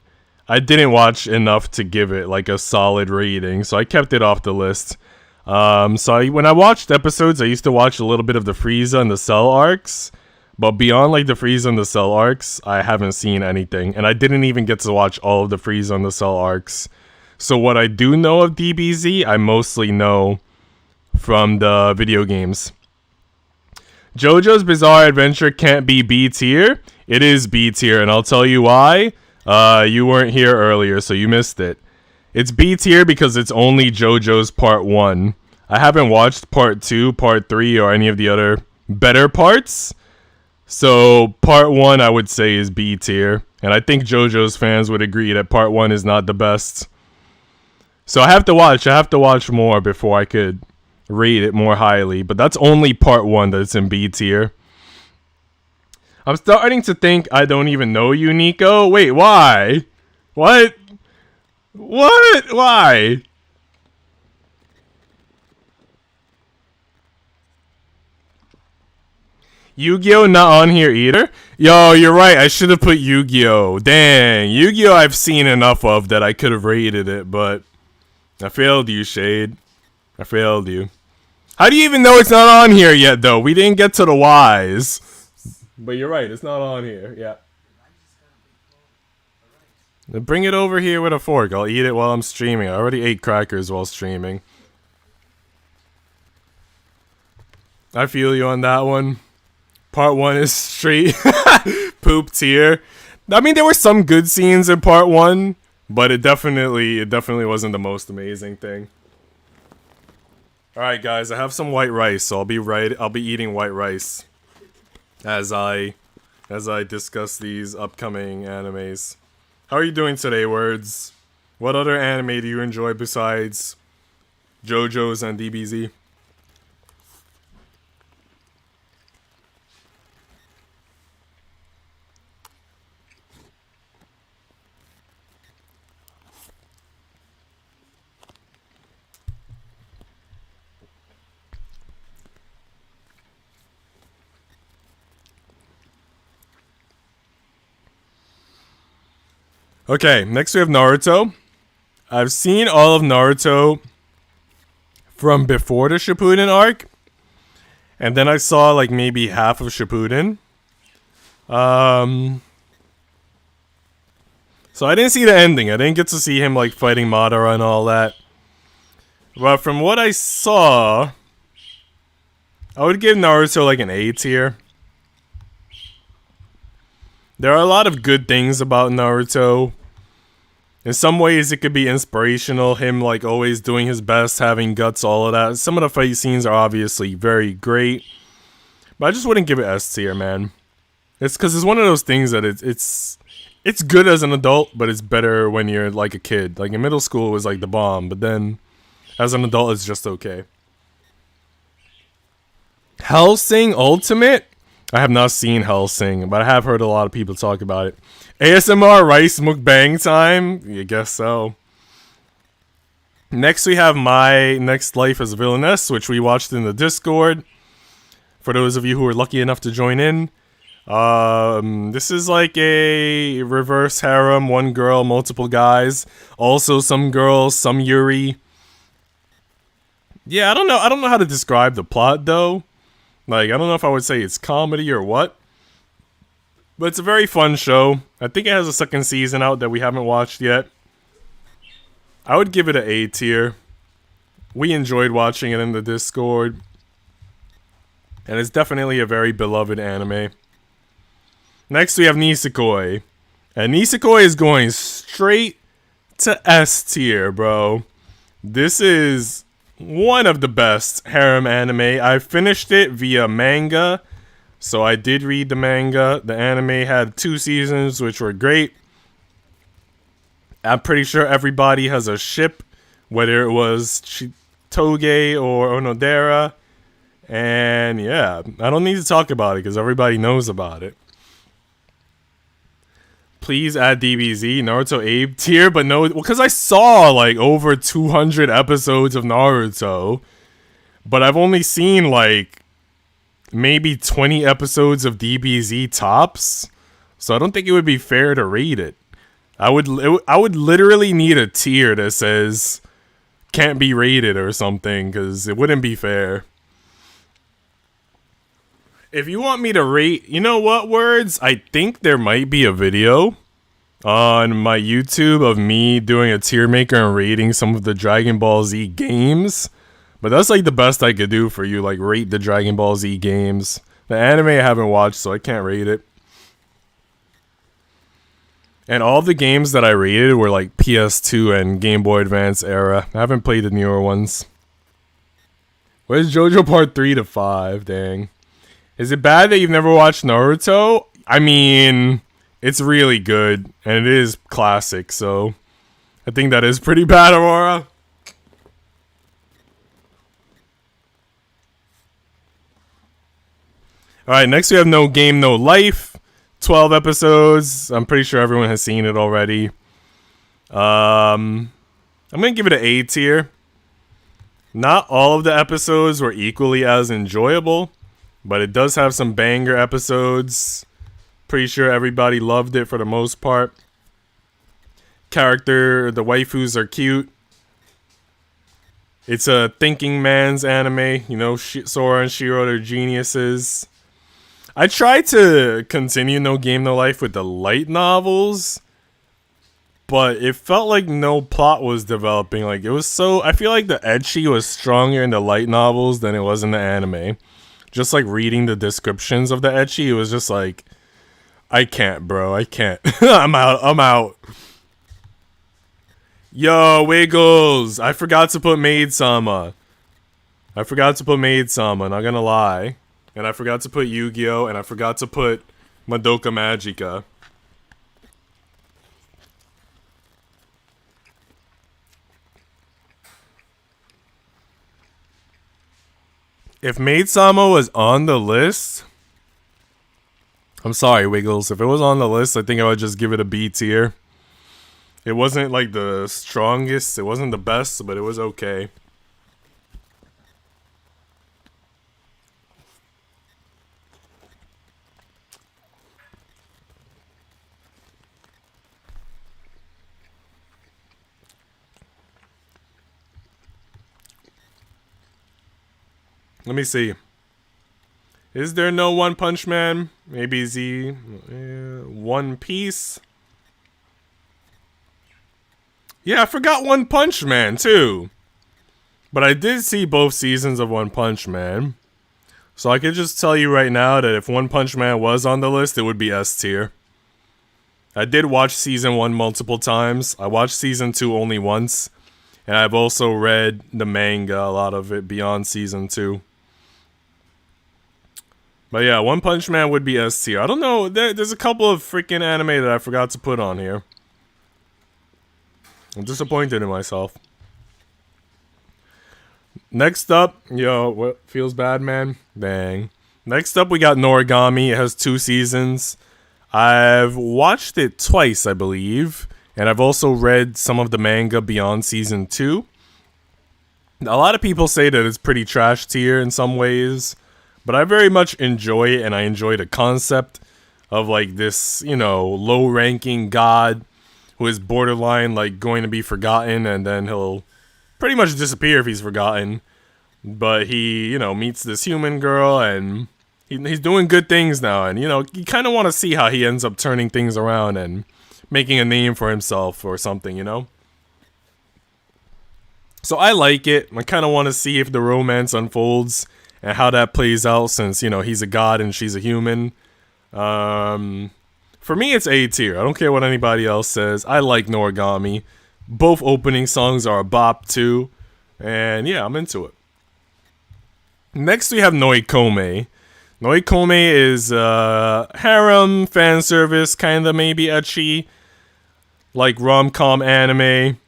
I didn't watch enough to give it a solid rating. So I kept it off the list. When I watched episodes, I used to watch a little bit of the Frieza and the Cell arcs, but beyond the Frieza and the Cell arcs, I haven't seen anything, and I didn't even get to watch all of the Frieza and the Cell arcs. So what I do know of DBZ, I mostly know from the video games. JoJo's Bizarre Adventure can't be B tier. It is B tier, and I'll tell you why. You weren't here earlier, so you missed it. It's B tier because it's only JoJo's Part 1. I haven't watched Part 2, Part 3, or any of the other better parts. So, Part 1 I would say is B tier. And I think JoJo's fans would agree that Part 1 is not the best. So I have to watch more before I could rate it more highly. But that's only Part 1 that's in B tier. I'm starting to think I don't even know you, Nico. Wait, why? What? What? Why? Yu-Gi-Oh! Not on here either? Yo, you're right. I should have put Yu-Gi-Oh! Dang. Yu-Gi-Oh! I've seen enough of that I could have rated it, but I failed you, Shade. I failed you. How do you even know it's not on here yet, though? We didn't get to the whys. But you're right. It's not on here. Yeah. Bring it over here with a fork. I'll eat it while I'm streaming. I already ate crackers while streaming. I feel you on that one. Part 1 is straight poop tier. I mean, there were some good scenes in Part 1, but it definitely wasn't the most amazing thing. All right, guys, I have some white rice, so I'll be eating white rice as I discuss these upcoming animes. How are you doing today, Words? What other anime do you enjoy besides JoJo's and DBZ? Okay, next we have Naruto. I've seen all of Naruto from before the Shippuden arc, and then I saw maybe half of Shippuden. So I didn't see the ending. I didn't get to see him fighting Madara and all that. But from what I saw, I would give Naruto an A tier. There are a lot of good things about Naruto. In some ways, it could be inspirational. Him, always doing his best, having guts, all of that. Some of the fight scenes are obviously very great. But I just wouldn't give it S tier, man. It's because it's one of those things that it's good as an adult, but it's better when you're a kid. In middle school, it was the bomb. But then, as an adult, it's just okay. Hellsing Ultimate?
I have not seen Hellsing, but I have heard a lot of people talk about it. ASMR Rice Mukbang time? I guess so. Next we have My Next Life as Villainess, which we watched in the Discord. For those of you who were lucky enough to join in. This is like a reverse harem, one girl, multiple guys. Also some girls, some Yuri. Yeah, I don't know how to describe the plot though. Like, I don't know if I would say it's comedy or what. But it's a very fun show. I think it has a second season out that we haven't watched yet. I would give it an A tier. We enjoyed watching it in the Discord. And it's definitely a very beloved anime. Next we have Nisekoi. And Nisekoi is going straight to S tier, bro. This is one of the best harem anime. I finished it via manga. So I did read the manga. The anime had 2 seasons, which were great. I'm pretty sure everybody has a ship, whether it was Toge or Onodera. And yeah, I don't need to talk about it because everybody knows about it. Please add DBZ, Naruto Abe tier, but no, because I saw like over 200 episodes of Naruto, but I've only seen like maybe 20 episodes of DBZ tops, so I don't think it would be fair to rate it. I would literally need a tier that says can't be rated or something, because it wouldn't be fair. If you want me to rate, you know what, words? I think there might be a video on my YouTube of me doing a tier maker and rating some of the Dragon Ball Z games. But that's like the best I could do for you, like rate the Dragon Ball Z games. The anime I haven't watched, so I can't rate it. And all the games that I rated were like PS2 and Game Boy Advance era. I haven't played the newer ones. Where's JoJo Part 3 to 5? Dang. Is it bad that you've never watched Naruto? I mean, it's really good, and it is classic, so I think that is pretty bad, Aurora. Alright, next we have No Game, No Life. 12 episodes. I'm pretty sure everyone has seen it already. I'm gonna give it an A tier. Not all of the episodes were equally as enjoyable, but it does have some banger episodes. Pretty sure everybody loved it for the most part. The waifus are cute. It's a thinking man's anime. You know, Sora and Shiro, they're geniuses. I tried to continue No Game No Life with the light novels, but it felt like no plot was developing. Like, it was so... I feel like the ecchi was stronger in the light novels than it was in the anime. Just like reading the descriptions of the ecchi, it was just like, I can't, bro. I can't. I'm out. Yo, Wiggles. I forgot to put Maid-sama. Not gonna lie. And I forgot to put Yu-Gi-Oh! And I forgot to put Madoka Magica. If Maid-sama was on the list... I'm sorry, Wiggles. If it was on the list, I think I would just give it a B tier. It wasn't like the strongest. It wasn't the best, but it was okay. Let me see. Is there no One Punch Man? Maybe Z. One Piece. Yeah, I forgot One Punch Man too. But I did see both seasons of One Punch Man. So I could just tell you right now that if One Punch Man was on the list, it would be S tier. I did watch season 1 multiple times. I watched season 2 only once. And I've also read the manga, a lot of it, beyond season 2. But yeah, One Punch Man would be S tier. I don't know, there's a couple of freaking anime that I forgot to put on here. I'm disappointed in myself. Next up, yo, what feels bad, man? Dang. Next up, we got Noragami. It has 2 seasons. I've watched it twice, I believe. And I've also read some of the manga beyond season 2. A lot of people say that it's pretty trash tier in some ways. But I very much enjoy it, and I enjoy the concept of, like, this, you know, low-ranking god who is borderline, like, going to be forgotten, and then he'll pretty much disappear if he's forgotten. But he, you know, meets this human girl, and he's doing good things now. And, you know, you kind of want to see how he ends up turning things around and making a name for himself or something, you know? So I like it. I kind of want to see if the romance unfolds and how that plays out since, you know, he's a god and she's a human. For me, it's A tier. I don't care what anybody else says. I like Noragami. Both opening songs are a bop, too. And, yeah, I'm into it. Next, we have Noikome. Noikome is harem, fan service, kind of maybe ecchi, like rom-com anime.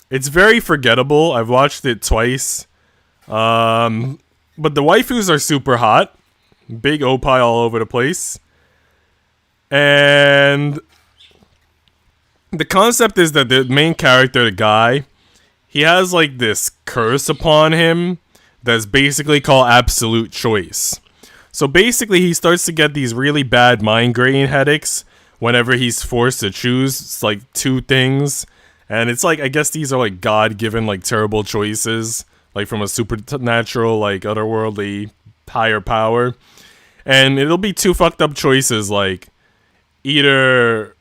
It's very forgettable. I've watched it twice. But the waifus are super hot. Big oppai all over the place. And the concept is that the main character, the guy, he has like this curse upon him that's basically called absolute choice. So basically he starts to get these really bad migraine headaches whenever he's forced to choose like 2 things. And it's like, I guess these are like God-given like terrible choices, like from a supernatural, like otherworldly higher power. And it'll be 2 fucked up choices, like either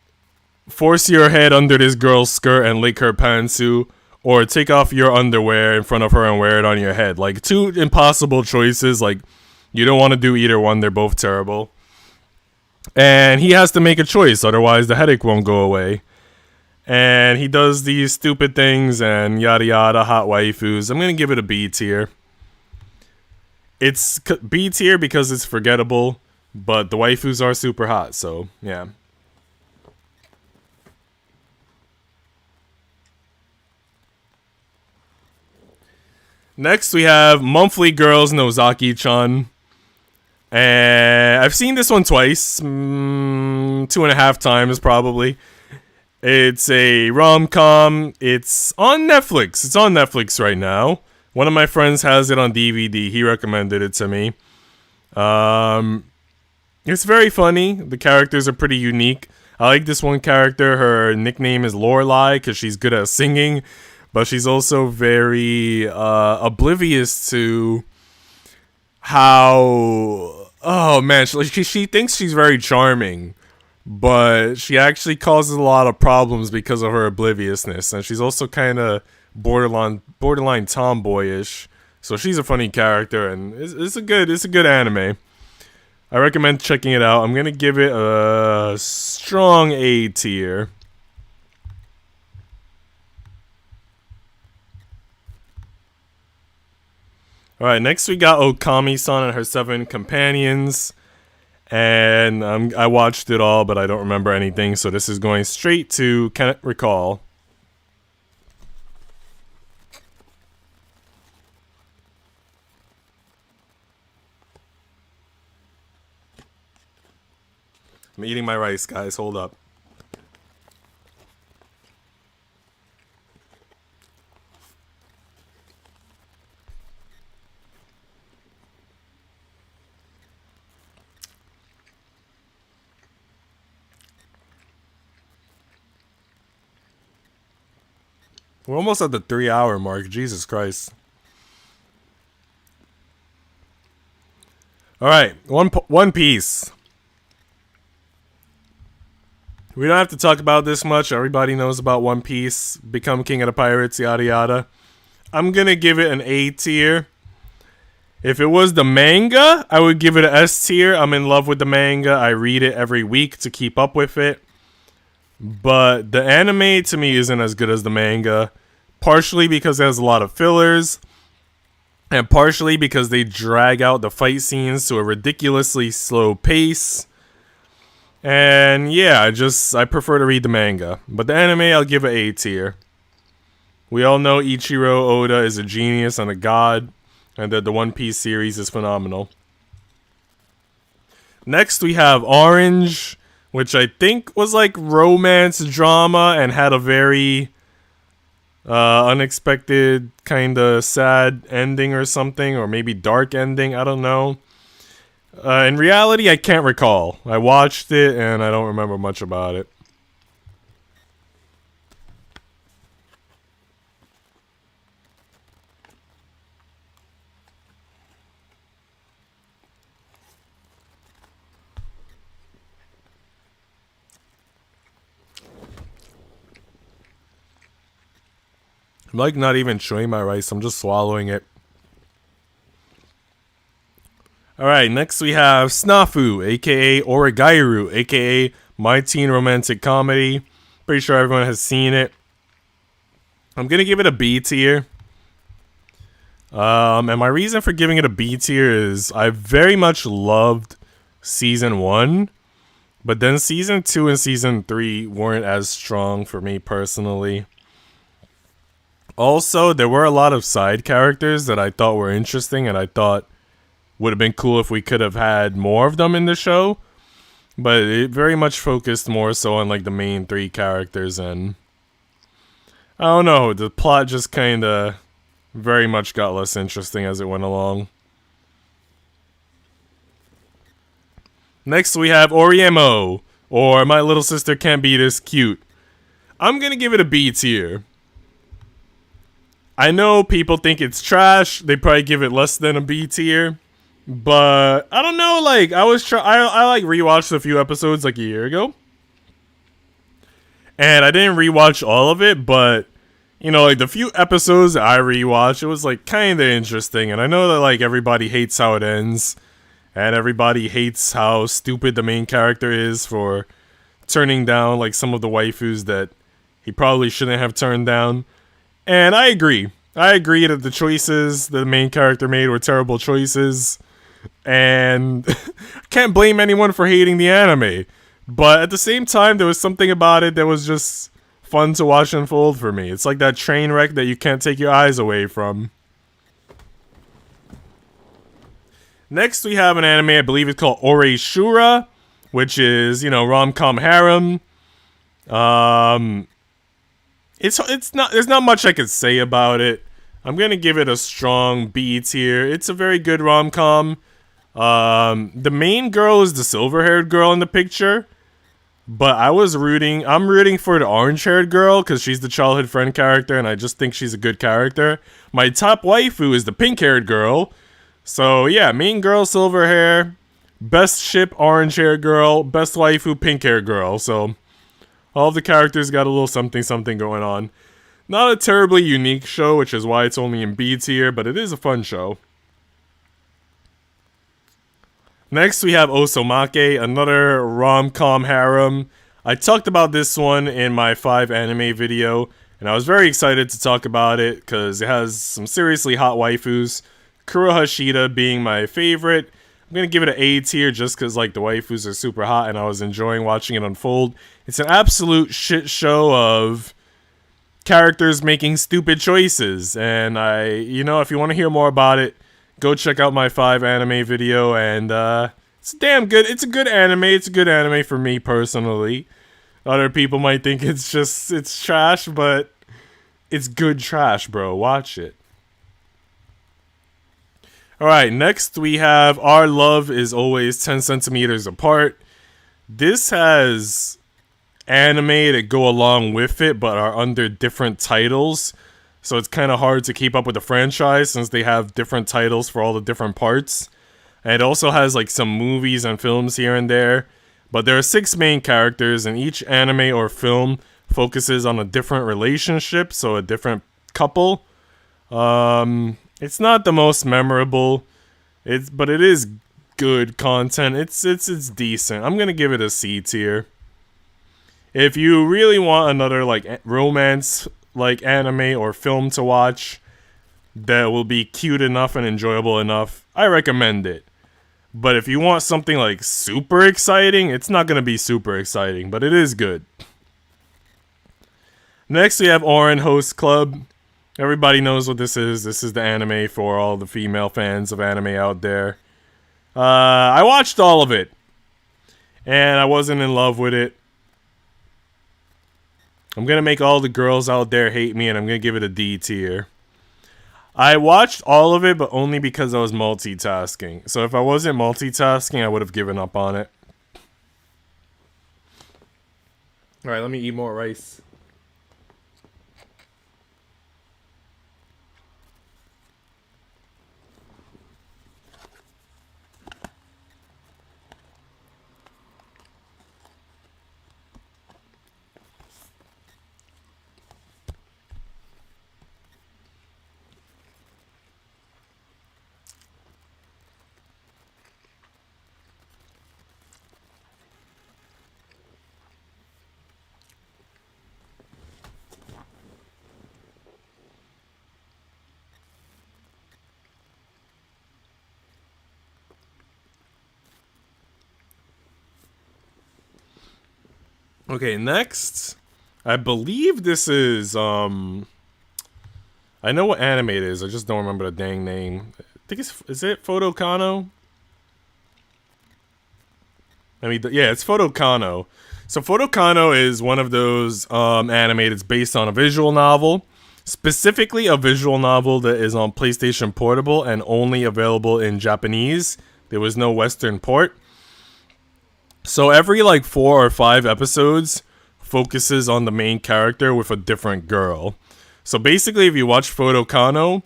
force your head under this girl's skirt and lick her pantsu, or take off your underwear in front of her and wear it on your head. Like 2 impossible choices, like you don't want to do either one, they're both terrible. And he has to make a choice, otherwise the headache won't go away. And he does these stupid things and yada yada, hot waifus. I'm gonna give it a B tier. It's B tier because it's forgettable, but the waifus are super hot, so yeah. Next we have Monthly Girls Nozaki-chan. And I've seen this one twice, 2.5 times probably. It's a rom-com. It's on Netflix. It's on Netflix right now. One of my friends has it on DVD. He recommended it to me. It's very funny. The characters are pretty unique. I like this one character. Her nickname is Lorelai because she's good at singing. But she's also very oblivious to how... Oh, man. She thinks she's very charming. But she actually causes a lot of problems because of her obliviousness. And she's also kind of borderline tomboyish. So she's a funny character. And it's a good anime. I recommend checking it out. I'm going to give it a strong A tier. Alright, next we got Okami-san and her 7 companions. And I watched it all, but I don't remember anything. So this is going straight to Can't Recall. I'm eating my rice, guys. Hold up. We're almost at the 3-hour mark. Jesus Christ. Alright, One Piece. We don't have to talk about this much. Everybody knows about One Piece. Become king of the pirates, yada yada. I'm gonna give it an A tier. If it was the manga, I would give it an S tier. I'm in love with the manga. I read it every week to keep up with it. But the anime, to me, isn't as good as the manga. Partially because it has a lot of fillers. And partially because they drag out the fight scenes to a ridiculously slow pace. And yeah, I prefer to read the manga. But the anime, I'll give it A tier. We all know Ichiro Oda is a genius and a god. And the One Piece series is phenomenal. Next we have Orange, which I think was like romance drama and had a very unexpected kind of sad ending or something, or maybe dark ending, I don't know. In reality, I can't recall. I watched it and I don't remember much about it. I'm like not even chewing my rice, I'm just swallowing it. Alright, next we have Snafu, aka Origairu, aka My Teen Romantic Comedy. Pretty sure everyone has seen it. I'm gonna give it a B tier. And my reason for giving it a B tier is I very much loved Season 1, but then Season 2 and Season 3 weren't as strong for me personally. Also, there were a lot of side characters that I thought were interesting and I thought would have been cool if we could have had more of them in the show. But it very much focused more so on like the main 3 characters, and I don't know, the plot just kinda very much got less interesting as it went along. Next we have Oriemo, or My Little Sister Can't Be This Cute. I'm gonna give it a B tier. I know people think it's trash. They probably give it less than a B tier. But I don't know, like I like rewatched a few episodes like a year ago. And I didn't rewatch all of it, but you know, like the few episodes that I rewatched, it was like kind of interesting. And I know that like everybody hates how it ends, and everybody hates how stupid the main character is for turning down like some of the waifus that he probably shouldn't have turned down. And I agree. I agree that the choices the main character made were terrible choices. And can't blame anyone for hating the anime. But at the same time, there was something about it that was just fun to watch unfold for me. It's like that train wreck that you can't take your eyes away from. Next, we have an anime, I believe it's called Ore Shura, which is, you know, rom-com harem. It's not. There's not much I could say about it. I'm gonna give it a strong B tier. It's a very good rom-com. The main girl is the silver-haired girl in the picture, but I'm rooting for the orange-haired girl because she's the childhood friend character, and I just think she's a good character. My top waifu is the pink-haired girl. So yeah, main girl, silver hair. Best ship, orange-haired girl. Best waifu, pink-haired girl. So all of the characters got a little something going on. Not a terribly unique show, which is why it's only in B tier, but it is a fun show. Next, we have Osomake, another rom-com harem. I talked about this one in my 5 anime video, and I was very excited to talk about it because it has some seriously hot waifus. Kurohashita being my favorite. I'm gonna give it an A tier just because like the waifus are super hot and I was enjoying watching it unfold. It's an absolute shit show of characters making stupid choices, and if you want to hear more about it, go check out my 5 anime video, and it's damn good. It's a good anime. It's a good anime for me personally. Other people might think it's trash, but it's good trash, bro. Watch it. Alright, next we have Our Love Is Always 10 Centimeters Apart. This has anime that go along with it, but are under different titles. So it's kind of hard to keep up with the franchise since they have different titles for all the different parts. And it also has like some movies and films here and there. But there are 6 main characters, and each anime or film focuses on a different relationship, so a different couple. It's not the most memorable, but it is good content. It's decent. I'm gonna give it a C tier. If you really want another like romance like anime or film to watch that will be cute enough and enjoyable enough, I recommend it. But if you want something like super exciting, it's not gonna be super exciting, but it is good. Next we have Oran Host Club. Everybody knows what this is. This is the anime for all the female fans of anime out there. I watched all of it, and I wasn't in love with it. I'm gonna make all the girls out there hate me, and I'm gonna give it a D tier. I watched all of it, but only because I was multitasking. So if I wasn't multitasking, I would have given up on it. Alright, let me eat more rice. Okay, next, I believe this is, I know what anime it is, I just don't remember the dang name. I think is it Photokano? I mean, yeah, it's Photokano. So Photokano is one of those anime that's based on a visual novel. Specifically a visual novel that is on PlayStation Portable and only available in Japanese. There was no Western port. So every like 4 or 5 episodes focuses on the main character with a different girl. So basically if you watch Photokano,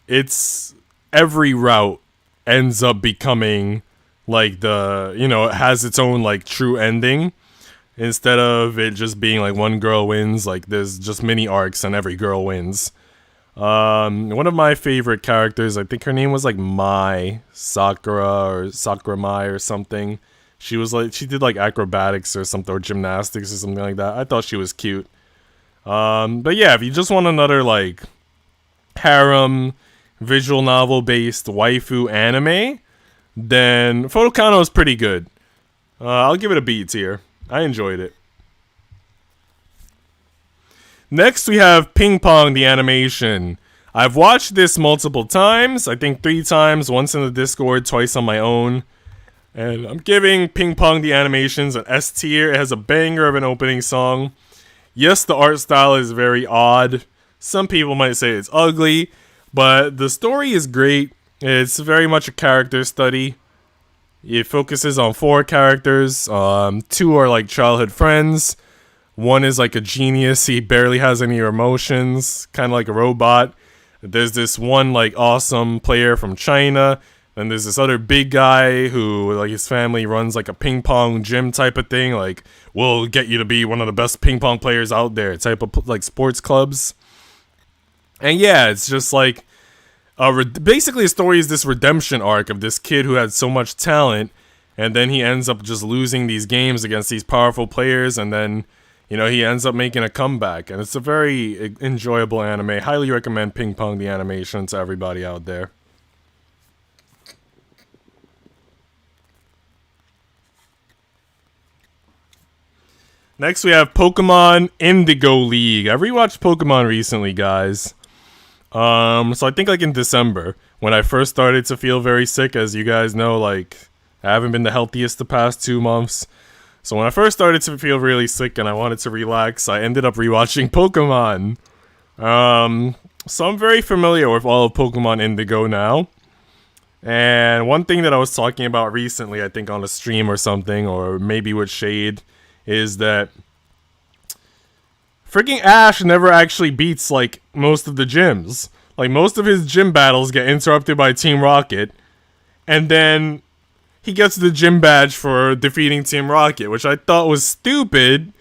it's every route ends up becoming like the, you know, it has its own like true ending. Instead of it just being like one girl wins, like there's just mini arcs and every girl wins. One of my favorite characters, I think her name was like Mai Sakura or Sakura Mai or something. She was like, she did like acrobatics or something, or gymnastics or something like that. I thought she was cute. But yeah, if you just want another like harem visual novel based waifu anime, then Photokano is pretty good. I'll give it a B tier. I enjoyed it. Next we have Ping Pong the animation. I've watched this multiple times. I think 3 times, once in the Discord, twice on my own. And I'm giving Ping Pong the animations an S tier. It has a banger of an opening song. Yes, the art style is very odd. Some people might say it's ugly, but the story is great. It's very much a character study. It focuses on 4 characters. 2 are like childhood friends. 1 is like a genius. He barely has any emotions, kind of like a robot. There's this one like awesome player from China. Then there's this other big guy who, like, his family runs like a ping pong gym type of thing. Like, we'll get you to be one of the best ping pong players out there, type of like sports clubs. And yeah, it's just like basically the story is this redemption arc of this kid who had so much talent, and then he ends up just losing these games against these powerful players, and then, you know, he ends up making a comeback. And it's a very enjoyable anime. Highly recommend Ping Pong the animation to everybody out there. Next we have Pokemon Indigo League. I rewatched Pokemon recently, guys. So I think like in December, when I first started to feel very sick, as you guys know, like, I haven't been the healthiest the past 2 months. So when I first started to feel really sick and I wanted to relax, I ended up rewatching Pokemon. So I'm very familiar with all of Pokemon Indigo now. And one thing that I was talking about recently, I think on a stream or something, or maybe with Shade, is that freaking Ash never actually beats, like, most of the gyms. Like, most of his gym battles get interrupted by Team Rocket, and then he gets the gym badge for defeating Team Rocket, which I thought was stupid.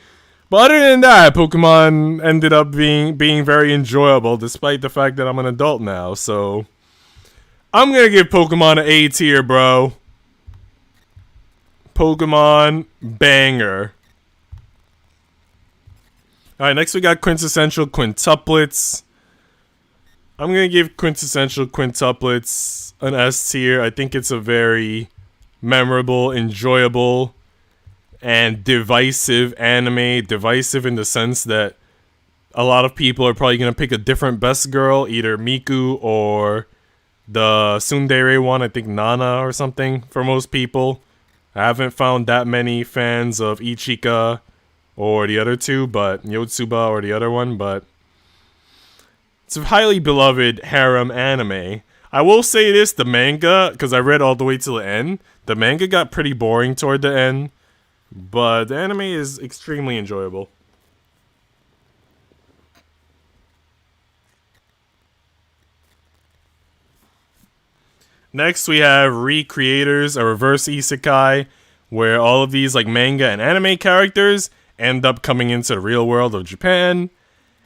But other than that, Pokemon ended up being very enjoyable, despite the fact that I'm an adult now, so I'm gonna give Pokemon an A tier, bro. Pokemon banger. Alright, next we got Quintessential Quintuplets. I'm gonna give Quintessential Quintuplets an S tier. I think it's a very memorable, enjoyable, and divisive anime. Divisive in the sense that a lot of people are probably going to pick a different best girl, either Miku or the tsundere one, I think Nana or something for most people. I haven't found that many fans of Ichika or the other two, but Yotsuba or the other one, but it's a highly beloved harem anime. I will say this, the manga, because I read all the way to the end, the manga got pretty boring toward the end, but the anime is extremely enjoyable. Next, we have Recreators, a reverse isekai, where all of these like manga and anime characters end up coming into the real world of Japan,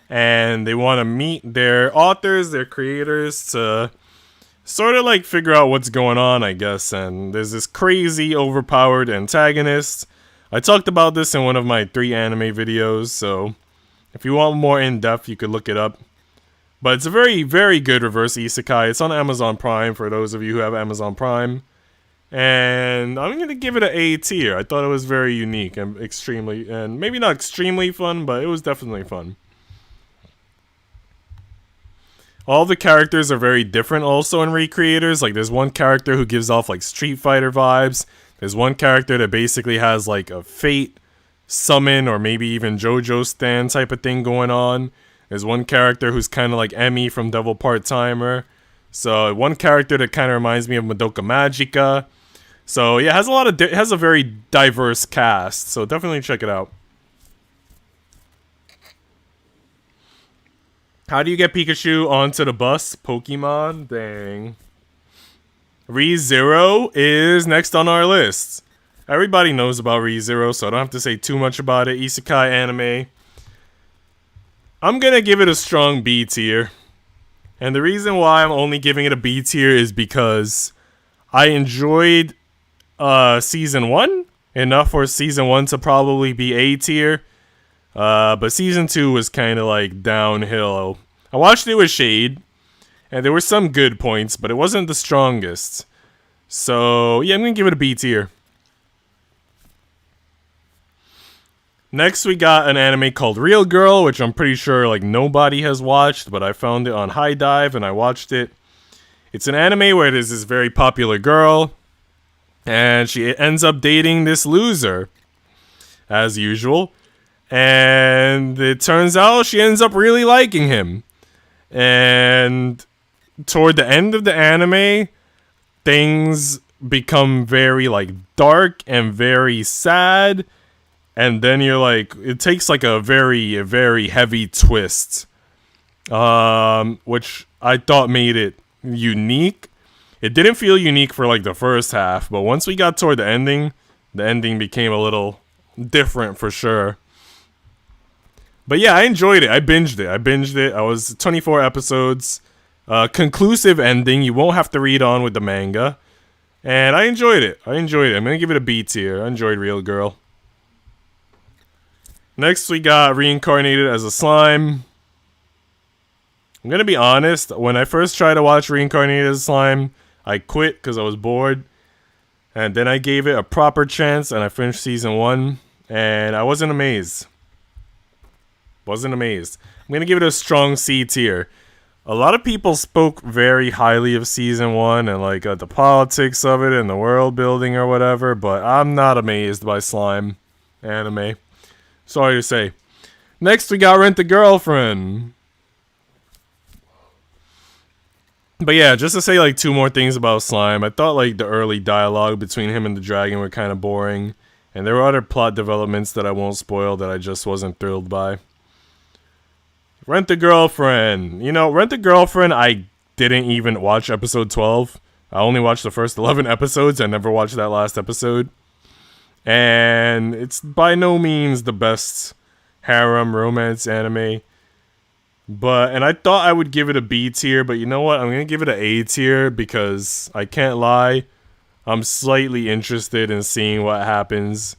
and they want to meet their authors, their creators, to sort of like figure out what's going on, I guess. And there's this crazy, overpowered antagonist. I talked about this in one of my 3 anime videos, so if you want more in-depth, you could look it up. But it's a very, very good reverse isekai. It's on Amazon Prime for those of you who have Amazon Prime. And I'm going to give it an A tier. I thought it was very unique and extremely, and maybe not extremely fun, but it was definitely fun. All the characters are very different also in Recreators. Like, there's one character who gives off like Street Fighter vibes. There's one character that basically has like a Fate summon or maybe even JoJo stand type of thing going on. There's one character who's kind of like Emmy from Devil Part-Timer. So one character that kind of reminds me of Madoka Magica. So yeah, it has a very diverse cast. So definitely check it out. How do you get Pikachu onto the bus? Pokemon? Dang. ReZero is next on our list. Everybody knows about ReZero, so I don't have to say too much about it. Isekai anime. I'm gonna give it a strong B tier. And the reason why I'm only giving it a B tier is because I enjoyed Season 1 enough for Season 1 to probably be A tier. But Season 2 was kind of like downhill. I watched it with Shade, and there were some good points, but it wasn't the strongest. So yeah, I'm gonna give it a B tier. Next, we got an anime called Real Girl, which I'm pretty sure like nobody has watched, but I found it on High Dive and I watched it. It's an anime where there's this very popular girl, and she ends up dating this loser, as usual. And it turns out she ends up really liking him. And toward the end of the anime, things become very like dark and very sad. And then you're like, it takes like a very, very heavy twist, which I thought made it unique. It didn't feel unique for like the first half, but once we got toward the ending became a little different for sure. But yeah, I enjoyed it. I binged it. I was 24 episodes, conclusive ending. You won't have to read on with the manga. And I enjoyed it. I'm going to give it a B tier. I enjoyed Real Girl. Next, we got Reincarnated as a Slime. I'm going to be honest. When I first tried to watch Reincarnated as a Slime, I quit because I was bored. And then I gave it a proper chance, and I finished Season 1. And I wasn't amazed. I'm going to give it a strong C tier. A lot of people spoke very highly of Season 1 and like the politics of it and the world building or whatever, but I'm not amazed by Slime anime. Sorry to say. Next, we got Rent a Girlfriend. But yeah, just to say like 2 more things about Slime. I thought like the early dialogue between him and the dragon were kind of boring. And there were other plot developments that I won't spoil that I just wasn't thrilled by. Rent a Girlfriend. You know, Rent a Girlfriend, I didn't even watch episode 12. I only watched the first 11 episodes. I never watched that last episode. And it's by no means the best harem romance anime. And I thought I would give it a B tier, but you know what? I'm going to give it an A tier because I can't lie. I'm slightly interested in seeing what happens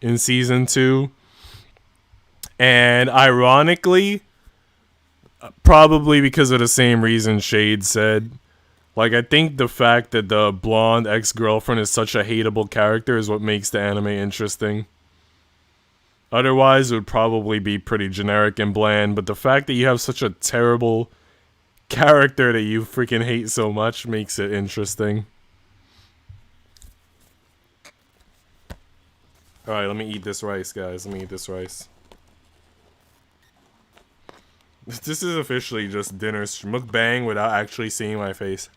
in Season 2. And ironically, probably because of the same reason Shade said, like, I think the fact that the blonde ex-girlfriend is such a hateable character is what makes the anime interesting. Otherwise, it would probably be pretty generic and bland, but the fact that you have such a terrible character that you freaking hate so much makes it interesting. Alright, let me eat this rice, guys. Let me eat this rice. This is officially just dinner mukbang without actually seeing my face.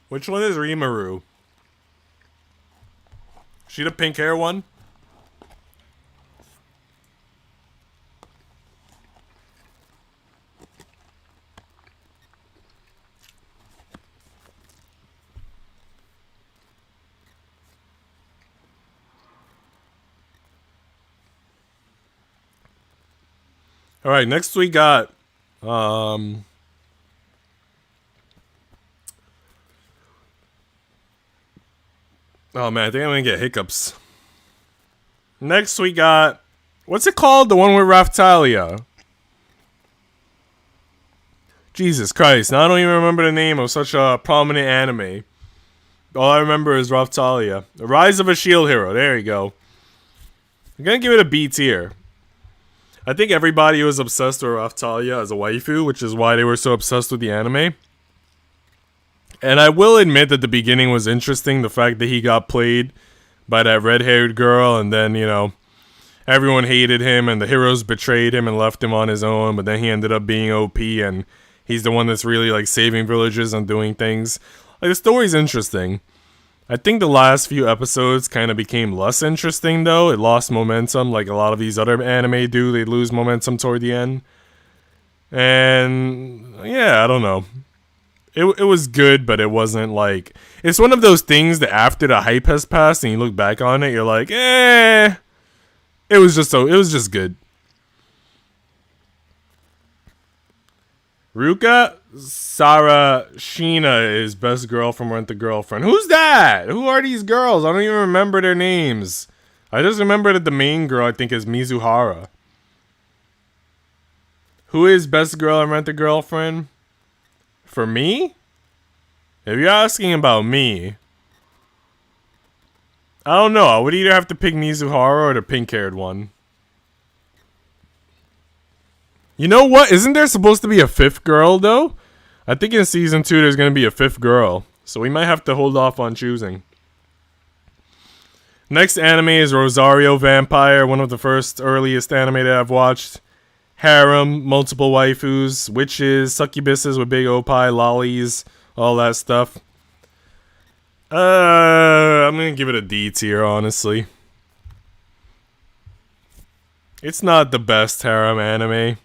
Which one is Rimuru? She the pink hair one? Alright, next we got oh man, I think I'm gonna get hiccups. Next we got, what's it called? The one with Raftalia. Jesus Christ, now I don't even remember the name of such a prominent anime. All I remember is Raftalia. The Rise of a Shield Hero, there you go. I'm gonna give it a B tier. I think everybody was obsessed with Raftalia as a waifu, which is why they were so obsessed with the anime. And I will admit that the beginning was interesting, the fact that he got played by that red-haired girl, and then, you know, everyone hated him, and the heroes betrayed him and left him on his own, but then he ended up being OP, and he's the one that's really, like, saving villages and doing things. Like, the story's interesting. I think the last few episodes kind of became less interesting, though. It lost momentum, like a lot of these other anime do. They lose momentum toward the end. And, yeah, I don't know. It was good, but it wasn't like... It's one of those things that after the hype has passed and you look back on it, you're like, eh. It was just good. Ruka Sarashina is best girl from Rent a Girlfriend. Who's that? Who are these girls? I don't even remember their names. I just remember that the main girl, I think, is Mizuhara. Who is best girl in Rent a Girlfriend? For me? If you're asking about me, I don't know. I would either have to pick Mizuhara or the pink-haired one. You know what? Isn't there supposed to be a fifth girl, though? I think in Season 2 there's going to be a fifth girl. So we might have to hold off on choosing. Next anime is Rosario Vampire, one of the first earliest anime that I've watched. Harem, multiple waifus, witches, succubuses with big opie, lollies, all that stuff. I'm going to give it a D tier, honestly. It's not the best harem anime.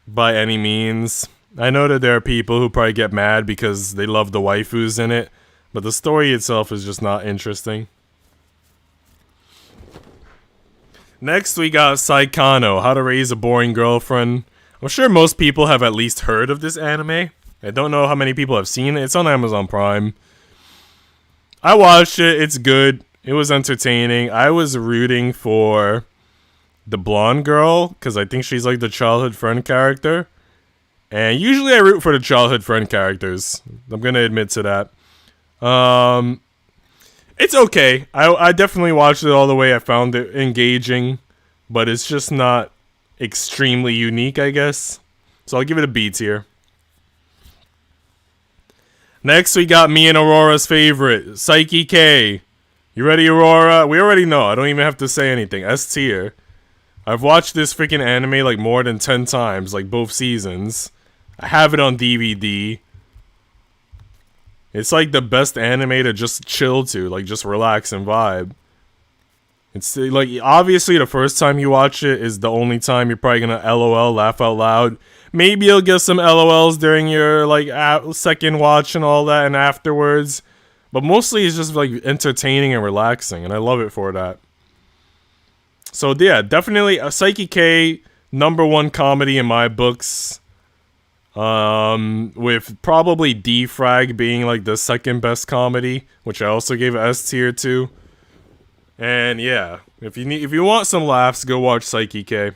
By any means. I know that there are people who probably get mad because they love the waifus in it, but the story itself is just not interesting. Next we got Saikano, How to Raise a Boring Girlfriend. I'm sure most people have at least heard of this anime. I don't know how many people have seen it. It's on Amazon Prime. I watched it. It's good. It was entertaining. I was rooting for the blonde girl, because I think she's like the childhood friend character. And usually I root for the childhood friend characters. I'm going to admit to that. It's okay. I definitely watched it all the way. I found it engaging, but it's just not extremely unique, I guess. So I'll give it a B tier. Next, we got me and Aurora's favorite, Psyche K. You ready, Aurora? We already know. I don't even have to say anything. S tier. I've watched this freaking anime like more than 10 times, like both seasons. I have it on DVD. It's like the best anime to just chill to, like just relax and vibe. It's like, obviously the first time you watch it is the only time you're probably gonna LOL, laugh out loud. Maybe you'll get some LOLs during your like second watch and all that and afterwards. But mostly it's just like entertaining and relaxing, and I love it for that. So yeah, definitely a Psyche K, #1 comedy in my books. With probably D-Frag being like the second best comedy, which I also gave S tier to.
And yeah, if you want some laughs, go watch Psyche K.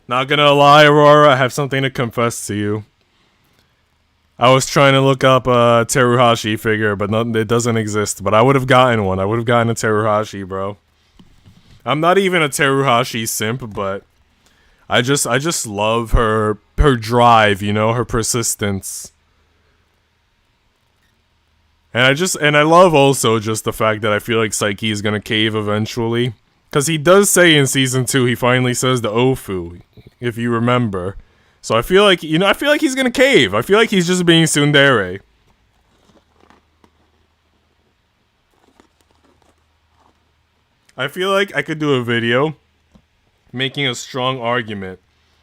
Not gonna lie, Aurora, I have something to confess to you. I was trying to look up a Teruhashi figure, but it doesn't exist. But I would have gotten one. I would have gotten a Teruhashi, bro. I'm not even a Teruhashi simp, but I just love her drive, you know, her persistence. And I love also just the fact that I feel like Psyche is gonna cave eventually. Cause he does say in season 2, he finally says the Ofu, if you remember. So I feel like, I feel like he's gonna cave. I feel like he's just being tsundere. I feel like I could do a video making a strong argument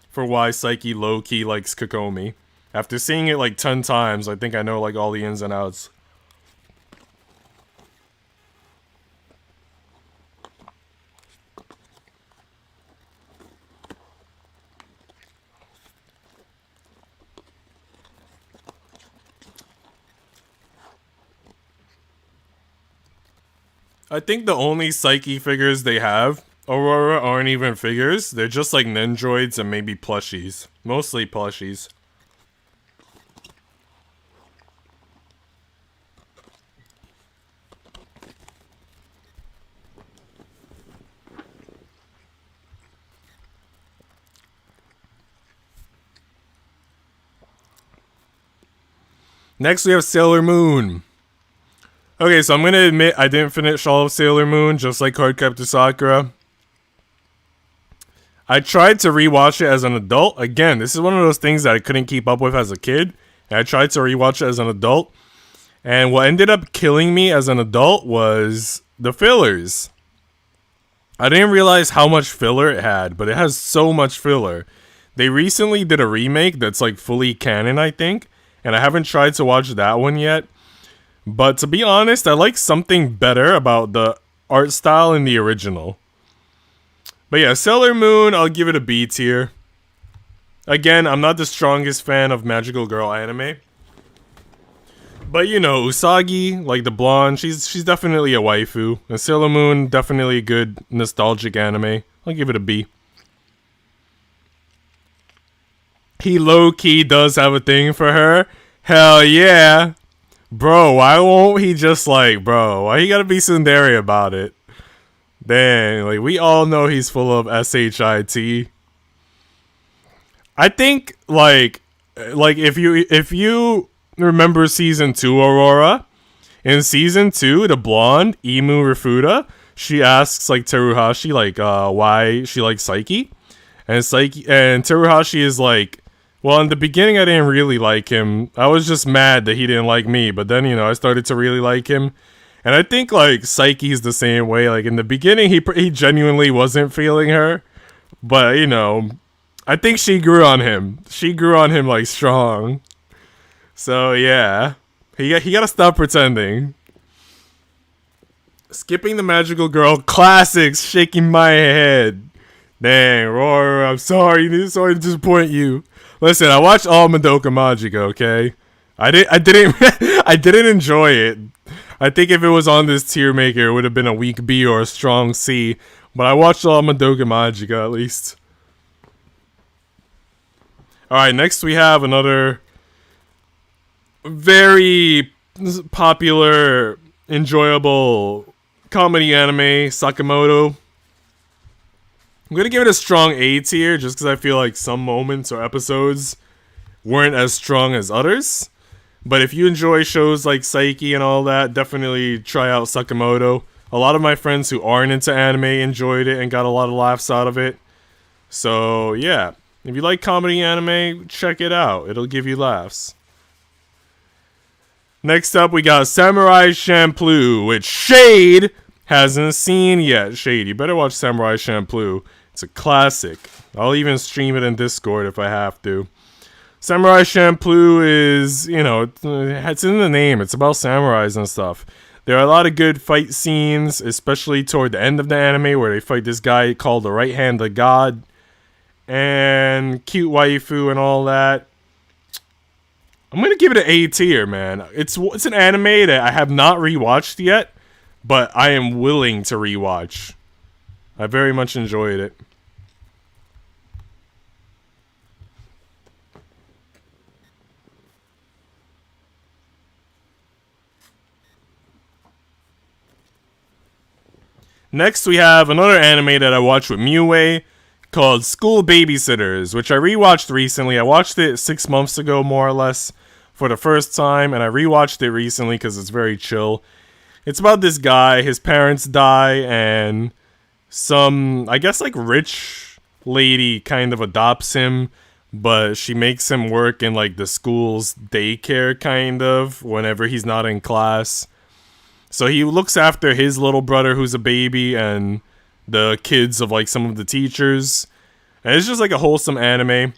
for why Psyche low-key likes Kokomi. After seeing it like 10 times, I think I know like all the ins and outs. I think the only Psyche figures they have, Aurora, aren't even figures. They're just like Nendroids and maybe plushies. Mostly plushies. Next we have Sailor Moon. Okay, so I'm gonna admit I didn't finish all of Sailor Moon, just like Cardcaptor Sakura. I tried to rewatch it as an adult. Again, this is one of those things that I couldn't keep up with as a kid. And I tried to rewatch it as an adult. And what ended up killing me as an adult was the fillers. I didn't realize how much filler it had, but it has so much filler. They recently did a remake that's like fully canon, I think. And I haven't tried to watch that one yet. But to be honest, I like something better about the art style in the original. But yeah, Sailor Moon, I'll give it a B tier. Again, I'm not the strongest fan of magical girl anime. But you know, Usagi, like the blonde, she's definitely a waifu. And Sailor Moon, definitely a good nostalgic anime. I'll give it a B. He low-key does have a thing for her. Hell yeah. Bro, why won't he just like, bro, why you gotta be tsundere about it? Dang, like we all know he's full of SHIT. I think like if you remember season 2, Aurora, in season 2, the blonde Imu Refuta, she asks like Teruhashi like why she likes Psyche, and Teruhashi is like, well, in the beginning I didn't really like him. I was just mad that he didn't like me, but then, I started to really like him. And I think, like, Psyche's the same way. Like, in the beginning, he genuinely wasn't feeling her. But, I think she grew on him. She grew on him, like, strong. So, yeah. He gotta stop pretending. Skipping the magical girl classics, shaking my head. Dang, Roar, I'm sorry. Sorry to disappoint you. Listen, I watched all Madoka Magica, okay? I didn't enjoy it. I think if it was on this Tiermaker, it would have been a weak B or a strong C. But I watched all Madoka Magica, at least. Alright, next we have another very popular, enjoyable comedy anime, Sakamoto. I'm gonna give it a strong A tier, just because I feel like some moments or episodes weren't as strong as others. But if you enjoy shows like Psyche and all that, definitely try out Sakamoto. A lot of my friends who aren't into anime enjoyed it and got a lot of laughs out of it. So yeah, if you like comedy anime, check it out. It'll give you laughs. Next up, we got Samurai Champloo, which Shade hasn't seen yet. Shade, you better watch Samurai Champloo. It's a classic. I'll even stream it in Discord if I have to. Samurai Champloo is, it's in the name. It's about samurais and stuff. There are a lot of good fight scenes, especially toward the end of the anime, where they fight this guy called the Right Hand of God. And cute waifu and all that.
I'm gonna give it an A tier, man. It's an anime that I have not rewatched yet, but I am willing to rewatch. I very much enjoyed it. Next, we have another anime that I watched with Miue called School Babysitters, which I rewatched recently. I watched it 6 months ago, more or less, for the first time, and I rewatched it recently because it's very chill. It's about this guy, his parents die, and some, I guess, like, rich lady kind of adopts him, but she makes him work in, like, the school's daycare, kind of, whenever he's not in class. So he looks after his little brother who's a baby and the kids of like some of the teachers. And it's just like a wholesome anime.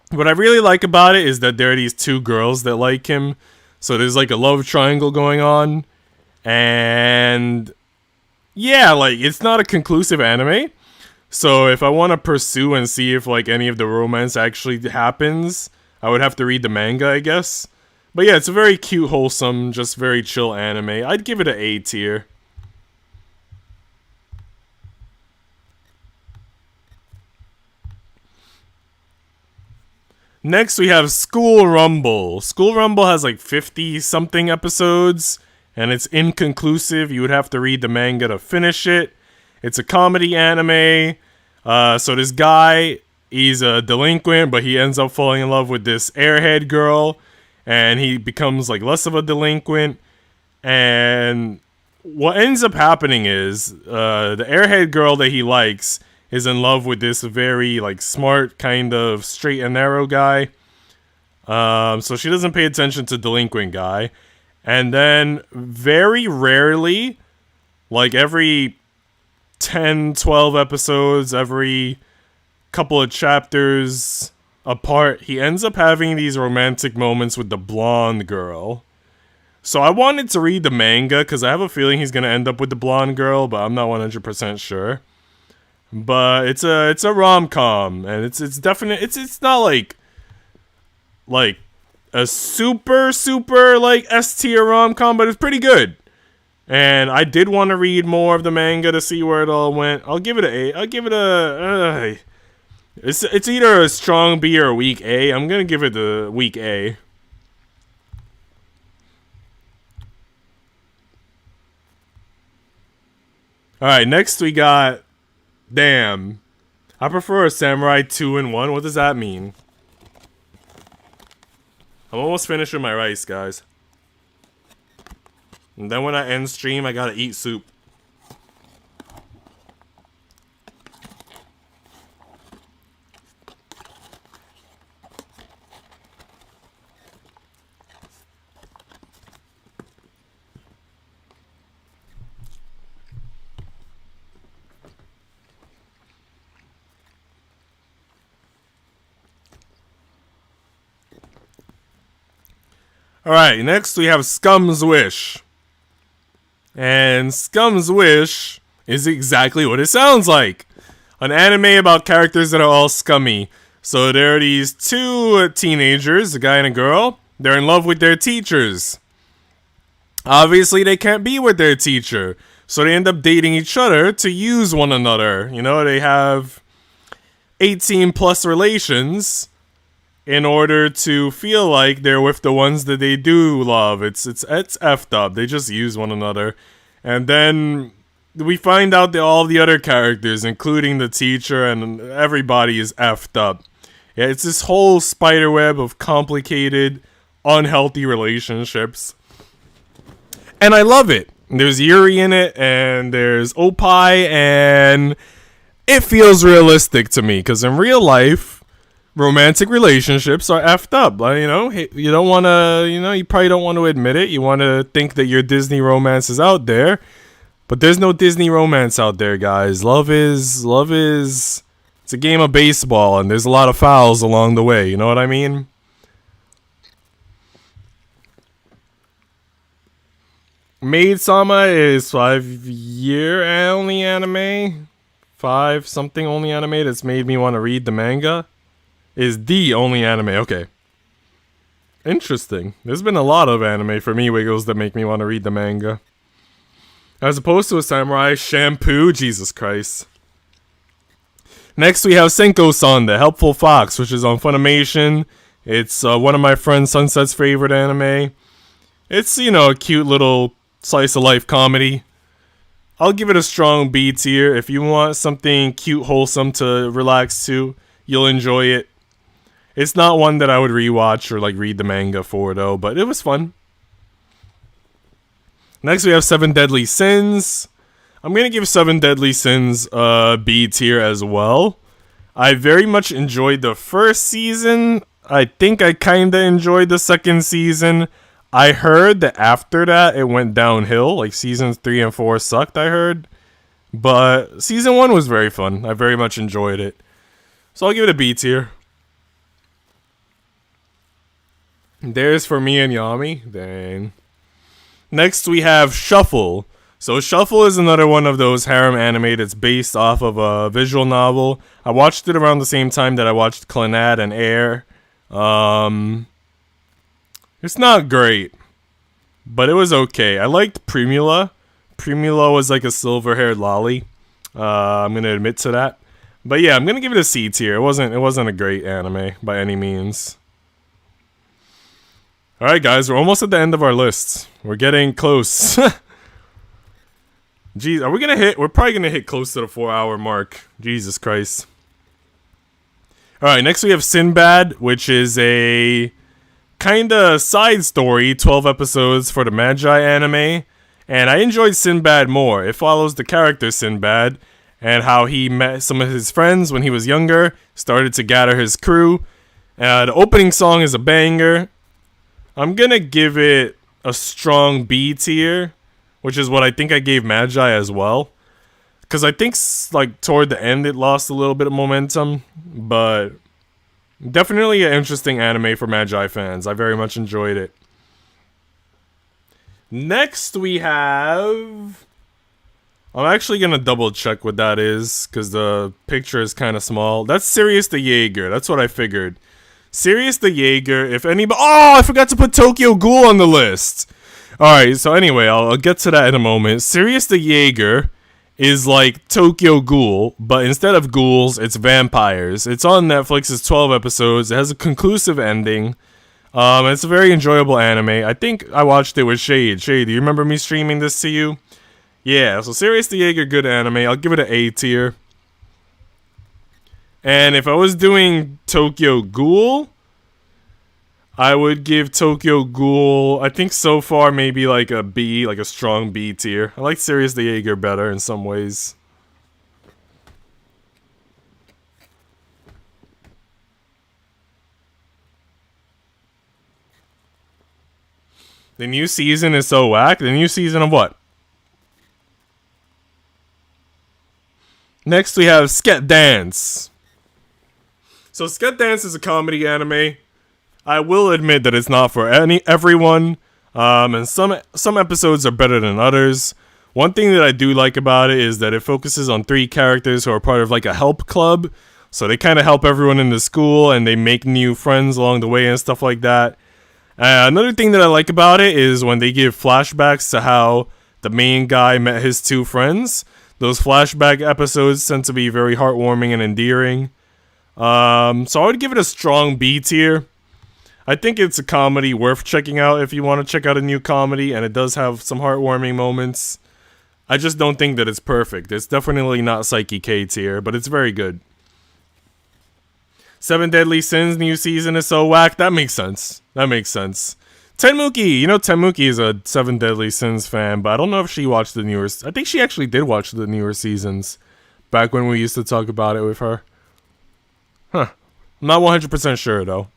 What I really like about it is that there are these two girls that like him. So there's like a love triangle going on. And yeah, like it's not a conclusive anime. So if I want to pursue and see if like any of the romance actually happens, I would have to read the manga, I guess. But yeah, it's a very cute, wholesome, just very chill anime. I'd give it an A tier. Next, we have School Rumble. School Rumble has like 50-something episodes, and it's inconclusive. You would have to read the manga to finish it. It's a comedy anime. So this guy, he's a delinquent, but he ends up falling in love with this airhead girl. And he becomes like less of a delinquent. And what ends up happening is the airhead girl that he likes is in love with this very like smart kind of straight and narrow guy. So she doesn't pay attention to delinquent guy. And then very rarely, like every 10, 12 episodes, every couple of chapters apart, he ends up having these romantic moments with the blonde girl. So I wanted to read the manga because I have a feeling he's gonna end up with the blonde girl, but I'm not 100% sure. But it's a rom-com, and it's definite. It's not like a super like S tier rom-com, but it's pretty good. And I did want to read more of the manga to see where it all went. I'll give it an A. I'll give it a. It's either a strong B or a weak A. I'm gonna give it the weak A. Alright, next we got... Damn. I prefer a Samurai 2-in-1. What does that mean? I'm almost finished with my rice, guys. And then when I end stream, I gotta eat soup. Alright, next we have Scum's Wish. And Scum's Wish is exactly what it sounds like. An anime about characters that are all scummy. So there are these two teenagers, a guy and a girl. They're in love with their teachers. Obviously, they can't be with their teacher. So they end up dating each other to use one another. You know, they have 18 plus relations in order to feel like they're with the ones that they do love. It's effed up. They just use one another. And then we find out that all the other characters, including the teacher and everybody, is effed up. Yeah, it's this whole spiderweb of complicated, unhealthy relationships. And I love it. There's Yuri in it, and there's Opie, and it feels realistic to me, because in real life, romantic relationships are effed up. You know, you don't want to, you probably don't want to admit it. You want to think that your Disney romance is out there, but there's no Disney romance out there, guys. Love is, it's a game of baseball, and there's a lot of fouls along the way. You know what I mean? Maid-sama is 5-year only anime. 5-something only anime that's made me want to read the manga. Is the only anime, okay.
Interesting. There's been a lot of anime for me, Wiggles, that make me want to read the manga. As opposed to a samurai shampoo, Jesus Christ. Next we have Senko-san, the Helpful Fox, which is on Funimation. It's one of my friend Sunset's favorite anime. It's, you know, a cute little slice of life comedy. I'll give it a strong B tier. If you want something cute, wholesome to relax to, you'll enjoy it. It's not one that I would rewatch or like read the manga for though, but it was fun. Next we have Seven Deadly Sins. I'm gonna give Seven Deadly Sins a B tier as well. I very much enjoyed the first season. I think I kinda enjoyed the second season. I heard that after that it went downhill, like seasons 3 and 4 sucked, I heard. But season 1 was very fun. I very much enjoyed it. So I'll give it a B tier. There's For Me and Yami. Dang. Next we have Shuffle. So Shuffle is another one of those harem anime that's based off of a visual novel. I watched it around the same time that I watched Clannad and Air. It's not great, but it was okay. I liked Primula. Primula was like a silver-haired lolly. I'm gonna admit to that. But yeah, I'm gonna give it a C tier. It wasn't a great anime by any means. All right, guys, we're almost at the end of our list. We're getting close. Jeez, are we gonna hit? We're probably gonna hit close to the 4-hour mark. Jesus Christ. All right, next we have Sinbad, which is a kinda side story, 12 episodes for the Magi anime. And I enjoyed Sinbad more. It follows the character Sinbad and how he met some of his friends when he was younger, started to gather his crew. The opening song is a banger. I'm gonna give it a strong B tier, which is what I think I gave Magi as well. Because I think like toward the end it lost a little bit of momentum, but definitely an interesting anime for Magi fans. I very much enjoyed it. Next we have... I'm actually gonna double check what that is, because the picture is kind of small. That's Sirius the Jaeger, that's what I figured. Sirius the Jaeger, if anybody... Oh, I forgot to put Tokyo Ghoul on the list! Alright, so anyway, I'll get to that in a moment. Sirius the Jaeger is like Tokyo Ghoul, but instead of ghouls, it's vampires. It's on Netflix, it's 12 episodes, it has a conclusive ending. It's a very enjoyable anime. I think I watched it with Shade. Shade, do you remember me streaming this to you? Yeah, so Sirius the Jaeger, good anime. I'll give it an A tier. And if I was doing Tokyo Ghoul, I would give Tokyo Ghoul, I think so far maybe like a B, like a strong B tier. I like Sirius the Jaeger better in some ways. The new season is so whack. The new season of what? Next we have Sket Dance. So Sket Dance is a comedy anime. I will admit that it's not for everyone. And some episodes are better than others. One thing that I do like about it is that it focuses on 3 characters who are part of like a help club. So they kind of help everyone in the school and they make new friends along the way and stuff like that. Another thing that I like about it is when they give flashbacks to how the main guy met his 2 friends. Those flashback episodes tend to be very heartwarming and endearing. So I would give it a strong B tier. I think it's a comedy worth checking out if you want to check out a new comedy, and it does have some heartwarming moments. I just don't think that it's perfect. It's definitely not Psyche K tier, but it's very good. Seven Deadly Sins new season is so whack. That makes sense. That makes sense. Tenmuki, you know Tenmuki is a Seven Deadly Sins fan, but I don't know if she watched the newer... I think she actually did watch the newer seasons back when we used to talk about it with her. Huh. I'm not 100% sure, though.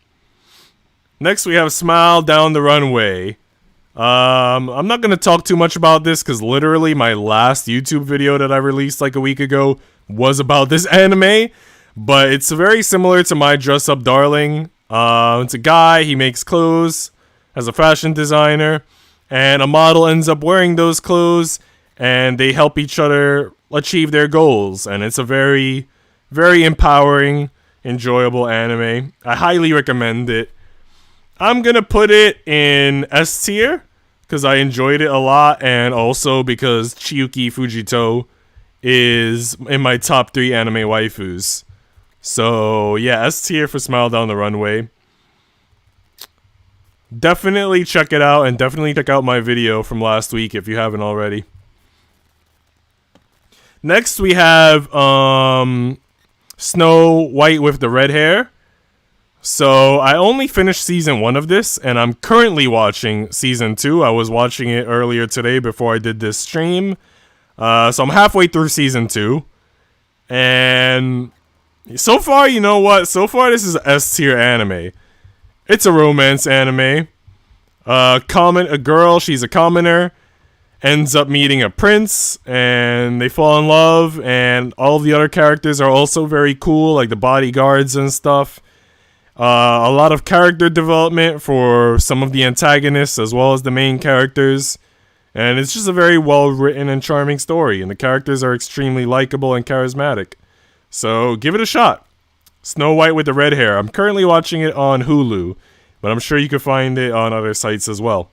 Next, we have Smile Down the Runway. I'm not going to talk too much about this, because literally my last YouTube video that I released like a week ago was about this anime. But it's very similar to My Dress Up Darling. It's a guy, he makes clothes as a fashion designer, and a model ends up wearing those clothes, and they help each other achieve their goals. And it's a very, very empowering, enjoyable anime. I highly recommend it.
I'm gonna put it in S tier because I enjoyed it a lot, and also because Chiyuki Fujito is in my top 3 anime waifus. So yeah, S tier for Smile Down the Runway. Definitely check it out, and definitely check out my video from last week if you haven't already. Next we have Snow White with the red hair. So I only finished season 1 of this, and I'm currently watching season 2. I was watching it earlier today before I did this stream. So I'm halfway through season 2. And so far, you know what? So far this is an S tier anime. It's a romance anime. A girl, she's a commoner, ends up meeting a prince, and they fall in love, and all the other characters are also very cool, like the bodyguards and stuff. A lot of character development for some of the antagonists as well as the main characters. And it's just a very well written and charming story, and the characters are extremely likable and charismatic. So give it a shot. Snow White with the red hair. I'm currently watching it on Hulu, but I'm sure you can find it on other sites as well.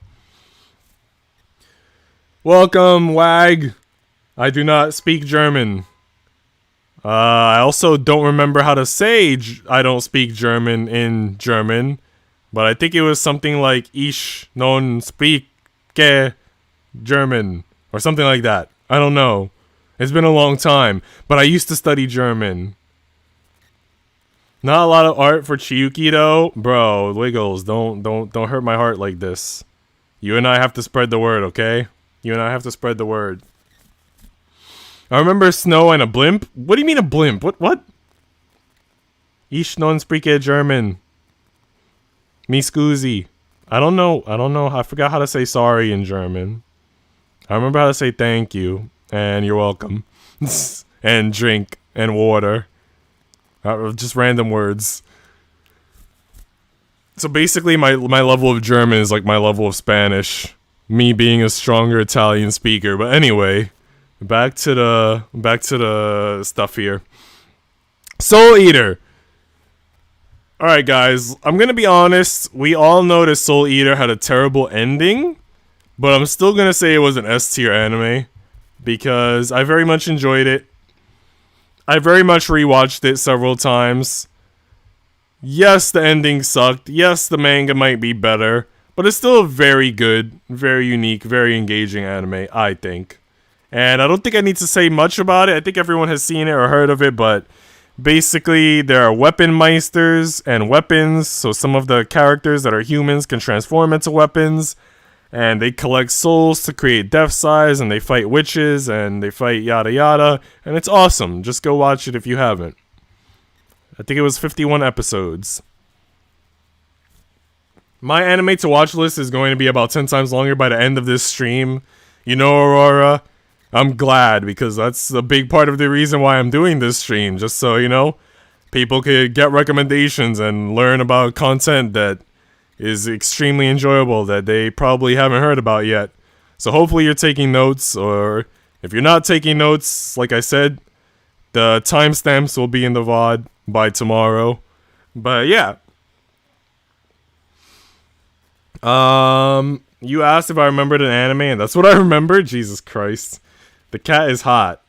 Welcome, Wag. I do not speak German. I also don't remember how to say I don't speak German in German, but I think it was something like Ich non spreche German or something like that. I don't know. It's been a long time, but I used to study German. Not a lot of art for Chiyuki though. Bro, Wiggles, don't hurt my heart like this. You and I have to spread the word, okay? You and I have to spread the word. I remember Snow and a blimp. What do you mean a blimp? What? Ich non spreche German. Mi scusi. I don't know. I forgot how to say sorry in German. I remember how to say thank you and you're welcome. And drink and water. Just random words. So basically my level of German is like my level of Spanish. Me being a stronger Italian speaker. But anyway, back to the stuff here. Soul Eater. Alright guys, I'm gonna be honest, we all know that Soul Eater had a terrible ending, but I'm still gonna say it was an S tier anime, because I very much enjoyed it. I very much rewatched it several times. Yes, the ending sucked. Yes, the manga might be better. But it's still a very good, very unique, very engaging anime, I think. And I don't think I need to say much about it. I think everyone has seen it or heard of it, but basically there are weapon meisters and weapons. So some of the characters that are humans can transform into weapons. And they collect souls to create death size, and they fight witches, and they fight yada yada. And it's awesome. Just go watch it if you haven't. I think it was 51 episodes. My anime to watch list is going to be about 10 times longer by the end of this stream. You know, Aurora, I'm glad, because that's a big part of the reason why I'm doing this stream. Just so, you know, people could get recommendations and learn about content that is extremely enjoyable that they probably haven't heard about yet. So hopefully you're taking notes, or if you're not taking notes, like I said, the timestamps will be in the VOD by tomorrow. But yeah. You asked if I remembered an anime, and that's what I remembered? Jesus Christ. The cat is hot.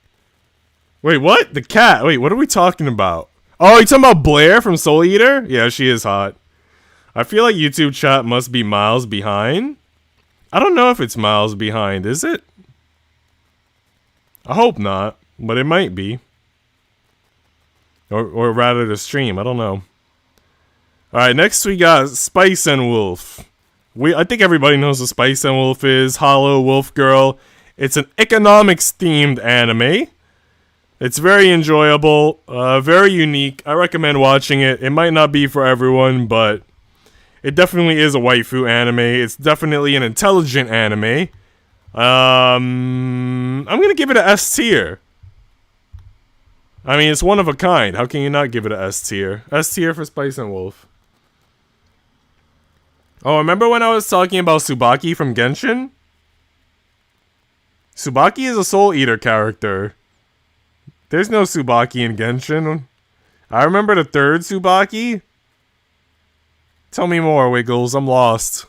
Wait, what? The cat? Wait, what are we talking about? Oh, you talking about Blair from Soul Eater? Yeah, she is hot. I feel like YouTube chat must be miles behind. I don't know if it's miles behind, is it? I hope not, but it might be. Or rather the stream, I don't know. Alright, next we got Spice and Wolf. I think everybody knows what Spice and Wolf is. Hollow Wolf Girl. It's an economics themed anime. It's very enjoyable, very unique. I recommend watching it. It might not be for everyone, but it definitely is a waifu anime. It's definitely an intelligent anime. I'm gonna give it an S tier. I mean, it's one of a kind. How can you not give it an S tier? S tier for Spice and Wolf. Oh, remember when I was talking about Tsubaki from Genshin? Tsubaki is a Soul Eater character. There's no Tsubaki in Genshin. I remember the third Tsubaki.
Tell me more, Wiggles. I'm lost.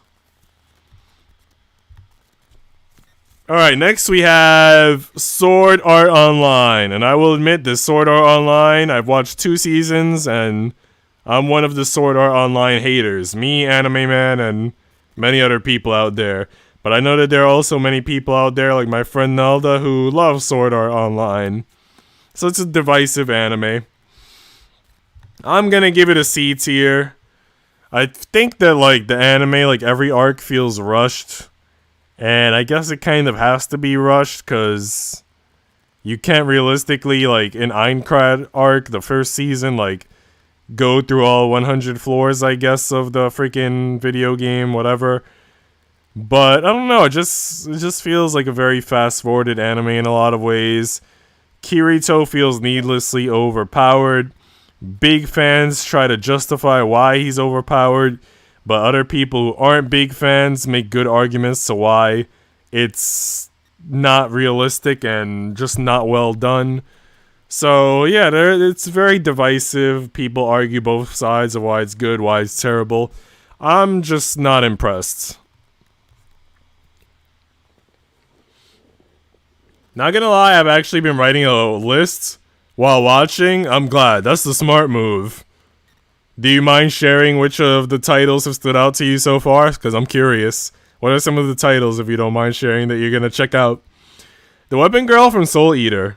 Alright, next we have Sword Art Online. And I will admit, this Sword Art Online, I've watched 2 seasons, and I'm one of the Sword Art Online haters. Me, Anime Man, and many other people out there. But I know that there are also many people out there, like my friend Nelda, who love Sword Art Online. So it's a divisive anime. I'm gonna give it a C tier. I think that, like, the anime, like, every arc feels rushed. And I guess it kind of has to be rushed, because you can't realistically, like, in Aincrad arc, the first season, like, go through all 100 floors, I guess, of the freaking video game, whatever. But, I don't know, it just feels like a very fast-forwarded anime in a lot of ways. Kirito feels needlessly overpowered. Big fans try to justify why he's overpowered, but other people who aren't big fans make good arguments to why it's not realistic and just not well done. So, yeah, it's very divisive. People argue both sides of why it's good, why it's terrible. I'm just not impressed. Not gonna lie, I've actually been writing a list while watching. I'm glad. That's the smart move. Do you mind sharing which of the titles have stood out to you so far? Because I'm curious. What are some of the titles, if you don't mind sharing, that you're gonna check out? The Weapon Girl from Soul Eater.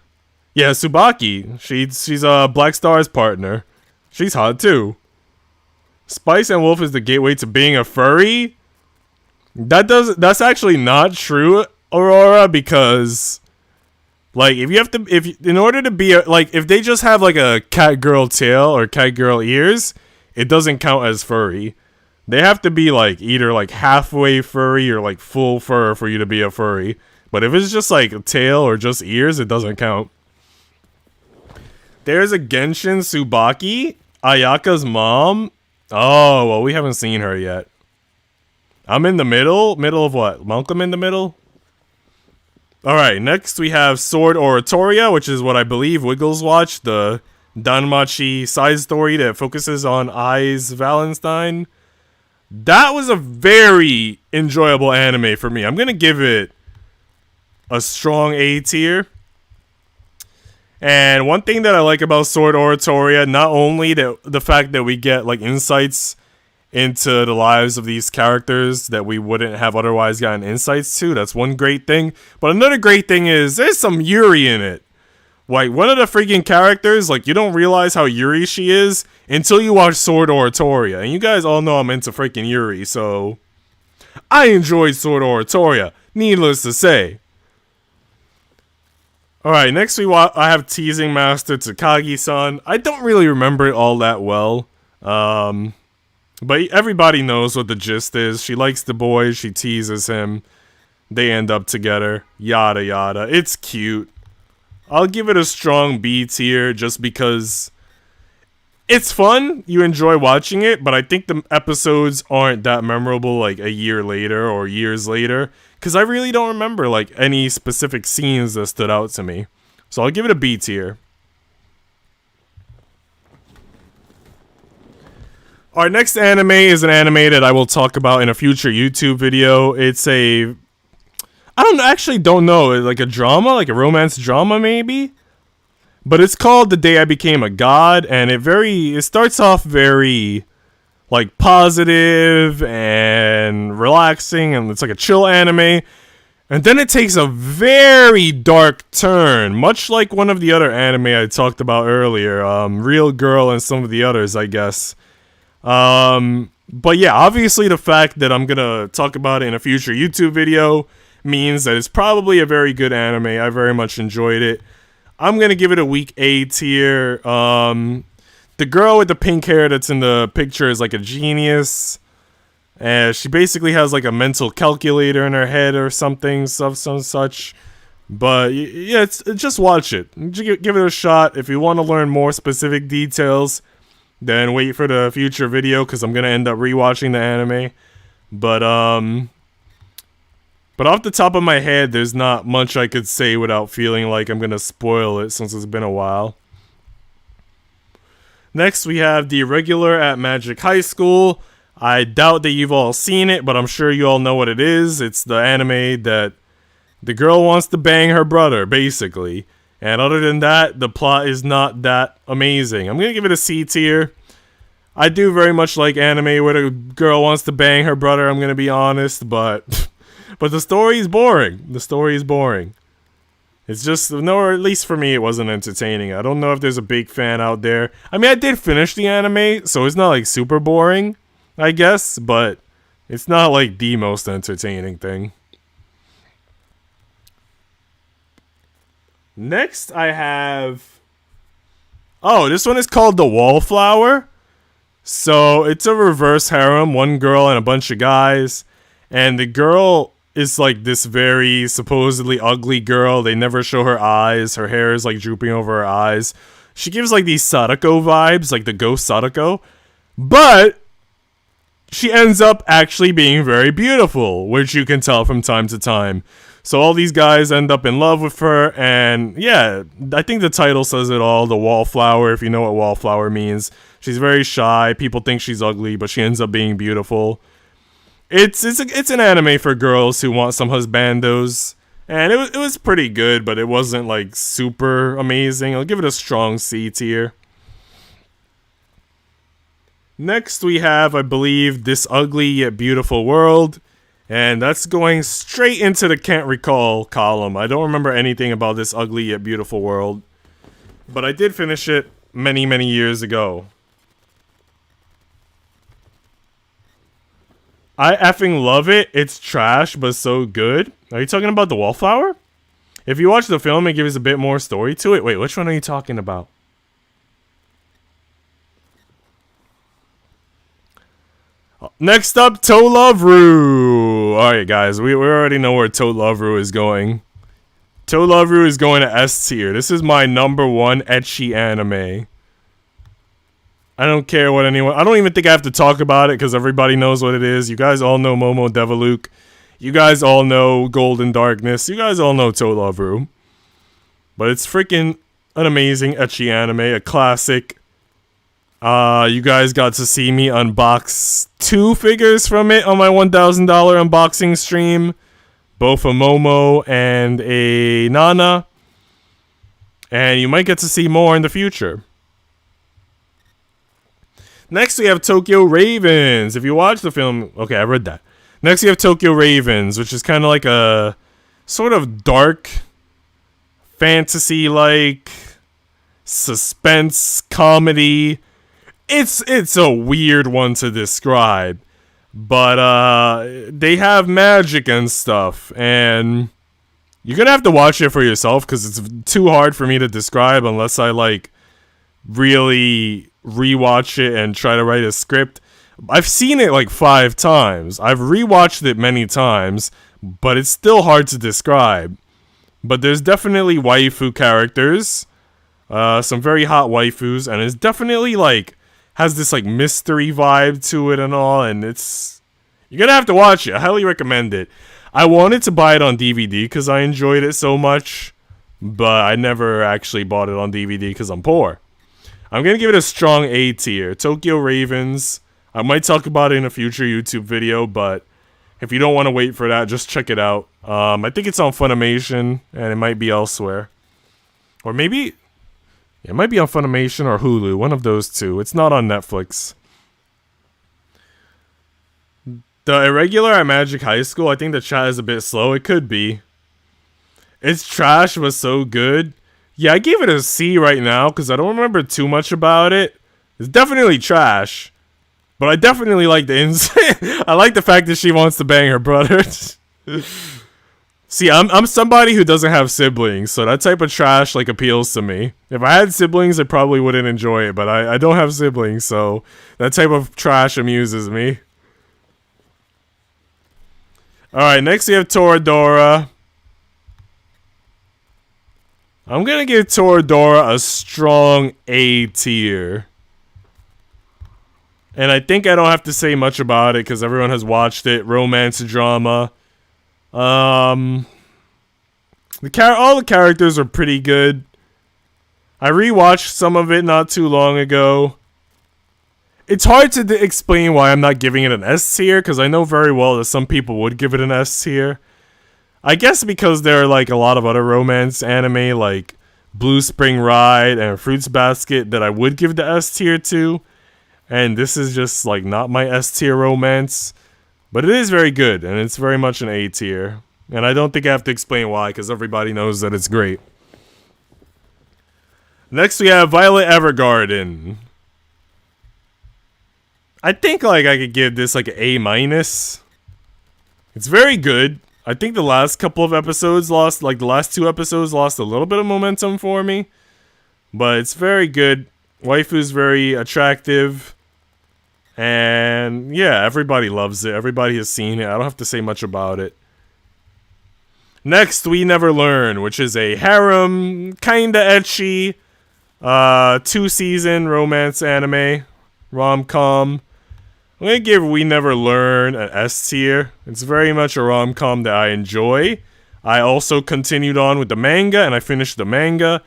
Yeah, Tsubaki. She's Black Star's partner. She's hot too. Spice and Wolf is the gateway to being a furry? That's actually not true, Aurora, because, like, in order to be if they just have like a cat girl tail or cat girl ears, it doesn't count as furry. They have to be like either like halfway furry or like full fur for you to be a furry. But if it's just like a tail or just ears, it doesn't count. There's a Genshin Tsubaki, Ayaka's mom. Oh, well, we haven't seen her yet. I'm in the middle. Middle of what? Malcolm in the middle? Alright, next we have Sword Oratoria, which is what I believe Wiggles watched, the Danmachi side story that focuses on Ai's Valentine. That was a very enjoyable anime for me. I'm gonna give it a strong A tier. And one thing that I like about Sword Oratoria, not only the fact that we get like insights into the lives of these characters that we wouldn't have otherwise gotten insights to. That's one great thing. But another great thing is there's some Yuri in it. Like, one of the freaking characters, like, you don't realize how Yuri she is until you watch Sword Oratoria. And you guys all know I'm into freaking Yuri, so I enjoyed Sword Oratoria, needless to say. Alright, next I have Teasing Master Takagi-san. I don't really remember it all that well. But everybody knows what the gist is. She likes the boy, she teases him, they end up together, yada yada. It's cute. I'll give it a strong B tier just because it's fun, you enjoy watching it, but I think the episodes aren't that memorable like a year later or years later, because I really don't remember like any specific scenes that stood out to me. So I'll give it a B tier. Our next anime is an anime that I will talk about in a future YouTube video. It's I don't know, like a drama, like a romance drama maybe? But it's called The Day I Became a God, and it starts off very like positive and relaxing, and it's like a chill anime. And then it takes a very dark turn, much like one of the other anime I talked about earlier, Real Girl and some of the others, I guess. But yeah, obviously the fact that I'm gonna talk about it in a future YouTube video means that it's probably a very good anime. I very much enjoyed it. I'm gonna give it a weak A tier. The girl with the pink hair that's in the picture is like a genius. She basically has like a mental calculator in her head or something, some such. But yeah, just watch it. Give it a shot. If you want to learn more specific details, then wait for the future video, because I'm going to end up rewatching the anime. But off the top of my head, there's not much I could say without feeling like I'm going to spoil it, since it's been a while. Next, we have The Irregular at Magic High School.
I doubt that you've all seen it, but I'm sure you all know what it is. It's the anime that the girl wants to bang her brother, basically. And other than that, the plot is not that amazing. I'm gonna give it a C tier. I do very much like anime where the girl wants to bang her brother, I'm gonna be honest, but the story is boring. The story is boring. It's just, no, or at least for me, it wasn't entertaining. I don't know if there's a big fan out there. I mean, I did finish the anime, so it's not like super boring, I guess, but it's not like the most entertaining thing. Next, I have... Oh, this one is called The Wallflower. So, it's a reverse harem, one girl and a bunch of guys. And the girl is like this very supposedly ugly girl. They never show her eyes. Her hair is like drooping over her eyes. She gives like these Sadako vibes, like the ghost Sadako. But she ends up actually being very beautiful, which you can tell from time to time. So all these guys end up in love with her, and yeah, I think the title says it all, the wallflower, if you know what wallflower means. She's very shy, people think she's ugly, but she ends up being beautiful. It's an anime for girls who want some husbandos, and it was pretty good, but it wasn't like super amazing. I'll give it a strong C tier. Next we have, I believe, This Ugly Yet Beautiful World. And that's going straight into the can't recall column. I don't remember anything about This Ugly Yet Beautiful World. But I did finish it many, many years ago. I effing love it. It's trash, but so good. Are you talking about The Wallflower? If you watch the film, it gives a bit more story to it. Wait, which one are you talking about? Next up, Tolovru. Alright guys, we already know where Tolovru is going. Tolovru is going to S tier. This is my #1 ecchi anime. I don't care what anyone... I don't even think I have to talk about it because everybody knows what it is. You guys all know Momo Deviluke. You guys all know Golden Darkness. You guys all know Tolovru. But it's freaking an amazing ecchi anime, a classic. You guys got to see me unbox 2 figures from it on my $1,000 unboxing stream. Both a Momo and a Nana. And you might get to see more in the future. Next we have Tokyo Ravens. If you watch the film... Okay, I read that. Next we have Tokyo Ravens, which is kind of like a sort of dark, fantasy-like, suspense comedy. It's a weird one to describe, but they have magic and stuff, and you're gonna have to watch it for yourself because it's too hard for me to describe unless I like really rewatch it and try to write a script. I've seen it like 5 times. I've rewatched it many times, but it's still hard to describe. But there's definitely waifu characters, some very hot waifus, and it's definitely like has this like mystery vibe to it and all, and it's... You're gonna have to watch it. I highly recommend it. I wanted to buy it on DVD because I enjoyed it so much, but I never actually bought it on DVD because I'm poor. I'm gonna give it a strong A tier. Tokyo Ravens. I might talk about it in a future YouTube video, but if you don't want to wait for that, just check it out. I think it's on Funimation, and it might be elsewhere. Or maybe... It might be on Funimation or Hulu, one of those two. It's not on Netflix. The Irregular at Magic High School, I think the chat is a bit slow. It could be. It's trash, but so good. Yeah, I gave it a C right now, because I don't remember too much about it. It's definitely trash. But I definitely like the I like the fact that she wants to bang her brother. See, I'm somebody who doesn't have siblings, so that type of trash like appeals to me. If I had siblings, I probably wouldn't enjoy it, but I don't have siblings, so that type of trash amuses me. Alright, next we have Toradora. I'm gonna give Toradora a strong A tier. And I think I don't have to say much about it because everyone has watched it. Romance drama. All the characters are pretty good. I rewatched some of it not too long ago. It's hard to explain why I'm not giving it an S tier, because I know very well that some people would give it an S tier. I guess because there are like a lot of other romance anime like Blue Spring Ride and Fruits Basket that I would give the S tier to, and this is just like not my S tier romance, but it is very good and it's very much an A tier, and I don't think I have to explain why because everybody knows that it's great. Next we have Violet Evergarden. I think like I could give this like an A-. It's very good. I think the last couple of episodes lost, like the last 2 episodes lost a little bit of momentum for me. But it's very good. Waifu's very attractive. And yeah, everybody loves it. Everybody has seen it. I don't have to say much about it. Next, We Never Learn, which is a harem, kinda ecchi, 2-season romance anime, rom-com. I'm going to give We Never Learn an S tier. It's very much a rom-com that I enjoy. I also continued on with the manga, and I finished the manga.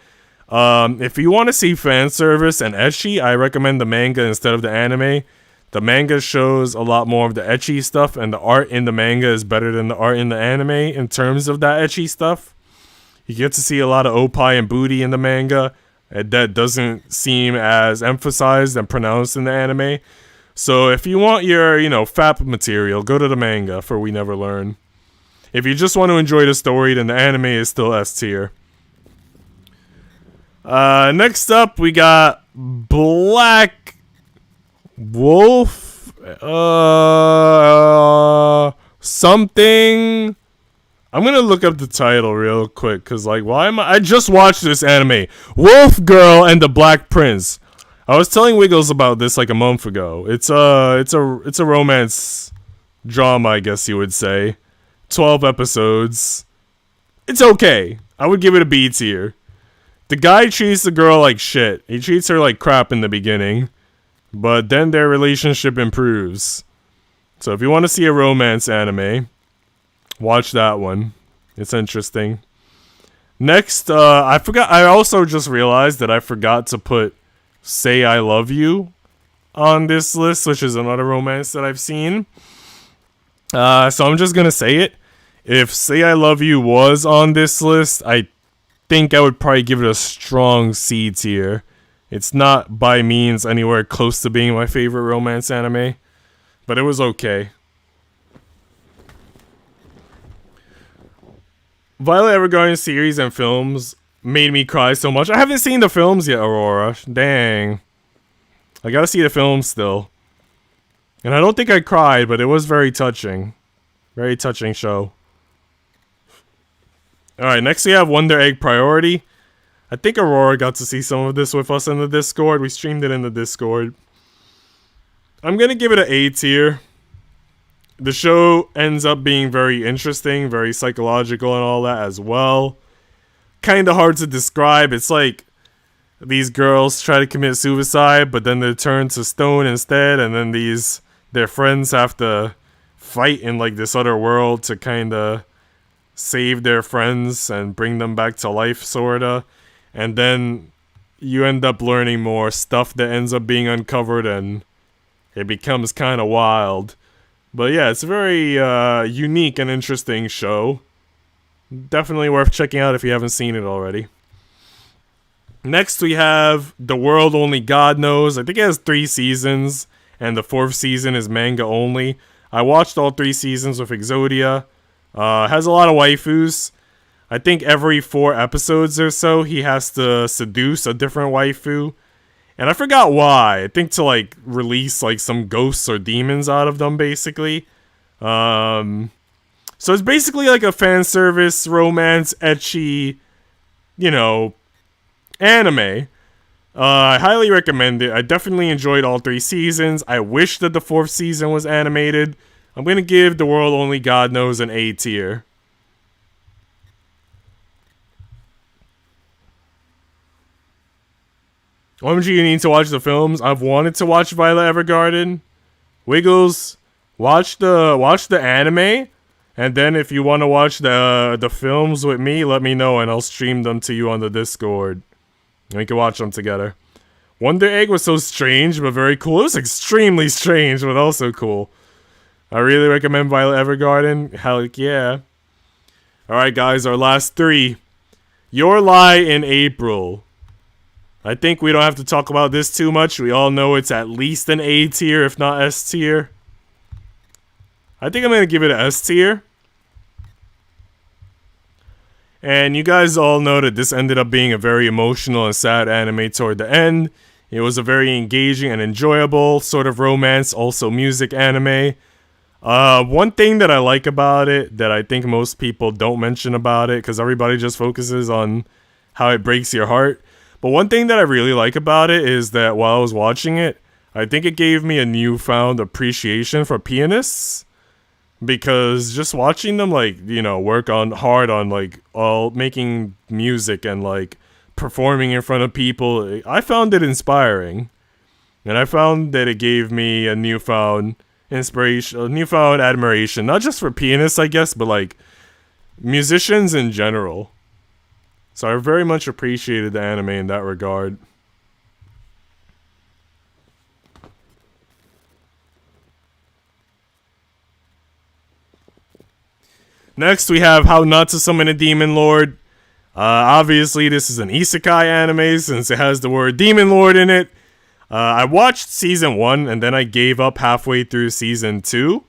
If you want to see fan service and ecchi, I recommend the manga instead of the anime. The manga shows a lot more of the ecchi stuff, and the art in the manga is better than the art in the anime in terms of that ecchi stuff. You get to see a lot of oppai and booty in the manga. That doesn't seem as emphasized and pronounced in the anime. So if you want your, FAP material, go to the manga for We Never Learn. If you just want to enjoy the story, then the anime is still S tier. Next up, we got Black Wolf. Something. I'm gonna look up the title real quick, cause like, why am I just watched this anime, Wolf Girl and the Black Prince. I was telling Wiggles about this like a month ago. It's a romance drama, I guess you would say. 12 episodes. It's okay. I would give it a B tier. The guy treats the girl like shit. He treats her like crap in the beginning, but then their relationship improves. So if you want to see a romance anime, watch that one. It's interesting. Next, I also just realized that I forgot to put Say I Love You on this list, which is another romance that I've seen. So I'm just gonna say it. If Say I Love You was on this list, I think I would probably give it a strong C tier. It's not by means anywhere close to being my favorite romance anime, but it was okay. Violet Evergarden series and films made me cry so much. I haven't seen the films yet, Aurora. Dang. I gotta see the films still. And I don't think I cried, but it was very touching. Very touching show. Alright, next we have Wonder Egg Priority. I think Aurora got to see some of this with us in the Discord. We streamed it in the Discord. I'm gonna give it an A tier. The show ends up being very interesting, very psychological and all that as well. Kind of hard to describe. It's like these girls try to commit suicide, but then they're turned to stone instead, and then their friends have to fight in like this other world to kind of save their friends and bring them back to life, sorta. And then you end up learning more stuff that ends up being uncovered, and it becomes kind of wild. But yeah, it's a very unique and interesting show. Definitely worth checking out if you haven't seen it already. Next we have The World Only God Knows. I think it has 3 seasons, and the 4th season is manga only. I watched all 3 seasons with Exodia. Has a lot of waifus. I think every 4 episodes or so, he has to seduce a different waifu. And I forgot why. I think to like release like some ghosts or demons out of them, basically. So it's basically like a fan service, romance, ecchi, anime. I highly recommend it. I definitely enjoyed all 3 seasons. I wish that the 4th season was animated. I'm going to give The World Only God Knows an A tier. OMG, you need to watch the films. I've wanted to watch Violet Evergarden. Wiggles, watch the anime. And then if you want to watch the films with me, let me know and I'll stream them to you on the Discord. And we can watch them together.
Wonder Egg was so strange, but very cool. It was extremely strange, but also cool. I really recommend Violet Evergarden. Hell yeah. Alright, guys, our last 3. Your Lie in April. I think we don't have to talk about this too much. We all know it's at least an A tier, if not S tier. I think I'm going to give it an S tier. And you guys all know that this ended up being a very emotional and sad anime toward the end. It was a very engaging and enjoyable sort of romance, also music anime. One thing that I like about it that I think most people don't mention about it, because everybody just focuses on how it breaks your heart. But one thing that I really like about it is that while I was watching it, I think it gave me a newfound appreciation for pianists. Because just watching them, like, you know, work hard on, like, all making music and, like, performing in front of people, I found it inspiring. And I found that it gave me a newfound inspiration, a newfound admiration, not just for pianists, I guess, but, like, musicians in general. So I very much appreciated the anime in that regard. Next, we have How Not to Summon a Demon Lord. Obviously, this is an isekai anime since it has the word Demon Lord in it. I watched season 1 and then I gave up halfway through season 2.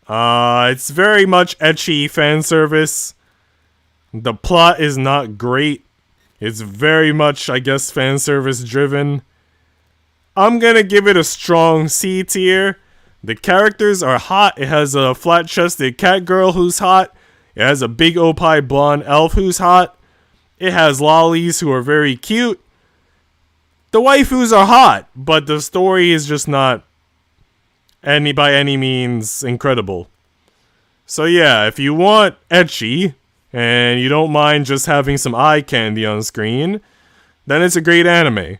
It's very much ecchi fan service. The plot is not great. It's very much, I guess, fan service driven. I'm gonna give it a strong C tier. The characters are hot. It has a flat-chested cat girl who's hot. It has a big opie blonde elf who's hot. It has lollies who are very cute. The waifus are hot, but the story is just not by any means incredible. So yeah, if you want ecchi, and you don't mind just having some eye candy on screen, then it's a great anime.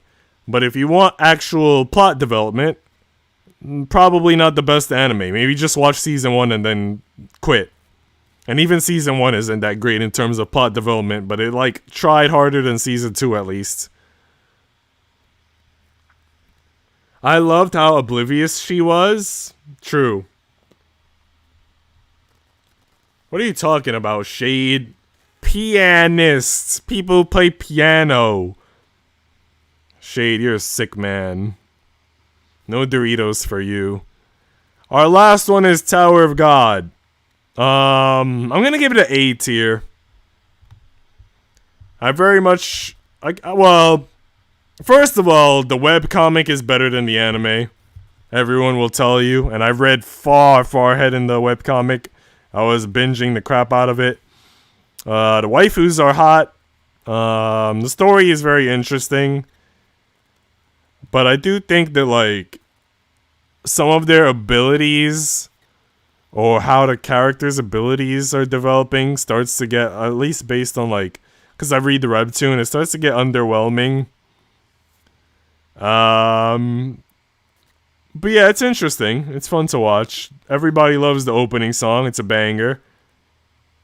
But if you want actual plot development, probably not the best anime. Maybe just watch season 1 and then quit. And even season 1 isn't that great in terms of plot development, but it, like, tried harder than season 2 at least. I loved how oblivious she was. True. What are you talking about, Shade? Pianists. People who play piano. Shade, you're a sick man. No Doritos for you. Our last one is Tower of God. I'm gonna give it an A tier. I very much... well, first of all, the webcomic is better than the anime. Everyone will tell you. And I've read far, far ahead in the webcomic. I was binging the crap out of it. The waifus are hot. The story is very interesting. But I do think that, like, some of their abilities, or how the characters' abilities are developing, starts to get, at least based on, like, because I read the webtoon, it starts to get underwhelming. But yeah, it's interesting. It's fun to watch. Everybody loves the opening song. It's a banger.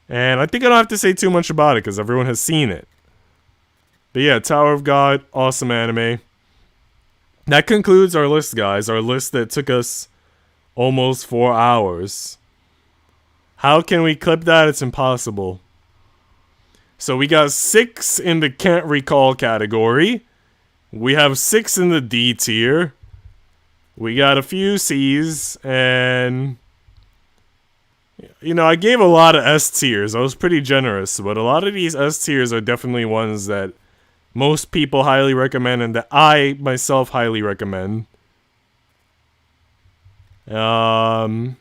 And I think I don't have to say too much about it, because everyone has seen it. But yeah, Tower of God, awesome anime. That concludes our list, guys. Our list that took us almost 4 hours. How can we clip that? It's impossible. So we got 6 in the can't recall category. We have 6 in the D tier. We got a few C's. And, you know, I gave a lot of S tiers. I was pretty generous. But a lot of these S tiers are definitely ones that most people highly recommend, and that I myself highly recommend. And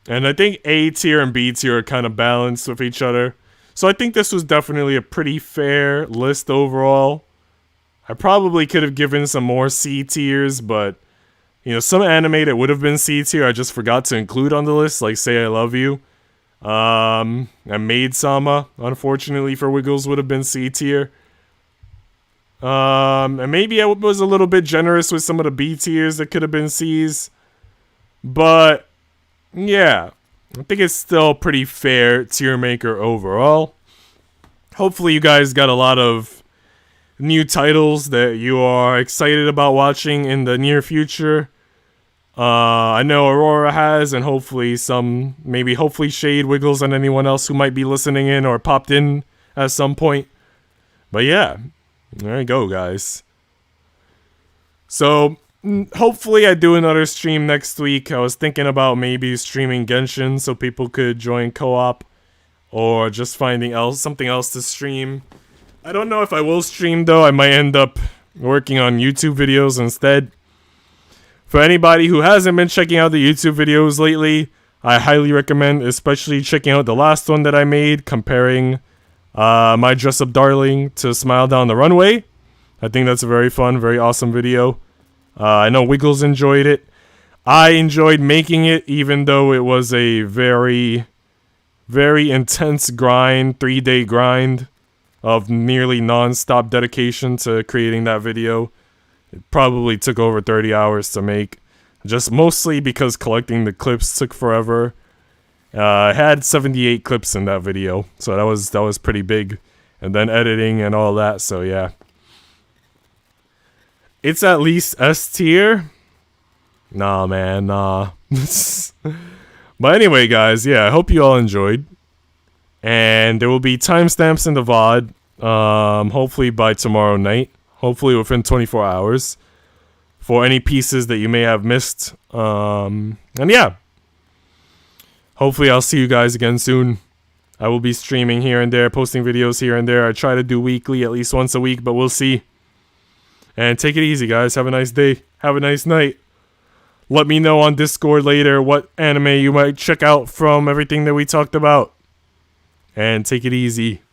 I think A tier and B tier are kind of balanced with each other. So I think this was definitely a pretty fair list overall. I probably could have given some more C tiers, but, you know, some anime that would have been C tier I just forgot to include on the list, like Say I Love You. And Maid-sama, unfortunately for Wiggles, would have been C tier. And maybe I was a little bit generous with some of the B tiers that could have been C's. But, yeah, I think it's still pretty fair Tiermaker overall. Hopefully you guys got a lot of new titles that you are excited about watching in the near future. I know Aurora has, and hopefully hopefully Shade, Wiggles, and anyone else who might be listening in or popped in at some point. But yeah, there you go, guys. So, hopefully I do another stream next week. I was thinking about maybe streaming Genshin so people could join co-op, or just finding something else to stream. I don't know if I will stream, though. I might end up working on YouTube videos instead. For anybody who hasn't been checking out the YouTube videos lately, I highly recommend especially checking out the last one that I made, comparing my dress-up darling to Smile Down the Runway. I think that's a very fun, very awesome video. I know Wiggles enjoyed it. I enjoyed making it, even though it was a very, very intense grind, 3-day grind of nearly non-stop dedication to creating that video. It probably took over 30 hours to make, just mostly because collecting the clips took forever. I had 78 clips in that video, so that was pretty big, and then editing and all that. So yeah, it's at least S tier. Nah, man, nah. But anyway, guys, yeah, I hope you all enjoyed, and there will be timestamps in the VOD. Hopefully by tomorrow night. Hopefully within 24 hours, for any pieces that you may have missed. And yeah, hopefully I'll see you guys again soon. I will be streaming here and there, posting videos here and there. I try to do weekly, at least once a week, but we'll see. And take it easy, guys. Have a nice day. Have a nice night. Let me know on Discord later what anime you might check out from everything that we talked about. And take it easy.